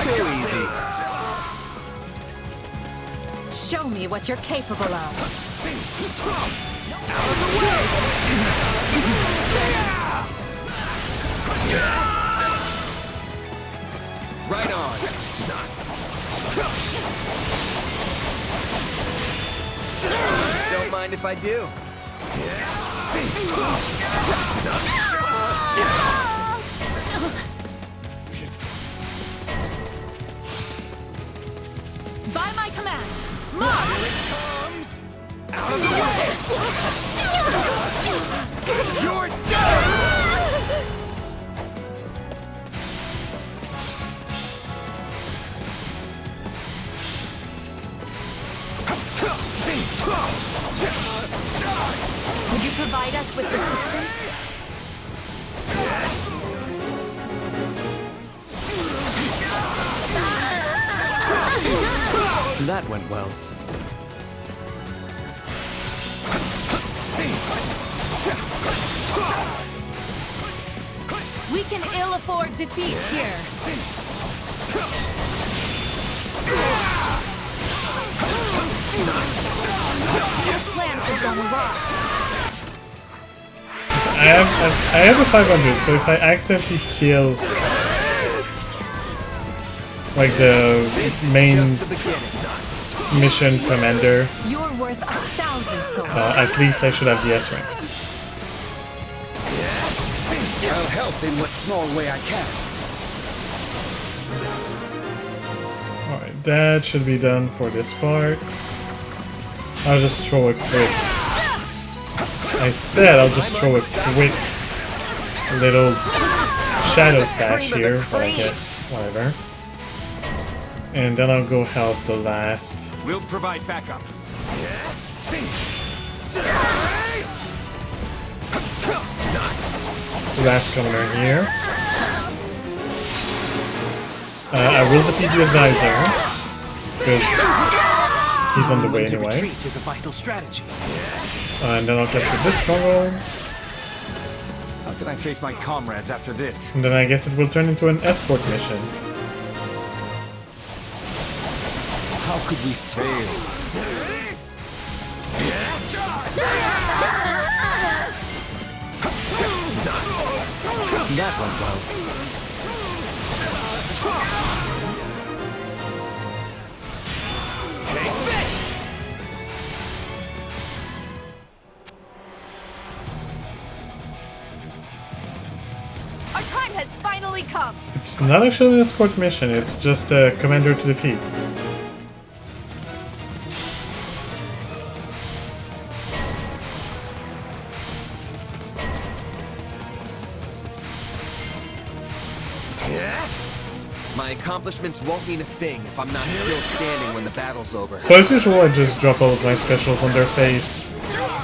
Too easy. Show me what you're capable of. Right on. Don't mind if I do. By my command, march! Here it comes! Out of the way! You're done! Would you provide us with assistance? That went well. We can ill afford defeat here. Plans have gone awry. I have a 500, so if I accidentally kill like the main mission commander, You're worth 1,000 souls. at least I should have the S rank. I'll help in what small way I can. Alright, that should be done for this part. I'll just throw a quick... I said I'll just throw a quick little shadow stash here, but I guess whatever. And then I'll go help the last... We'll provide backup. Last commoner here. I will defeat the advisor, because he's on the way anyway. Retreat is a vital strategy. And then I'll capture this combo. How can I face my comrades after this? And then I guess it will turn into an escort mission. How could we fail? That went well. Take this! Our time has finally come. It's not actually an escort mission, it's just a commander to defeat. My accomplishments won't mean a thing if I'm not still standing when the battle's over. So as usual, I just drop all of my specials on their face.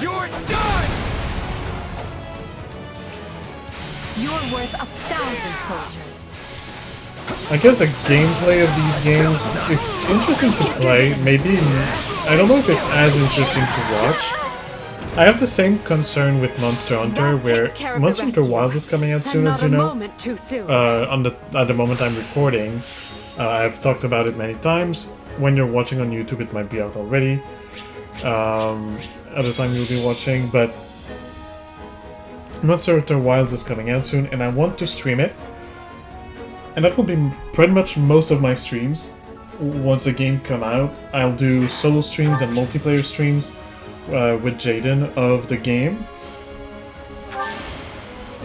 You're done! You're worth 1,000 soldiers. I guess the gameplay of these games, it's interesting to play, maybe, I don't know if it's as interesting to watch. I have the same concern with Monster Hunter, where Monster Hunter Wilds is coming out soon, as you know. At the moment I'm recording. I've talked about it many times. When you're watching on YouTube, it might be out already. At the time you'll be watching, but Monster Hunter Wilds is coming out soon, and I want to stream it. And that will be pretty much most of my streams. Once the game come out, I'll do solo streams and multiplayer streams with Jaden of the game.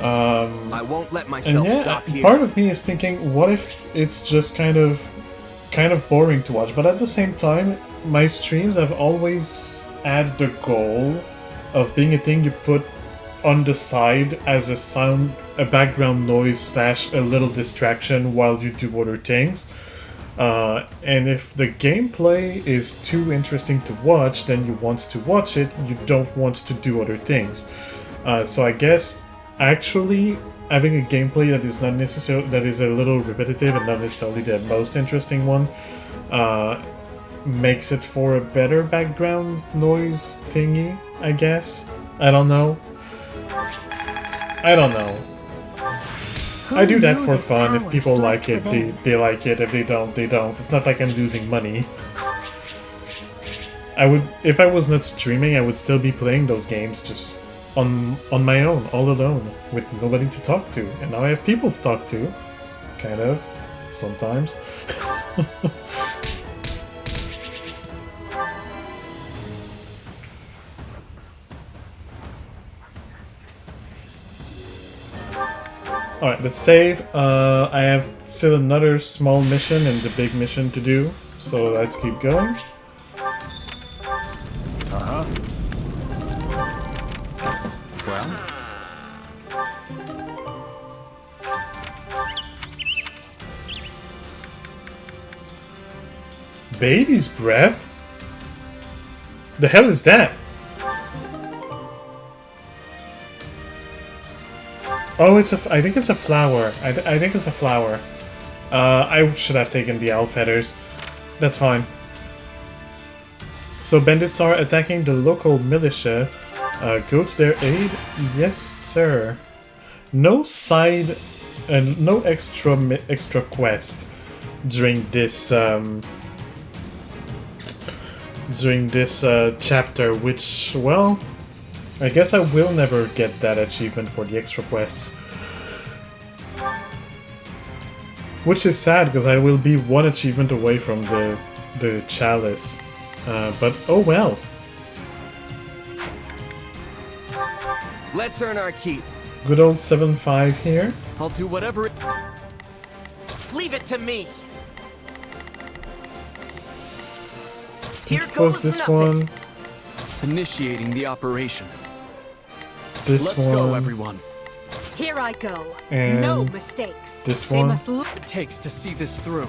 I won't let myself stop here. Part of me is thinking, what if it's just kind of boring to watch? But at the same time, my streams have always had the goal of being a thing you put on the side as a background noise / a little distraction while you do other things. And if the gameplay is too interesting to watch, then you want to watch it, you don't want to do other things. So I guess actually having a gameplay that is not necessarily, that is a little repetitive and not necessarily the most interesting one, makes it for a better background noise thingy, I guess. I don't know. I do that for fun. If people like it, they like it. If they don't, they don't. It's not like I'm losing money. If I was not streaming, I would still be playing those games just on my own, all alone, with nobody to talk to. And now I have people to talk to, kind of, sometimes. Alright, let's save. I have still another small mission and the big mission to do, so let's keep going. Well? Baby's breath? The hell is that? Oh, I think it's a flower. I think it's a flower. I should have taken the owl feathers. That's fine. So bandits are attacking the local militia. Go to their aid? Yes, sir. No side and no extra quest during this chapter, which, well, I guess I will never get that achievement for the extra quests. Which is sad, because I will be one achievement away from the chalice. But oh well. Let's earn our keep. Good old 7-5 here. I'll do whatever it... Leave it to me. Here goes this nothing. One. Initiating the operation. This Let's one. go, everyone. Here I go. And no mistakes. This they one. Must it takes to see this through.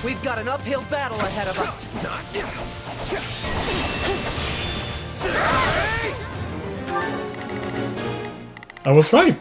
We've got an uphill battle ahead of us. I was right.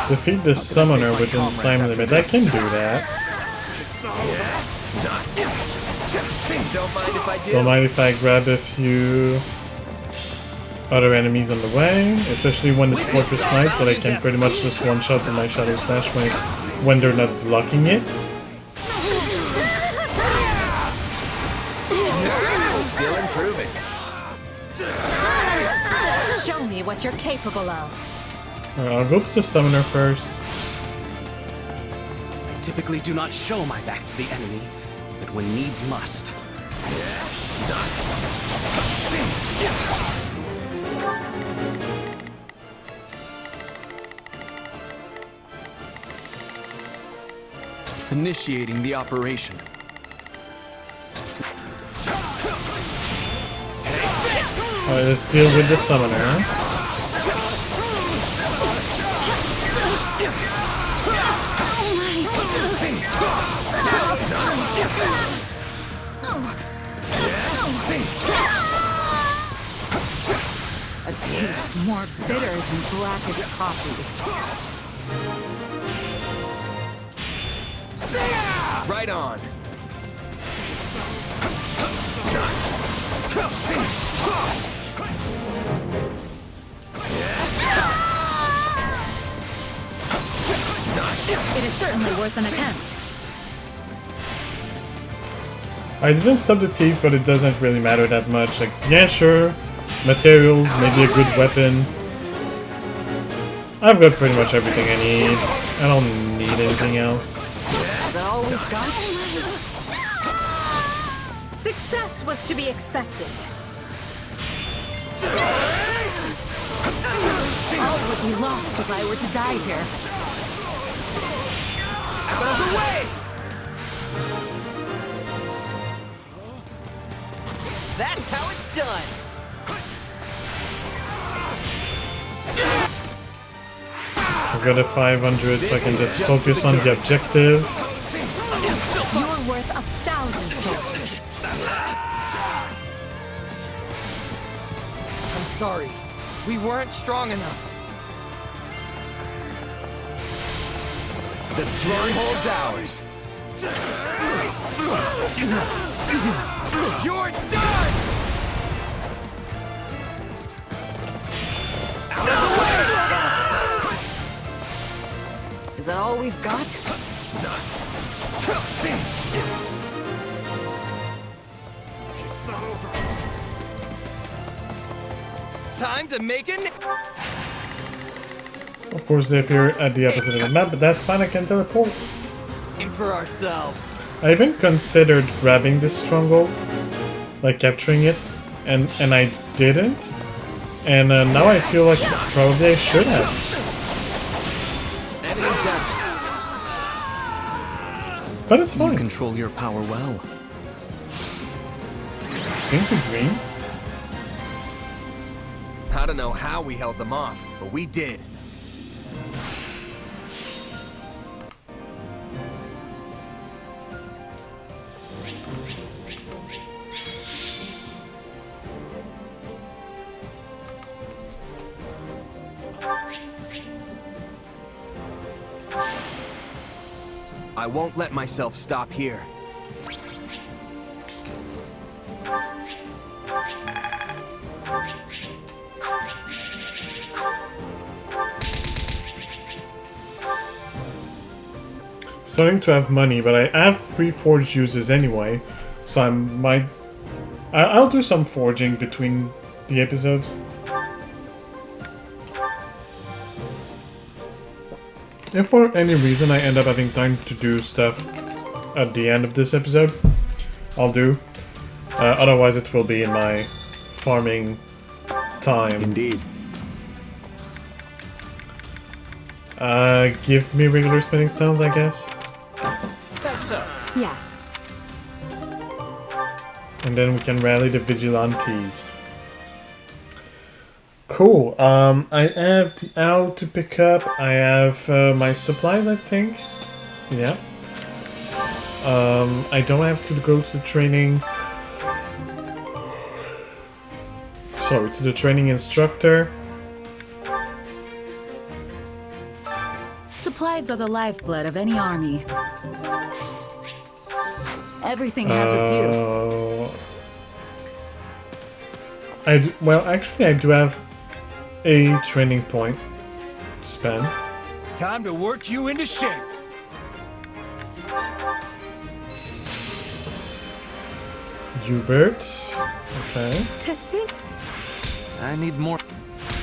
Defeat the summoner within time limit. I can do that. Don't mind if I grab a few other enemies on the way, especially when it's Fortress Knights, that I can pretty much just one-shot with my Shadow Slash when they're not blocking it. Still improving. Show me what you're capable of. I'll go to the summoner first. I typically do not show my back to the enemy, but when needs must. Initiating the operation. Alright, let's deal with the summoner. A taste more bitter than blackest coffee. Right on. It is certainly worth an attempt. I didn't stop the thief, but it doesn't really matter that much. Like, yeah, sure. Materials, maybe a good weapon. I've got pretty much everything I need. I don't need anything else. Is that all we've got? Success was to be expected. All would be lost if I were to die here. Out of the way! That's how it's done. I've got a 500, so I can just focus on the objective. You're worth 1,000 soldiers. I'm sorry. We weren't strong enough. The stronghold's ours. You're done! Out of the way! Is that all we've got? It's not over. Time to make it. Of course, they appear at the opposite of the map, but that's fine, I can teleport. In for ourselves. I even considered grabbing this stronghold, like capturing it, and I didn't. And now I feel like probably I should have. But it's fine. You control your power well. Pink and green? I don't know how we held them off, but we did. I won't let myself stop here. starting to have money, but I have 3 forge uses anyway, so I'll do some forging between the episodes. If for any reason I end up having time to do stuff at the end of this episode, I'll do. Otherwise it will be in my farming time. Indeed. Give me regular spinning stones, I guess. That's so. Yes. And then we can rally the vigilantes. Cool. I have the owl to pick up. I have my supplies, I think. Yeah. I don't have to go to the training. Sorry, to the training instructor. Supplies are the lifeblood of any army. Everything has its use. Well, actually, I do have a training point to spend. Time to work you into shape. Hubert. Okay. To think. I need more.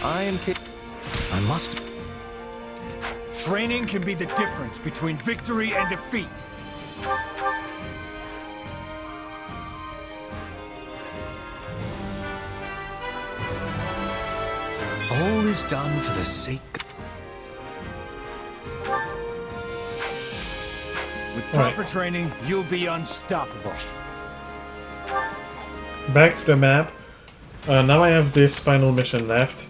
I am I must. Training can be the difference between victory and defeat. All is done for the sake. With proper training, you'll be unstoppable. Back to the map. Now I have this final mission left.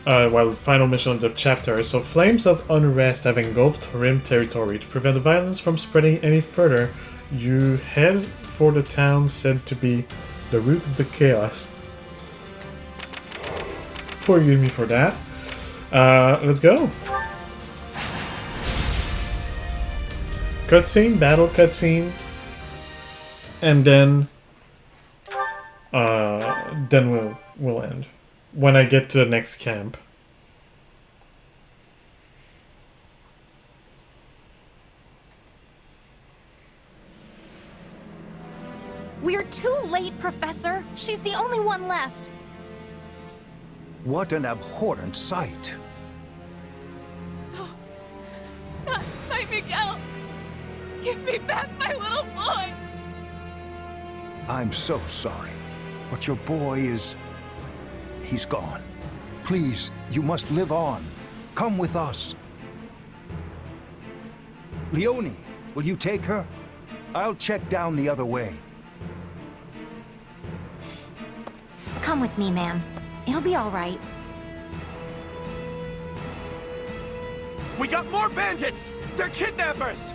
Well, final mission of the chapter. So, flames of unrest have engulfed Rim territory. To prevent the violence from spreading any further, you head for the town said to be the root of the chaos. Forgive me for that. Let's go. Cutscene, battle cutscene, and then we'll end when I get to the next camp. We're too late, Professor. She's the only one left. What an abhorrent sight. Not my Miguel. Give me back my little boy. I'm so sorry, but your boy is... he's gone. Please, you must live on. Come with us. Leone, will you take her? I'll check down the other way. Come with me, ma'am. It'll be all right. We got more bandits! They're kidnappers!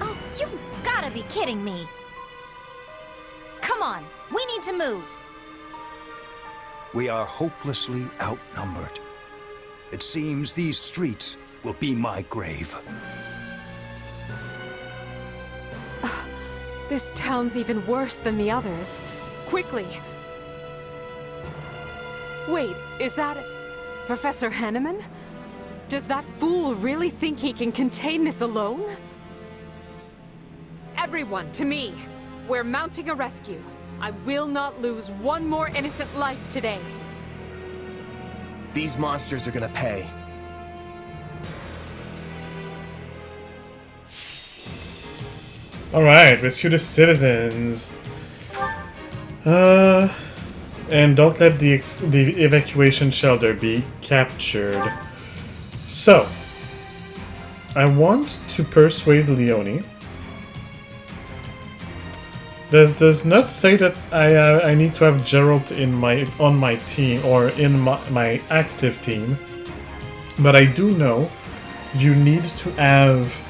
Oh, you've gotta be kidding me. Come on, we need to move. We are hopelessly outnumbered. It seems these streets will be my grave. This town's even worse than the others. Quickly! Wait, is that... Professor Hanneman? Does that fool really think he can contain this alone? Everyone, to me! We're mounting a rescue. I will not lose one more innocent life today. These monsters are gonna pay. Alright, rescue the citizens. And don't let the evacuation shelter be captured. So, I want to persuade Leone. Does not say that I need to have Gerald on my team or in my active team, but I do know you need to have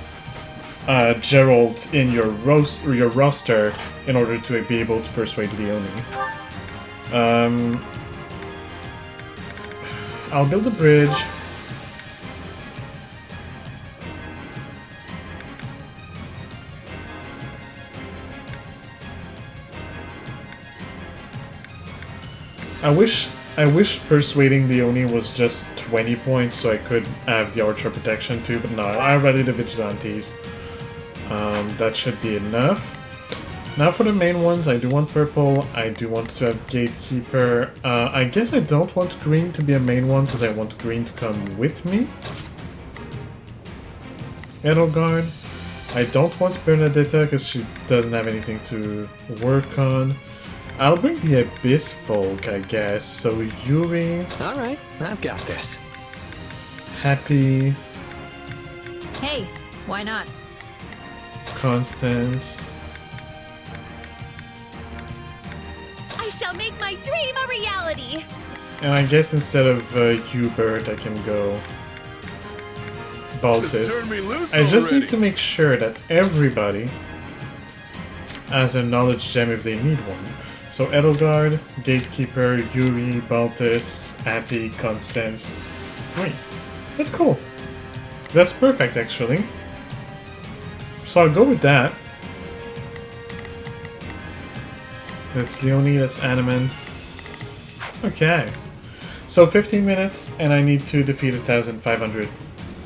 Gerald in your roster in order to be able to persuade Leone. I'll build a bridge. I wish I wish persuading the Oni was just 20 points so I could have the Archer protection too, but no, I already the Vigilantes. That should be enough. Now for the main ones, I do want purple, I do want to have Gatekeeper. I guess I don't want green to be a main one because I want green to come with me. Edelgard. I don't want Bernadetta because she doesn't have anything to work on. I'll bring the Abyss Folk, I guess. So Yuri. Alright, I've got this. Happy. Hey, why not? Constance. I shall make my dream a reality. And I guess instead of Hubert, I can go Baltus. Just turn me loose I just already. need to make sure that everybody has a knowledge gem if they need one. So Edelgard, Gatekeeper, Yuri, Baltus, Happy, Constance. Great. That's cool. That's perfect, actually. So I'll go with that. That's Leonie, that's Animan. Okay. So 15 minutes, and I need to defeat 1,500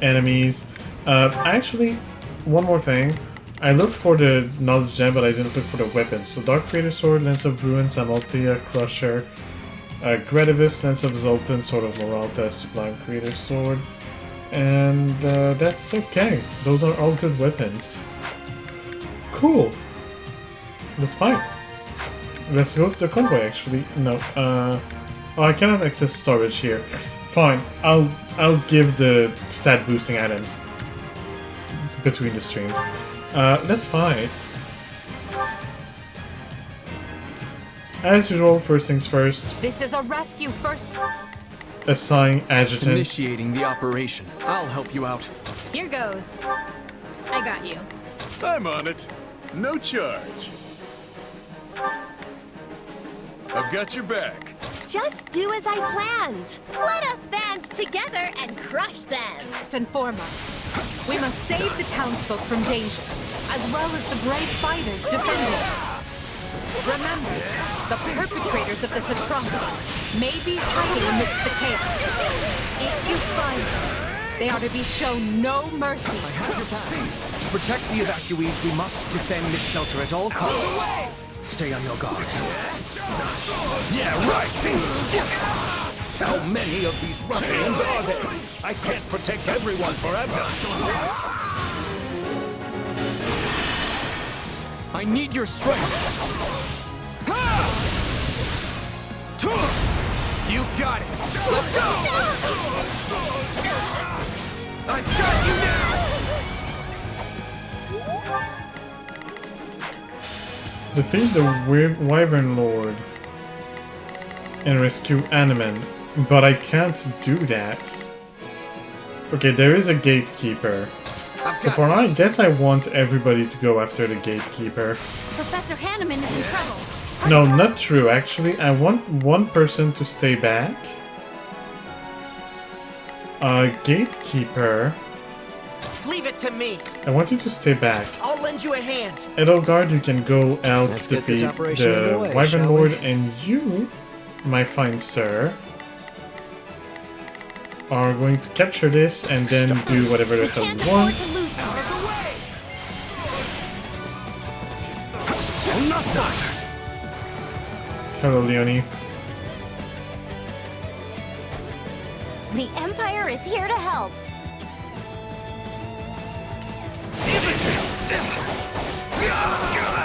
enemies. Actually, one more thing. I looked for the knowledge gem, but I didn't look for the weapons. So Dark Creator Sword, Lance of Ruin, Samalthea, Crusher, Gredivis, Lance of Zoltan, Sword of Moralta, Sublime Creator Sword. And that's okay. Those are all good weapons. Cool. That's fine. Let's go to the convoy, actually. No. Oh, I cannot access storage here. Fine. I'll give the stat boosting items between the streams. That's fine. As usual, first things first. This is a rescue first. Assign adjutant. Initiating the operation. I'll help you out. Here goes. I got you. I'm on it. No charge. I've got your back. Just do as I planned. Let us band together and crush them. First and foremost, we must save the townsfolk from danger, as well as the brave fighters defending. Remember, the perpetrators of this atrocity may be hiding amidst the chaos. If you find them, they are to be shown no mercy. I have your back. To protect the evacuees, we must defend this shelter at all costs. Stay on your guards. Yeah, right. How many of these ruffians are there? I can't protect everyone forever. I need your strength. You got it. Let's go. I've got you now. Defeat the Wyvern Lord and rescue Animan, but I can't do that. Okay, there is a Gatekeeper. So for now, I guess I want everybody to go after the Gatekeeper. Professor Hanneman is in trouble. No, not true, actually. I want one person to stay back. Gatekeeper. Leave it to me. I want you to stay back. I'll lend you a hand. Edelgard, you can go help Let's get this defeat operation the underway, Wyvern shall we? Lord, and you, my fine sir, are going to capture this and then do whatever the hell you want. Hello, Leonie. The Empire is here to help.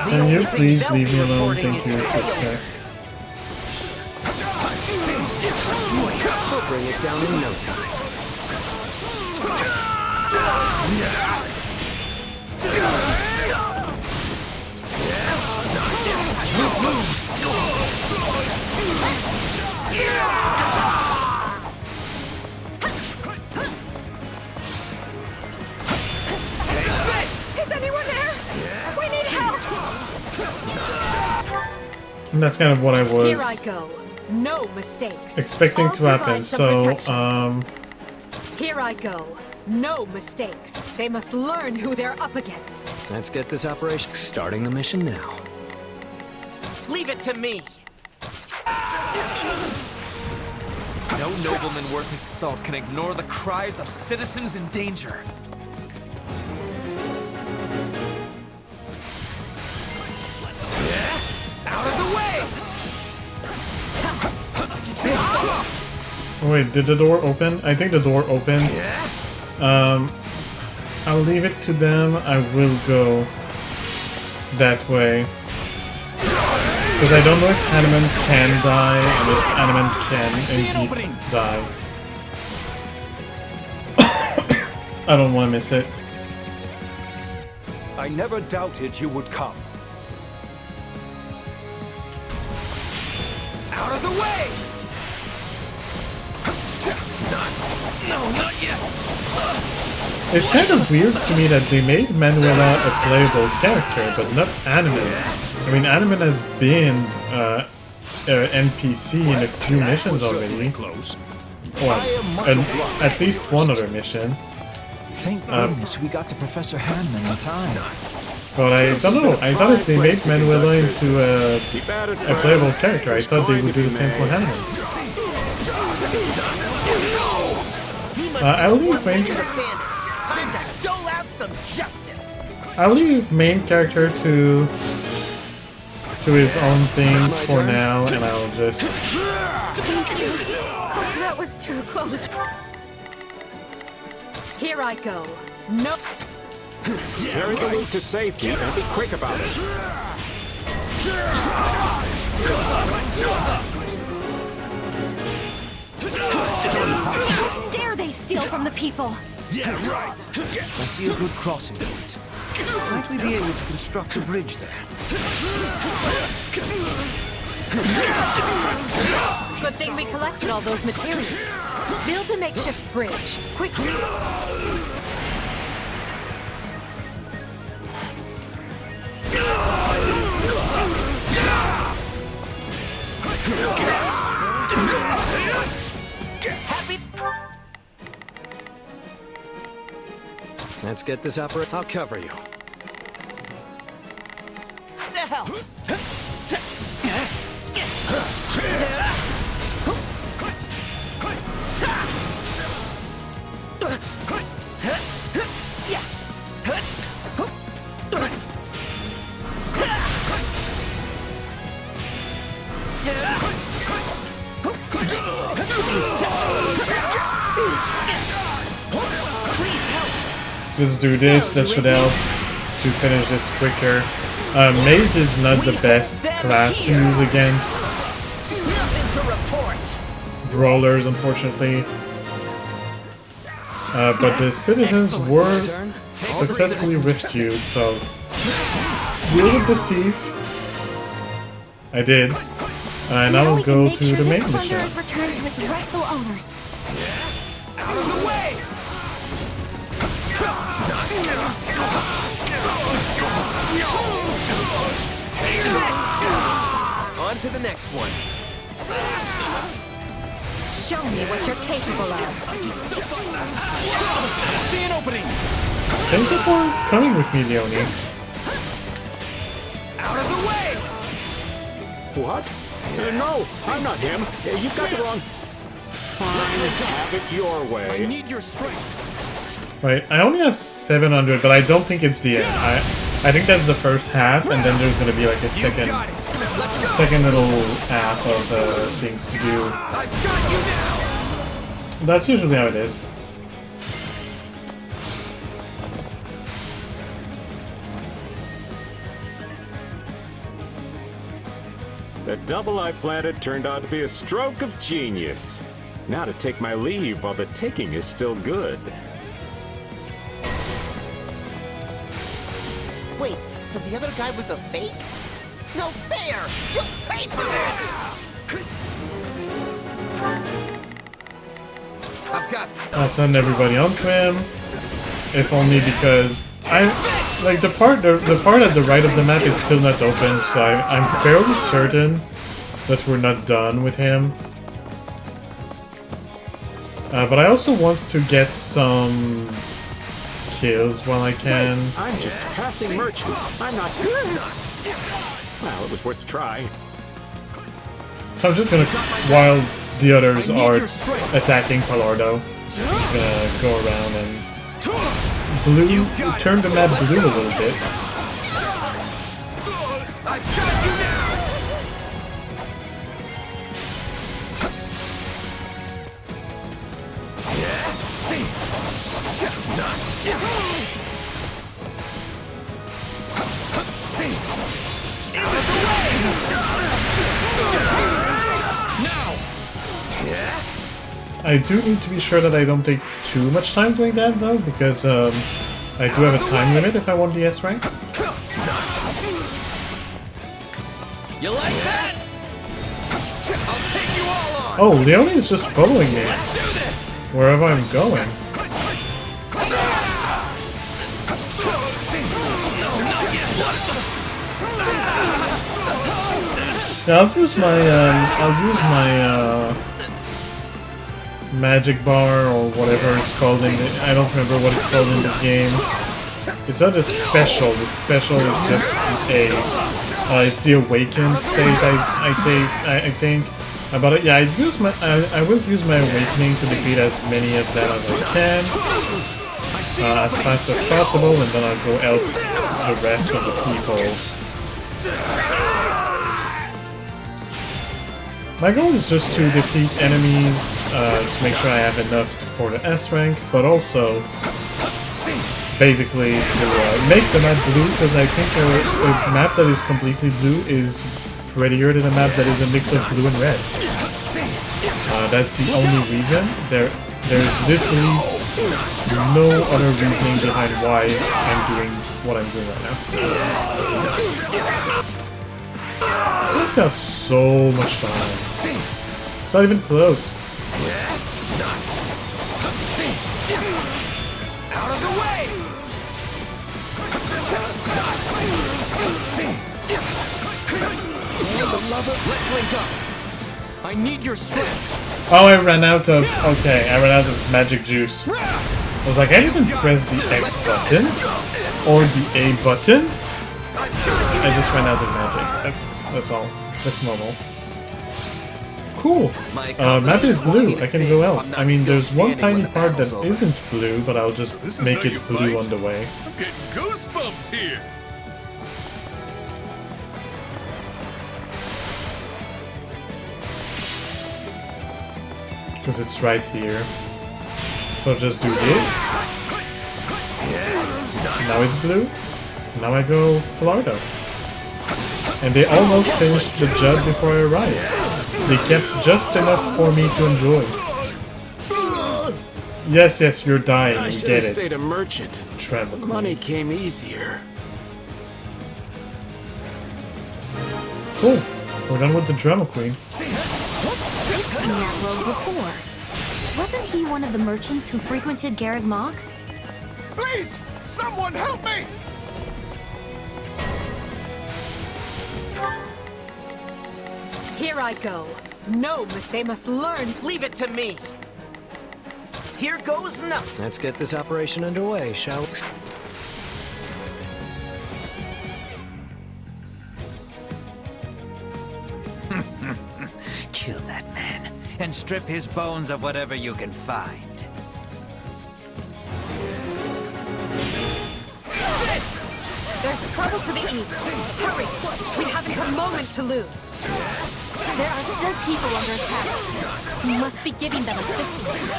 Can you please leave me alone? Thank you, Trickster. We'll bring it down in no time. Is anyone there? We need help! And that's kind of what I Here I was go. No mistakes. expecting I'll to happen. provide some So, protection. Here I go. No mistakes. They must learn who they're up against. Let's get this operation. Starting the mission now. Leave it to me. No nobleman worth his salt can ignore the cries of citizens in danger. Out of the way! Oh, wait, did the door open? I think the door opened. I'll leave it to them. I will go that way. Because I don't know if Hanuman can die, and if Hanuman can indeed die. I don't want to miss it. I never doubted you would come. Out of the way! No, not yet! It's kind of weird to me that they made Manuela a playable character, but not Animan. I mean, Animan has been NPC in a few missions already. Well, at least one other mission. Thank goodness we got to Professor Hanman in time. But I don't know, I thought if they made Manuela into a playable character, I thought they would do the same for Hanuman. I'll leave main character to his own things for now, and I'll just... That was too close. Here I go. Nope. Carry the loot to safety and be quick about it. How dare they steal from the people? Yeah, right. I see a good crossing point. Might we be able to construct a bridge there? Good thing we collected all those materials. Build a makeshift bridge, quickly. Let's get this opera. I'll cover you. Now! Let's do this, that should help to finish this quicker. Mage is not the best class to use against brawlers, unfortunately. But the citizens were successfully rescued, so deal with this thief. I did. And I will go to the main mission. Return to its rightful owners. Out of the way! On to the next one. Show me what you're capable of. I see an opening! Thank you for coming with me, Leonie. Out of the way! What? No, I'm not him. You've got the wrong... Fine, have it your way. I need your strength. Right, I only have 700, but I don't think it's the end. I think that's the first half, and then there's gonna be like a second little half of things to do. I've got you now. That's usually how it is. The double I planted turned out to be a stroke of genius. Now to take my leave while the taking is still good. Wait, so the other guy was a fake? No fair! You'll pay for that! I've got... I'll send everybody onto him. If only because like the part at the right of the map is still not open, so I'm fairly certain that we're not done with him. But I also want to get some kills while I can. Wait, I'm just a passing merchant. I'm not... Well, it was worth a try. So I'm just gonna, while the others are attacking Palardo. He's gonna go around and blue, turn the map blue a little bit. I do need to be sure that I don't take too much time doing that though, because I do have a time limit if I want the S rank. You like that? I'll take you all on. Oh, Leone is just following me Let's do this. wherever I'm going. Yeah, I'll use my magic bar or whatever it's called in the, I don't remember what it's called in this game. It's not a special. The special is just it's the awakened state. I think. But yeah, I will use my awakening to defeat as many of them as I can, as fast as possible, and then I'll go help the rest of the people. My goal is just to defeat enemies, to make sure I have enough for the S rank, but also basically to make the map blue, because I think a map that is completely blue is prettier than a map that is a mix of blue and red. That's the only reason. There's literally no other reasoning behind why I'm doing what I'm doing right now. I still have so much time. It's not even close. Out of the way! Let's link up. I need your strength. Oh, I ran out of... Okay, I ran out of magic juice. I was like, I didn't even press the X button or the A button. I just ran out of magic. That's all. That's normal. Cool. Map is blue. I can go out. I mean, there's one tiny part that isn't blue, but I'll just make it blue on the way. I'm getting goosebumps here. Because it's right here. So just do this. Now it's blue. Now I go Palardo. And they almost finished the job before I arrived. They kept just enough for me to enjoy. Yes, you're dying. I We should get have it. stayed a merchant. Tremble. Money came easier. Cool. We're done with the drama queen. I've seen that rogue before. Wasn't he one of the merchants who frequented Garreg Mach? Please, someone help me! Here I go. No, they must learn. Leave it to me. Here goes nothing. Let's get this operation underway, shall we? Kill that man, and strip his bones of whatever you can find. There's trouble to the east. Hurry! We haven't a moment to lose. There are still people under attack. We must be giving them assistance.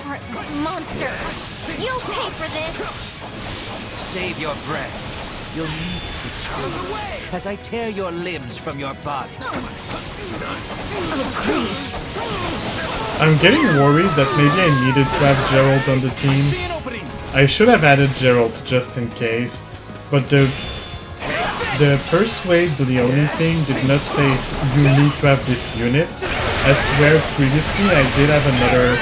Heartless monster! You'll pay for this! Save your breath. You'll need it to scream as I tear your limbs from your body. Oh, please. I'm getting worried that maybe I needed to have Geralt on the team. I should have added Geralt just in case, but the Persuade Leone thing did not say you need to have this unit. I swear previously I did have another,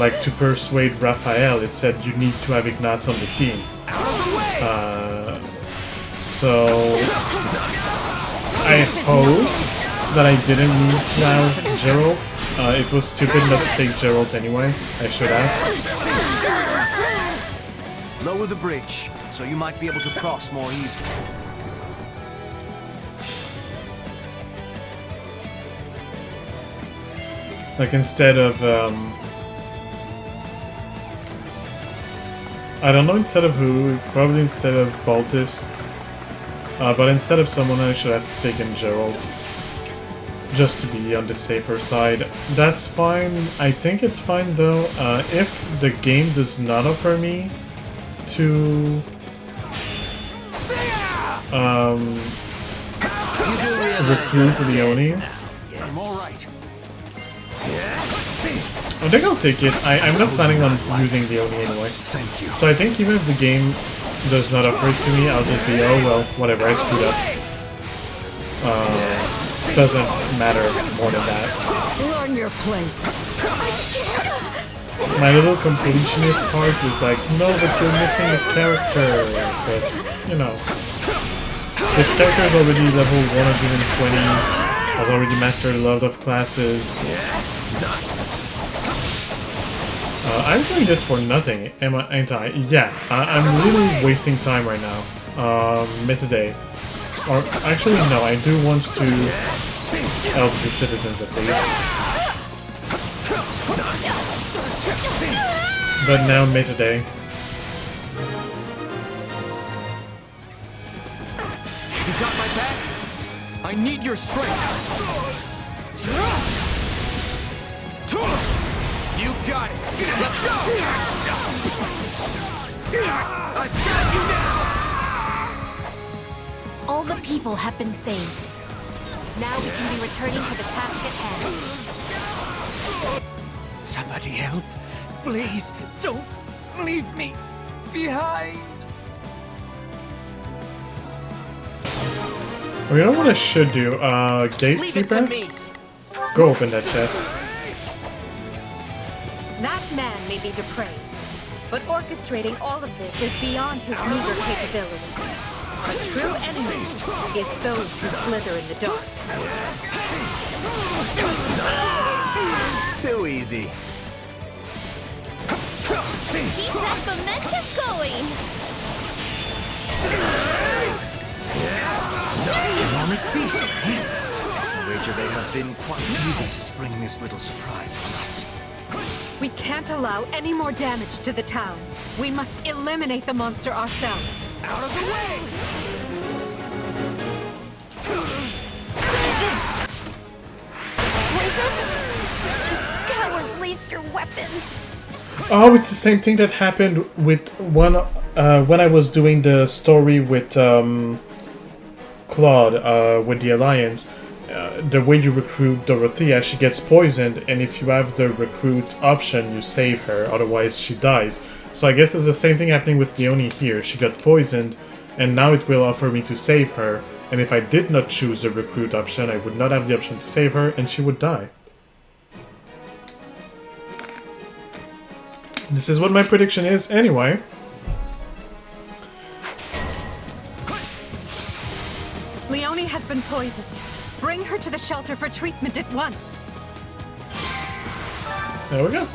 like to persuade Raphael, it said you need to have Ignatz on the team. So I hope that I didn't need to have Geralt. It was stupid not to take Geralt anyway. I should have. Lower the bridge, so you might be able to cross more easily. Like instead of I don't know, instead of who, probably instead of Baltus. But instead of someone, I should have taken Gerald. Just to be on the safer side. That's fine. I think it's fine though. If the game does not offer me to recruit Leone, I'm alright. I think I'll take it. I'm not planning on using Leone anyway. Thank you. So I think even if the game does not offer it to me, I'll just be, oh well, whatever, I screwed up. Doesn't matter more than that. Learn your place. My little completionist heart is like, no, but you're missing a character. But, you know. This character is already level 120, has already mastered a lot of classes. I'm doing this for nothing, ain't I? Yeah, I'm really wasting time right now. Mid-day. Or, actually, no, I do want to help the citizens at least. But now, mid-day. You got my back? I need your strength. You got it. Let's go. I've got you now. All the people have been saved. Now we can be returning to the task at hand. Somebody help. Please, don't leave me behind. You know what I should do? Gatekeeper? Go open that chest. That man may be depraved, but orchestrating all of this is beyond his meager capability. A true enemy is those who slither in the dark. Too easy. Keep that momentum going! Demonic beast. I wager they have been quite eager to spring this little surprise on us. We can't allow any more damage to the town. We must eliminate the monster ourselves. Out of the way! Cowards, release your weapons. Oh, it's the same thing that happened with when I was doing the story with Claude, with the Alliance. The way you recruit Dorothea, she gets poisoned, and if you have the recruit option, you save her, otherwise she dies. So I guess it's the same thing happening with Leone here. She got poisoned, and now it will offer me to save her, and if I did not choose the recruit option, I would not have the option to save her, and she would die. This is what my prediction is anyway. Leone has been poisoned. Bring her to the shelter for treatment at once. There we go.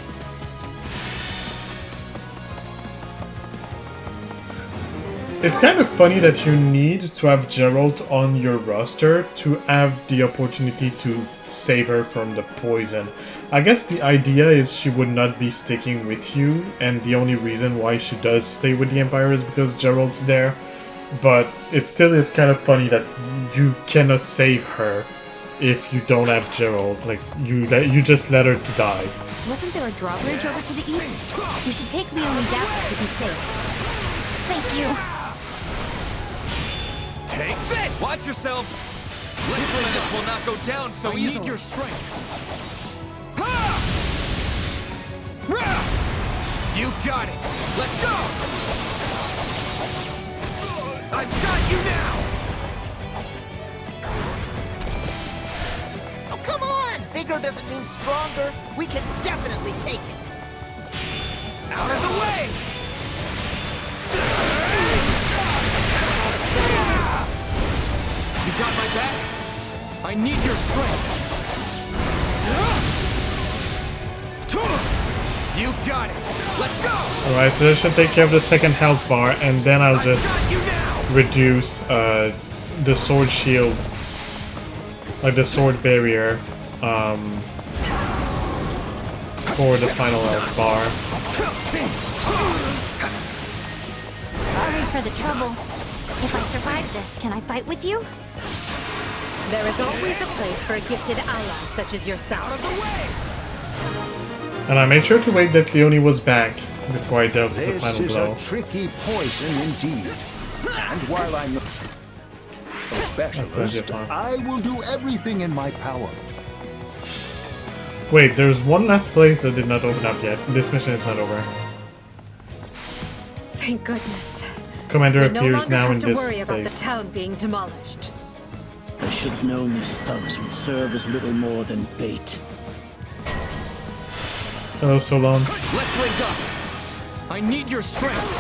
It's kind of funny that you need to have Gerald on your roster to have the opportunity to save her from the poison. I guess the idea is she would not be sticking with you, and the only reason why she does stay with the Empire is because Gerald's there. But it still is kind of funny that you cannot save her if you don't have Gerald. Like, you just let her to die. Wasn't there a drawbridge over to the east? We should take Leone that way to be safe. Thank you. Take this! Watch yourselves! This menace will not go down so easily. I need your strength. You got it! Let's go! I've got you now! Oh, come on! Bigger doesn't mean stronger. We can definitely take it. Out of the way! You got my back? I need your strength. You got it. Let's go. Alright, so that should take care of the second health bar, and then I'll just reduce the sword shield, like the sword barrier, for the final health bar. Sorry for the trouble. If I survive this, can I fight with you? There is always a place for a gifted ally such as yourself. Out of the way! And I made sure to wait that Leonie was back before I dealt the This final is blow. a tricky poison indeed. And while I'm a specialist, I will do everything in my power. Wait, there's one last place that did not open up yet. This mission is not over. Thank goodness. Commander We no appears longer now have in to this worry about the place. town being demolished. I should have known these thugs would serve as little more than bait. Hello, so long. Let's link up. I need your strength.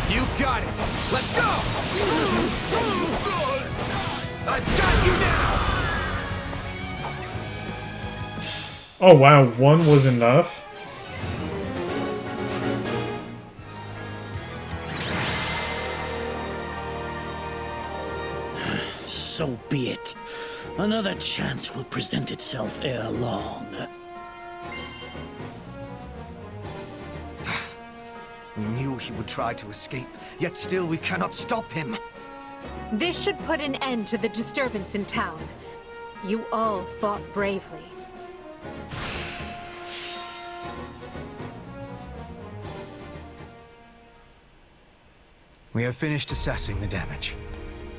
You got it. Let's go. I've got you now. Oh wow, one was enough? So be it. Another chance will present itself ere long. We knew he would try to escape, yet still we cannot stop him. This should put an end to the disturbance in town. You all fought bravely. We have finished assessing the damage,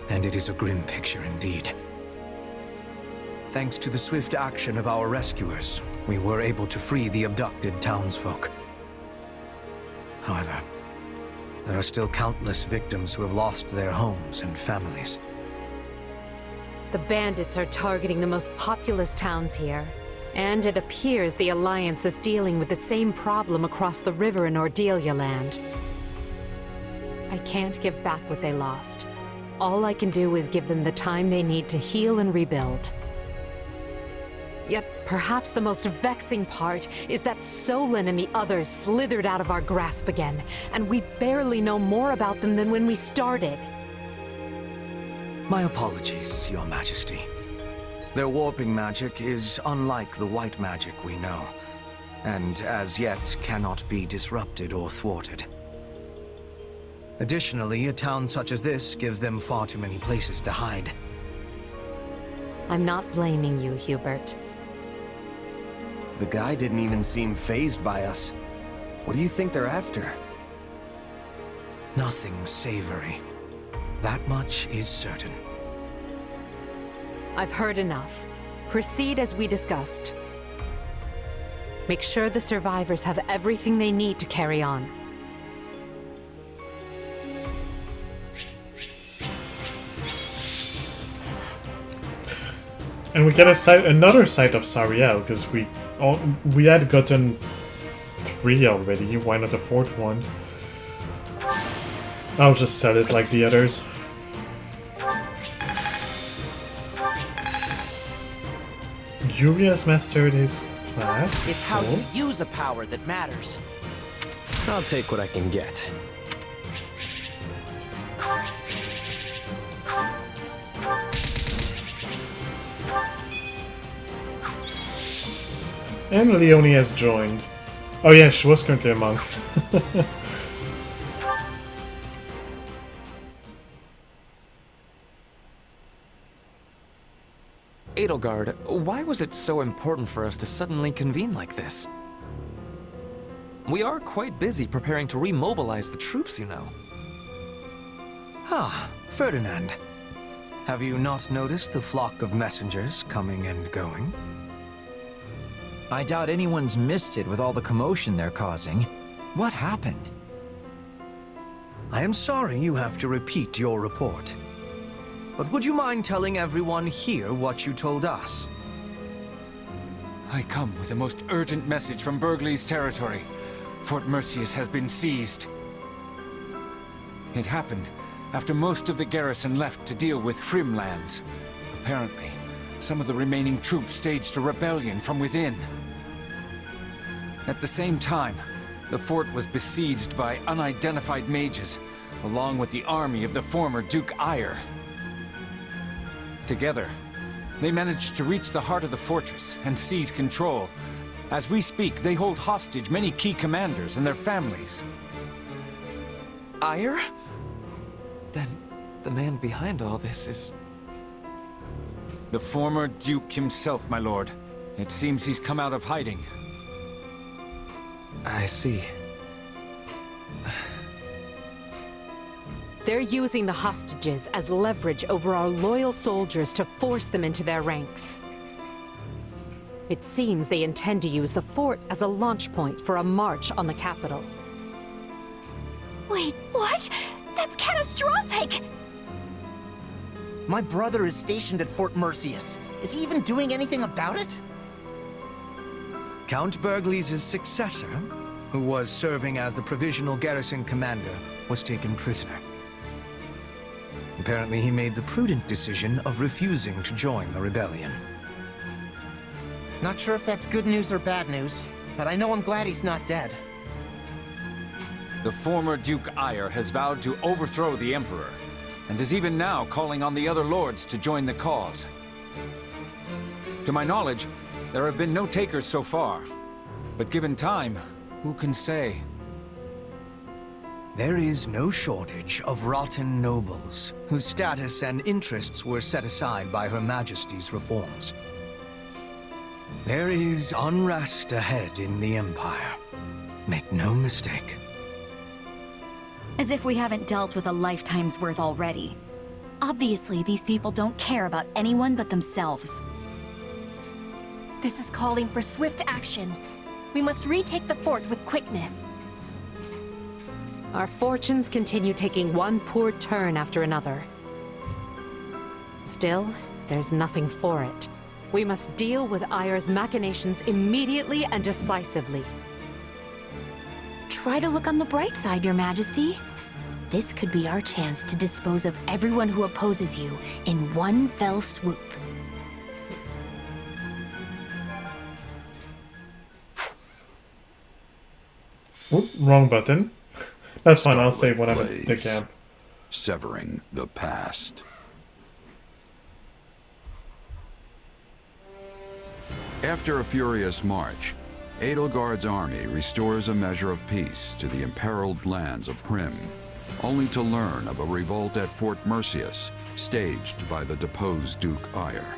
and it is a grim picture indeed. Thanks to the swift action of our rescuers, we were able to free the abducted townsfolk. However, there are still countless victims who have lost their homes and families. The bandits are targeting the most populous towns here, and it appears the Alliance is dealing with the same problem across the river in Ordelia land. I can't give back what they lost. All I can do is give them the time they need to heal and rebuild. Yet, perhaps the most vexing part is that Solon and the others slithered out of our grasp again, and we barely know more about them than when we started. My apologies, Your Majesty. Their warping magic is unlike the white magic we know, and as yet cannot be disrupted or thwarted. Additionally, a town such as this gives them far too many places to hide. I'm not blaming you, Hubert. The guy didn't even seem fazed by us. What do you think they're after? Nothing savory. That much is certain. I've heard enough. Proceed as we discussed. Make sure the survivors have everything they need to carry on. And we get another sight of Sariel, because we had gotten 3 already. Why not a 4th one? I'll just sell it like the others. Yuri has mastered his class. It's how you use a power that matters. I'll take what I can get. And Leonie has joined. Oh yeah, she was currently a monk. Edelgard, why was it so important for us to suddenly convene like this? We are quite busy preparing to remobilize the troops, you know. Ah, Ferdinand. Have you not noticed the flock of messengers coming and going? I doubt anyone's missed it with all the commotion they're causing. What happened? I am sorry you have to repeat your report. But would you mind telling everyone here what you told us? I come with the most urgent message from Burgley's territory. Fort Mercius has been seized. It happened after most of the garrison left to deal with Hrimlands. Apparently, some of the remaining troops staged a rebellion from within. At the same time, the fort was besieged by unidentified mages, along with the army of the former Duke Eyre. Together, They managed to reach the heart of the fortress and seize control. As we speak, they hold hostage many key commanders and their families. Ire? Then the man behind all this is... The former Duke himself, my lord. It seems he's come out of hiding. I see. They're using the hostages as leverage over our loyal soldiers to force them into their ranks. It seems they intend to use the fort as a launch point for a march on the capital. Wait, what? That's catastrophic! My brother is stationed at Fort Mercius. Is he even doing anything about it? Count Burgley's successor, who was serving as the provisional garrison commander, was taken prisoner. Apparently, he made the prudent decision of refusing to join the rebellion. Not sure if that's good news or bad news, but I know I'm glad he's not dead. The former Duke Ire has vowed to overthrow the Emperor, and is even now calling on the other lords to join the cause. To my knowledge, there have been no takers so far, but given time, who can say? There is no shortage of rotten nobles, whose status and interests were set aside by Her Majesty's reforms. There is unrest ahead in the Empire. Make no mistake. As if we haven't dealt with a lifetime's worth already. Obviously, these people don't care about anyone but themselves. This is calling for swift action. We must retake the fort with quickness. Our fortunes continue taking one poor turn after another. Still, there's nothing for it. We must deal with Ire's machinations immediately and decisively. Try to look on the bright side, Your Majesty. This could be our chance to dispose of everyone who opposes you in one fell swoop. Oop, wrong button. That's fine, I'll save when I'm at the camp. Severing the past. After a furious march, Edelgard's army restores a measure of peace to the imperiled lands of Hrim, only to learn of a revolt at Fort Mercius, staged by the deposed Duke Ire.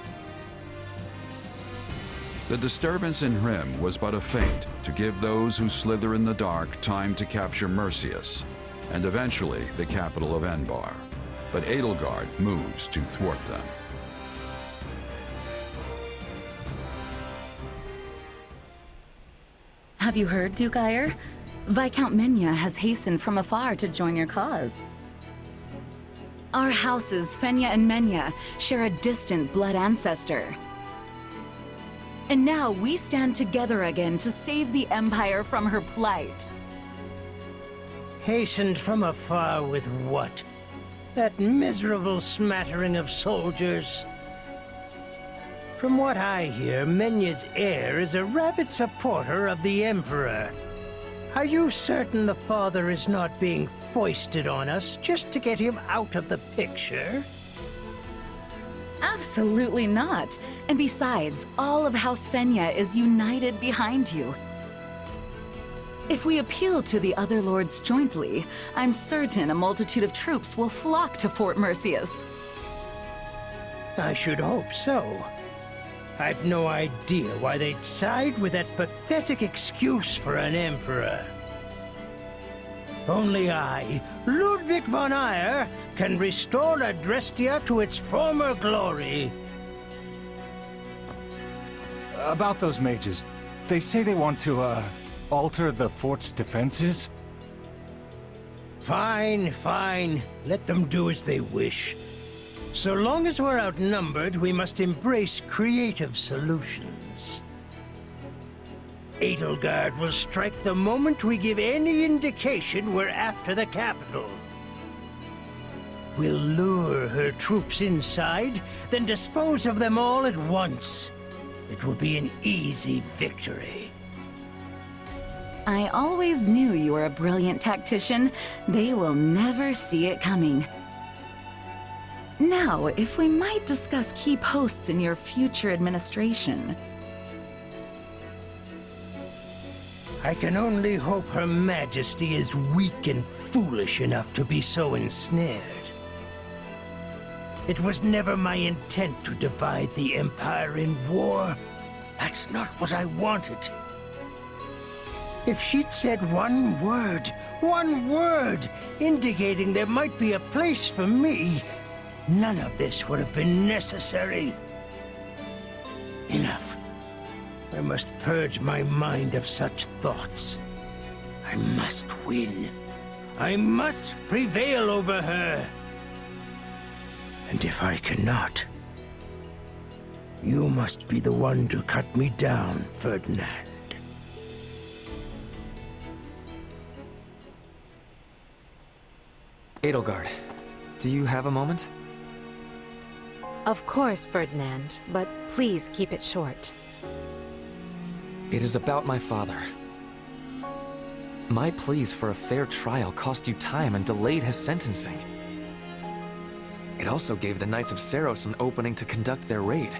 The disturbance in Hrim was but a feint to give those who slither in the dark time to capture Mercius, and eventually the capital of Enbar. But Edelgard moves to thwart them. Have you heard, Duke Ire? Viscount Menya has hastened from afar to join your cause. Our houses, Fenya and Menya, share a distant blood ancestor. And now we stand together again to save the Empire from her plight. Hastened from afar with what? That miserable smattering of soldiers? From what I hear, Menya's heir is a rabid supporter of the Emperor. Are you certain the father is not being foisted on us just to get him out of the picture? Absolutely not. And besides, all of House Fenya is united behind you. If we appeal to the other lords jointly, I'm certain a multitude of troops will flock to Fort Mercius. I should hope so. I've no idea why they'd side with that pathetic excuse for an emperor. Only I, Ludwig von Ire, can restore Adrestia to its former glory. About those mages, they say they want to, alter the fort's defenses? Fine, fine. Let them do as they wish. So long as we're outnumbered, we must embrace creative solutions. Edelgard will strike the moment we give any indication we're after the capital. We'll lure her troops inside, then dispose of them all at once. It will be an easy victory. I always knew you were a brilliant tactician. They will never see it coming. Now, if we might discuss key posts in your future administration. I can only hope Her Majesty is weak and foolish enough to be so ensnared. It was never my intent to divide the Empire in war. That's not what I wanted. If she'd said one word, indicating there might be a place for me, none of this would have been necessary. Enough. I must purge my mind of such thoughts. I must win. I must prevail over her. And if I cannot, you must be the one to cut me down, Ferdinand. Edelgard, do you have a moment? Of course, Ferdinand, but please keep it short. It is about my father. My pleas for a fair trial cost you time and delayed his sentencing. It also gave the Knights of Seiros an opening to conduct their raid,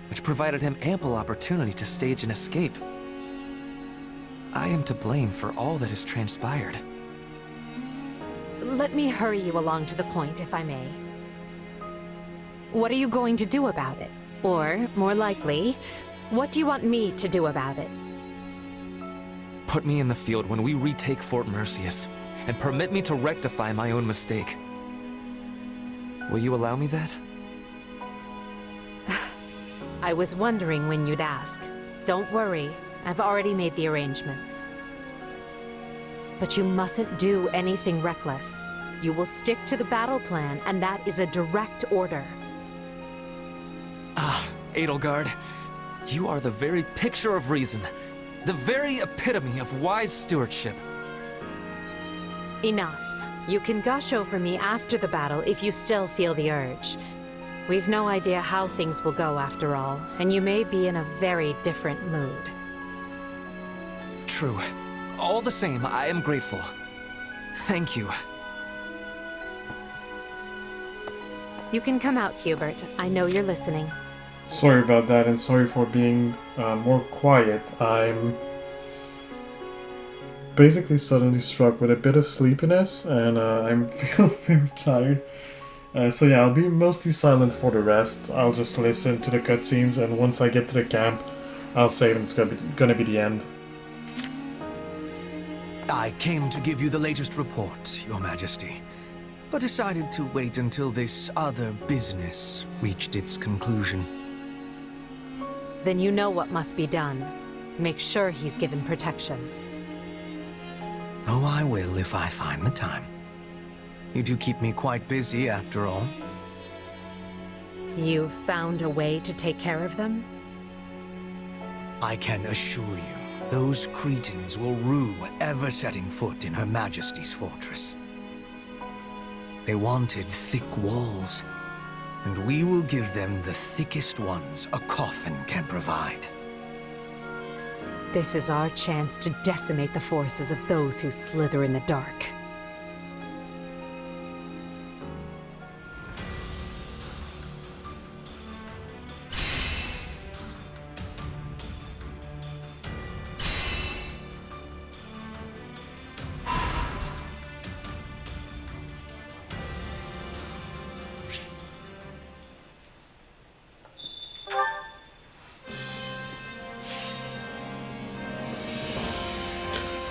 which provided him ample opportunity to stage an escape. I am to blame for all that has transpired. Let me hurry you along to the point, if I may. What are you going to do about it? Or, more likely, what do you want me to do about it? Put me in the field when we retake Fort Merceus, and permit me to rectify my own mistake. Will you allow me that? I was wondering when you'd ask. Don't worry, I've already made the arrangements. But you mustn't do anything reckless. You will stick to the battle plan, and that is a direct order. Ah, Edelgard, you are the very picture of reason. The very epitome of wise stewardship. Enough. You can gush over me after the battle if you still feel the urge. We've no idea how things will go after all, and you may be in a very different mood. True. All the same, I am grateful. Thank you. You can come out, Hubert. I know you're listening. Sorry about that, and sorry for being more quiet. I'm basically suddenly struck with a bit of sleepiness, and I'm feel very tired. So yeah, I'll be mostly silent for the rest. I'll just listen to the cutscenes, and once I get to the camp, I'll save, and it's gonna be the end. I came to give you the latest report, Your Majesty, but decided to wait until this other business reached its conclusion. Then you know what must be done. Make sure he's given protection. Oh, I will if I find the time. You do keep me quite busy, after all. You've found a way to take care of them? I can assure you, those Cretans will rue ever setting foot in Her Majesty's fortress. They wanted thick walls, and we will give them the thickest ones a coffin can provide. This is our chance to decimate the forces of those who slither in the dark.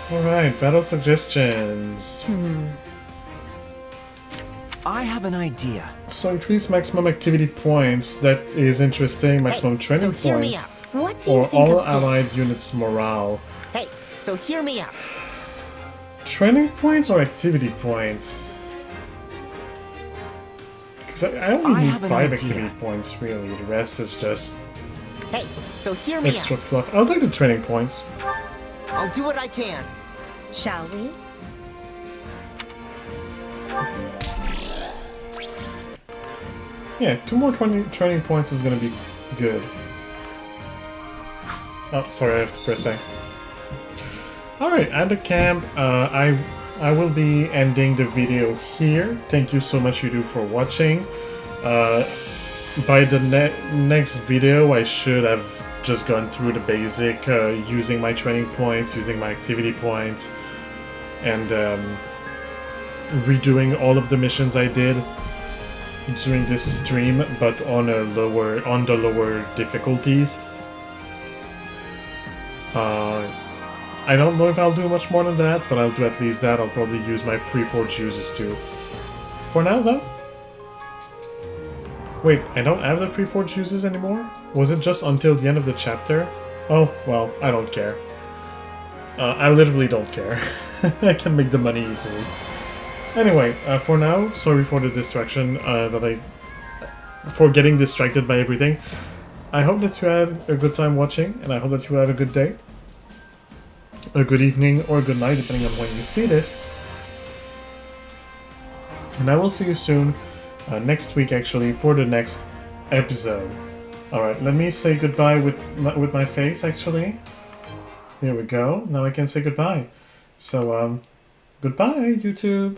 Alright, battle suggestions. I have an idea. So increase maximum activity points. That is interesting. Maximum training so hear me points. out. What do you Or think all of allied this? units morale. Hey, so hear me out. Training points or activity points? Because I only need have an 5 idea. activity points, really. The rest is just Hey, so hear me extra out. fluff. I'll take the training points. I'll do what I can. Shall we? Yeah, 2 more training points is gonna be good. Oh, sorry, I have to press A. Alright, at the camp, I will be ending the video here. Thank you so much, you do, for watching. By the next video, I should have just gone through the basic, using my training points, using my activity points, and redoing all of the missions I did during this stream, but on the lower difficulties. I don't know if I'll do much more than that, but I'll do at least that. I'll probably use my free forge uses too. For now, though. Wait, I don't have the free forge uses anymore? Was it just until the end of the chapter? Oh, well, I don't care. I literally don't care. I can make the money easily. Anyway, for now, sorry for the distraction, for getting distracted by everything. I hope that you had a good time watching, and I hope that you have a good day, a good evening, or a good night, depending on when you see this. And I will see you soon, next week actually, for the next episode. Alright, let me say goodbye with my face, actually. Here we go. Now I can say goodbye. So, goodbye, YouTube.